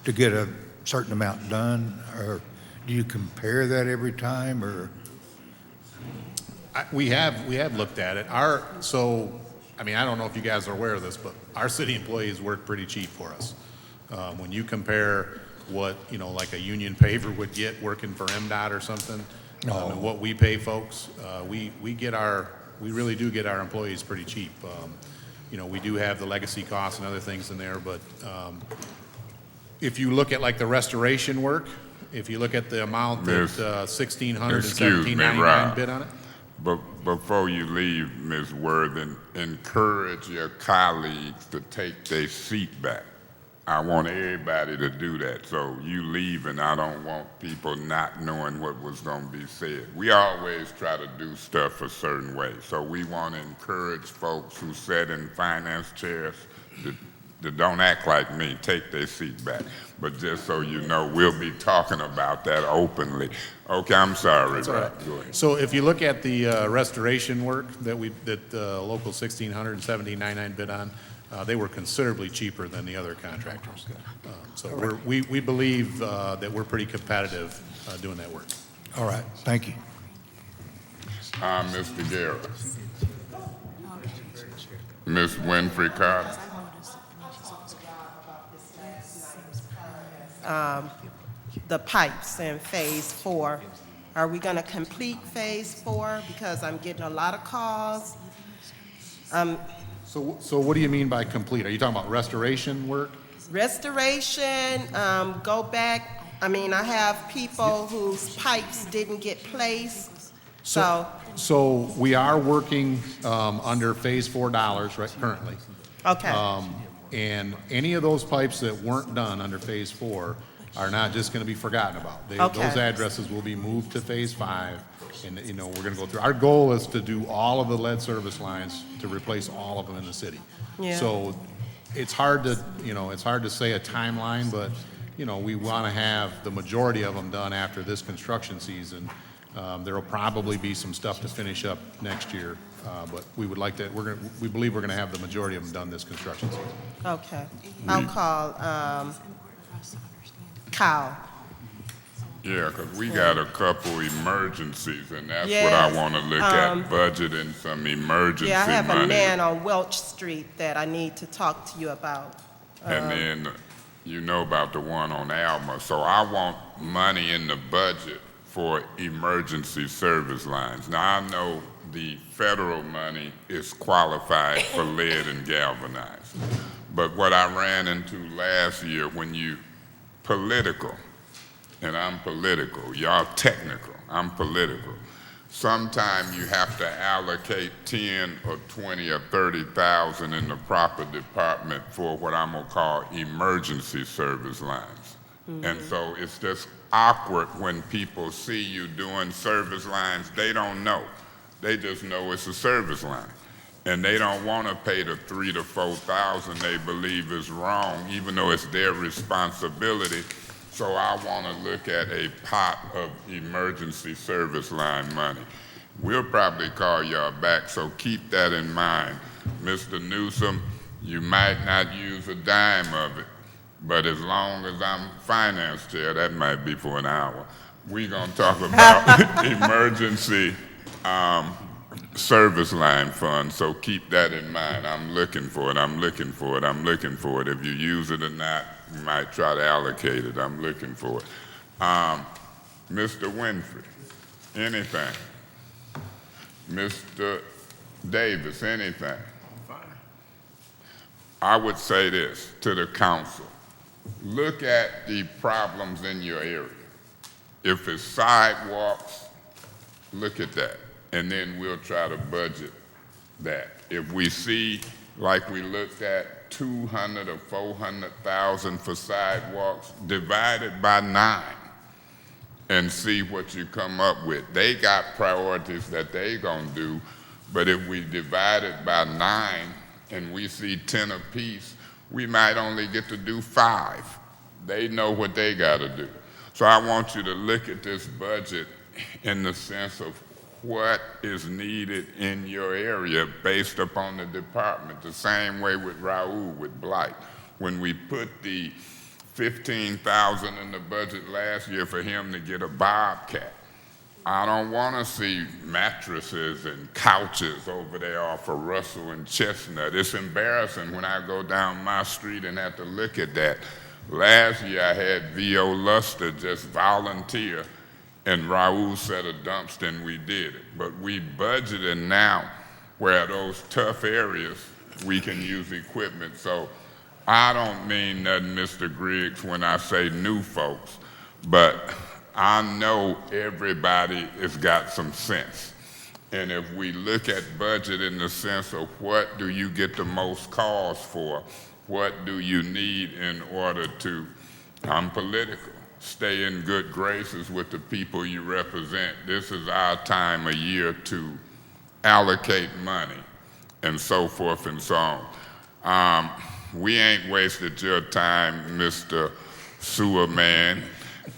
to get a certain amount done? Or do you compare that every time, or? We have looked at it. I don't know if you guys are aware of this, but our city employees work pretty cheap for us. When you compare what, like a union paver would get working for MDOT or something, and what we pay folks, we really do get our employees pretty cheap. We do have the legacy costs and other things in there, but if you look at like the restoration work, if you look at the amount that $1,600 and $1,799 bid on it. But before you leave, Ms. Worthen, encourage your colleagues to take their seat back. I want everybody to do that. So you leave, and I don't want people not knowing what was going to be said. We always try to do stuff a certain way. So we want to encourage folks who sit in finance chairs that don't act like me, take their seat back. But just so you know, we'll be talking about that openly. Okay, I'm sorry. That's all right. Go ahead. So if you look at the restoration work that local 1,600 and 1,799 bid on, they were considerably cheaper than the other contractors. So we believe that we're pretty competitive doing that work. All right, thank you. Mr. Guerra. Ms. Winfrey Carter. The pipes in Phase 4. Are we going to complete Phase 4? Because I'm getting a lot of calls. So what do you mean by complete? Are you talking about restoration work? Restoration, go back. I have people whose pipes didn't get placed. So we are working under Phase 4 dollars right currently. Okay. And any of those pipes that weren't done under Phase 4 are not just going to be forgotten about. Okay. Those addresses will be moved to Phase 5, and we're going to go through. Our goal is to do all of the lead service lines, to replace all of them in the city. Yeah. So it's hard to say a timeline, but we want to have the majority of them done after this construction season. There will probably be some stuff to finish up next year, but we would like to. We believe we're going to have the majority of them done this construction season. Okay. I'll call Kyle. Yeah, because we got a couple emergencies, and that's Yes, what I want to look at, budgeting some emergency Yeah, I have money. a man on Welch Street that I need to talk to you about. And then you know about the one on Alma. So I want money in the budget for emergency service lines. Now, I know the federal money is qualified for lead and galvanized. But what I ran into last year, when you political, and I'm political, y'all technical, I'm political. Sometimes you have to allocate 10 or 20 or 30,000 in the proper department for what I'm gonna call emergency service lines. And so it's just awkward when people see you doing service lines. They don't know. They just know it's a service line. And they don't want to pay the 3,000 to 4,000 they believe is wrong, even though it's their responsibility. So I want to look at a pot of emergency service line money. We'll probably call y'all back, so keep that in mind. Mr. Newsom, you might not use a dime of it, but as long as I'm finance chair, that might be for an hour. We're going to talk about emergency service line fund, so keep that in mind. I'm looking for it, I'm looking for it, I'm looking for it. If you use it or not, you might try to allocate it. I'm looking for it. Mr. Winfrey, anything? Mr. Davis, anything? I would say this to the council. Look at the problems in your area. If it's sidewalks, look at that. And then we'll try to budget that. If we see, like we looked at, 200 or 400,000 for sidewalks, divide it by 9 and see what you come up with. They got priorities that they gonna do, but if we divide it by 9 and we see 10 apiece, we might only get to do 5. They know what they gotta do. So I want you to look at this budget in the sense of what is needed in your area based upon the department. The same way with Raul, with Blight. When we put the 15,000 in the budget last year for him to get a Bobcat, I don't want to see mattresses and couches over there off of Russell and Chestnut. It's embarrassing when I go down my street and have to look at that. Last year I had V.O. Luster just volunteer, and Raul set a dumpster and we did it. But we budgeted now where those tough areas we can use equipment. So I don't mean nothing, Mr. Griggs, when I say new folks, but I know everybody has got some sense. And if we look at budget in the sense of what do you get the most calls for, what do you need in order to, I'm political, stay in good graces with the people you represent. This is our time of year to allocate money and so forth and so on. We ain't wasted your time, Mr. Sewer Man,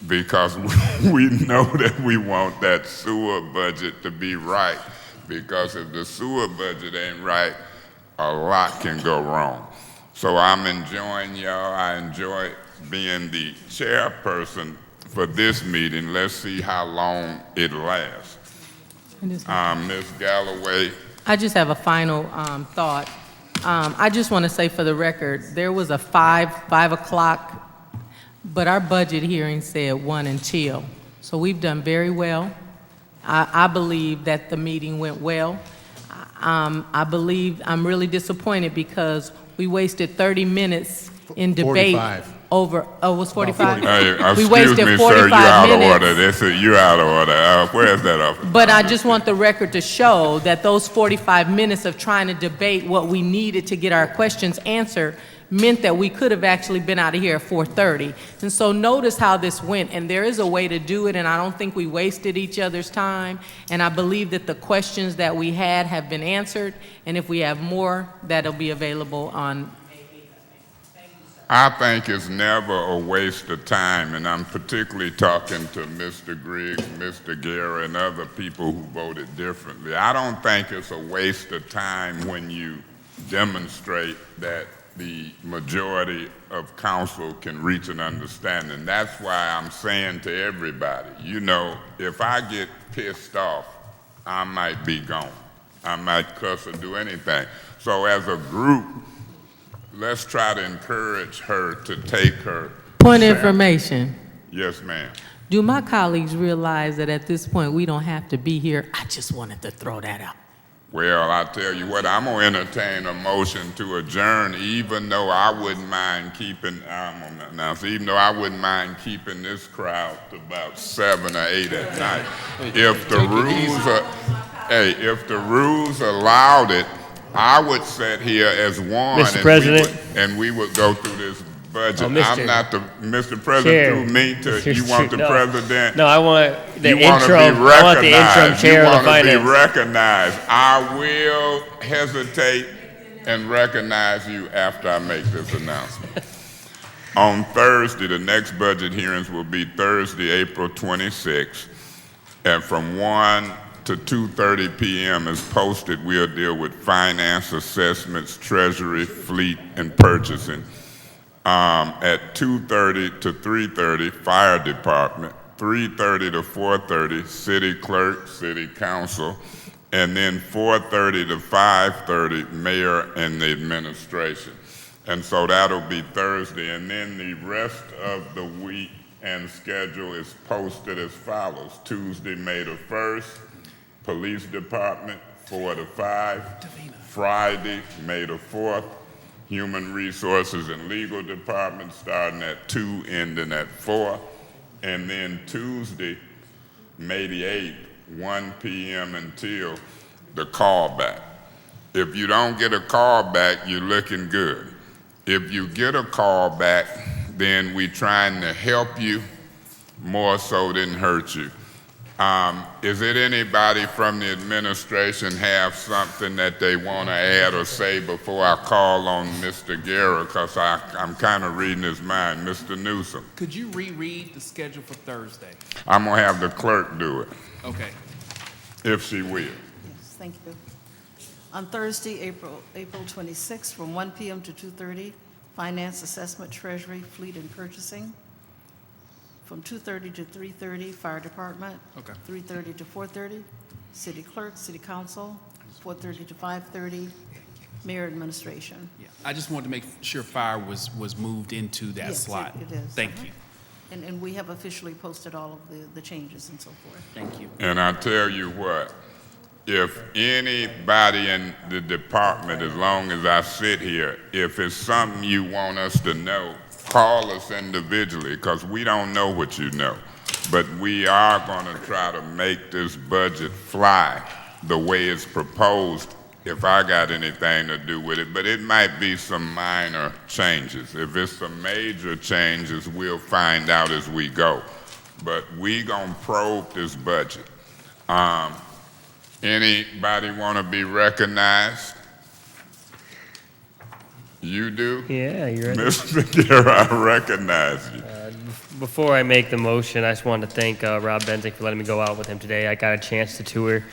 because we know that we want that sewer budget to be right. Because if the sewer budget ain't right, a lot can go wrong. So I'm enjoying y'all. I enjoy being the chairperson for this meeting. Let's see how long it lasts. Ms. Galloway. I just have a final thought. I just want to say for the record, there was a 5 o'clock, but our budget hearing said 1 until. So we've done very well. I believe that the meeting went well. I believe I'm really disappointed because we wasted 30 minutes in debate 45. over, oh, it was 45? Excuse me, sir, you're out of order. You're out of order. Where's that up? But I just want the record to show that those 45 minutes of trying to debate what we needed to get our questions answered meant that we could have actually been out of here at 4:30. And so notice how this went, and there is a way to do it, and I don't think we wasted each other's time, and I believe that the questions that we had have been answered, and if we have more, that'll be available on. I think it's never a waste of time, and I'm particularly talking to Mr. Griggs, Mr. Guerra, and other people who voted differently. I don't think it's a waste of time when you demonstrate that the majority of council can reach an understanding. That's why I'm saying to everybody, you know, if I get pissed off, I might be gone. I might cuss or do anything. So as a group, let's try to encourage her to take her Point of information. Yes, ma'am. Do my colleagues realize that at this point we don't have to be here? I just wanted to throw that out. Well, I tell you what, I'm gonna entertain a motion to adjourn, even though I wouldn't mind keeping, even though I wouldn't mind keeping this crowd to about 7 or 8 at night. If the rules allowed it, I would sit here as one. Mr. President. And we would go through this budget. Oh, Mr. I'm not the, Mr. President, Chair. through me to, you want the No. president? No, I want the You want to be interim, I want the interim recognized. chair You of the want to be finance. recognized. I will hesitate and recognize you after I make this announcement. On Thursday, the next budget hearings will be Thursday, April 26th, and from 1 to 2:30 p.m. as posted, we'll deal with finance, assessments, treasury, fleet, and purchasing. At 2:30 to 3:30, fire department, 3:30 to 4:30, city clerk, city council, and then 4:30 to 5:30, mayor and the administration. And so that'll be Thursday, and then the rest of the week and schedule is posted as follows. Tuesday, May the 1st, police department, 4 to 5. Friday, May the 4th, Human Resources and Legal Department starting at 2, ending at 4. And then Tuesday, May the 8th, 1 p.m. until the callback. If you don't get a callback, you're looking good. If you get a callback, then we're trying to help you more so than hurt you. Is it anybody from the administration have something that they want to add or say before I call on Mr. Guerra, because I'm kind of reading his mind. Mr. Newsom. Could you reread the schedule for Thursday? I'm going to have the clerk do it, Okay. if she will. Yes, thank you. On Thursday, April 26th, from 1 p.m. to 2:30, Finance, Assessment, Treasury, Fleet, and Purchasing. From 2:30 to 3:30, Fire Department. Okay. 3:30 to 4:30, City Clerk, City Council. 4:30 to 5:30, Mayor Administration. Yeah. I just wanted to make sure fire was moved into that Yes, slot. it is. Thank you. And we have officially posted all of the changes and so forth. Thank you. And I tell you what, if anybody in the department, as long as I sit here, if it's something you want us to know, call us individually, because we don't know what you know. But we are going to try to make this budget fly the way it's proposed, if I got anything to do with it. But it might be some minor changes. If it's some major changes, we'll find out as we go. But we going to probe this budget. Anybody want to be recognized? You do? Yeah, you're right. Mr. Guerra, I recognize you. Before I make the motion, I just wanted to thank Rob Benzick for letting me go out with him today. I got a chance to tour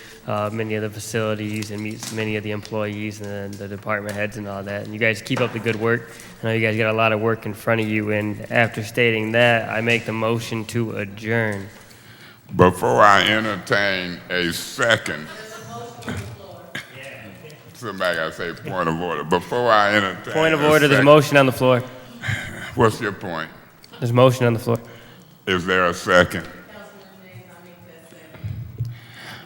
many of the facilities and meet many of the employees and the department heads and all that. And you guys keep up the good work. I know you guys got a lot of work in front of you. And after stating that, I make the motion to adjourn. Before I entertain a second, somebody got to say point of order. Before I entertain Point of a order, there's a second- motion on the floor. What's your point? There's a motion on the floor. Is there a second?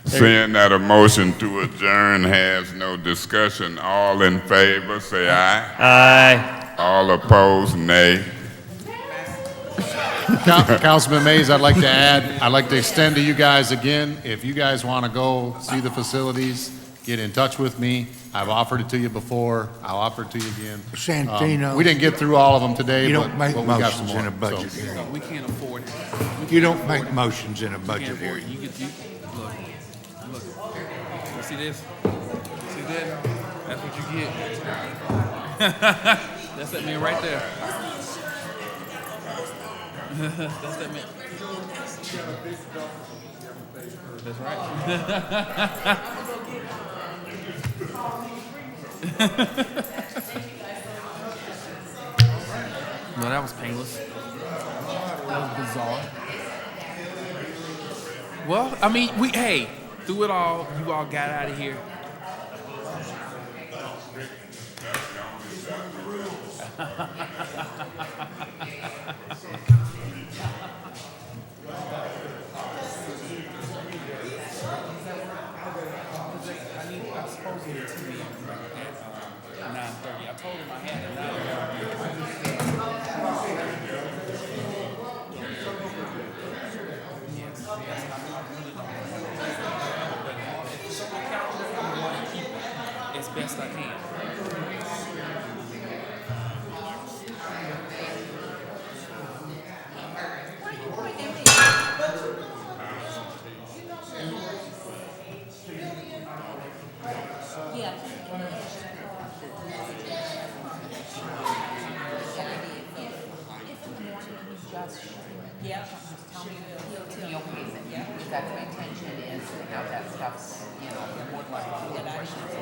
Seeing that a motion to adjourn has no discussion, all in favor, say aye. Aye. All opposed, nay. Councilman Mays, I'd like to extend to you guys again, if you guys want to go see the facilities, get in touch with me. I've offered it to you before. I'll offer it to you again. Santino. We didn't get through all of them today, You but don't make but we got some motions more. in a budget So- hearing. We can't afford it. You don't make motions in a We budget can't afford it. hearing. Look. You see this? You see that? That's what you get. That's that man right there. That's that man. That's right. No, that was painless. That was bizarre. Well, I mean, through it all, you all got out of here. I spoke told him I had it. As best I can. Yeah. He okays it. Yeah. That's my intention is to have that stuff, more likely to questions.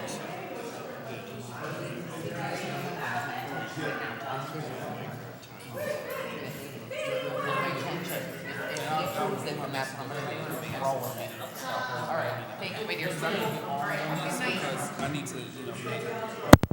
My intention, if he approves it, then that's what I'm gonna do, and roll with it. So, all right, thank you, my dear son. All right, have a good night. I need to,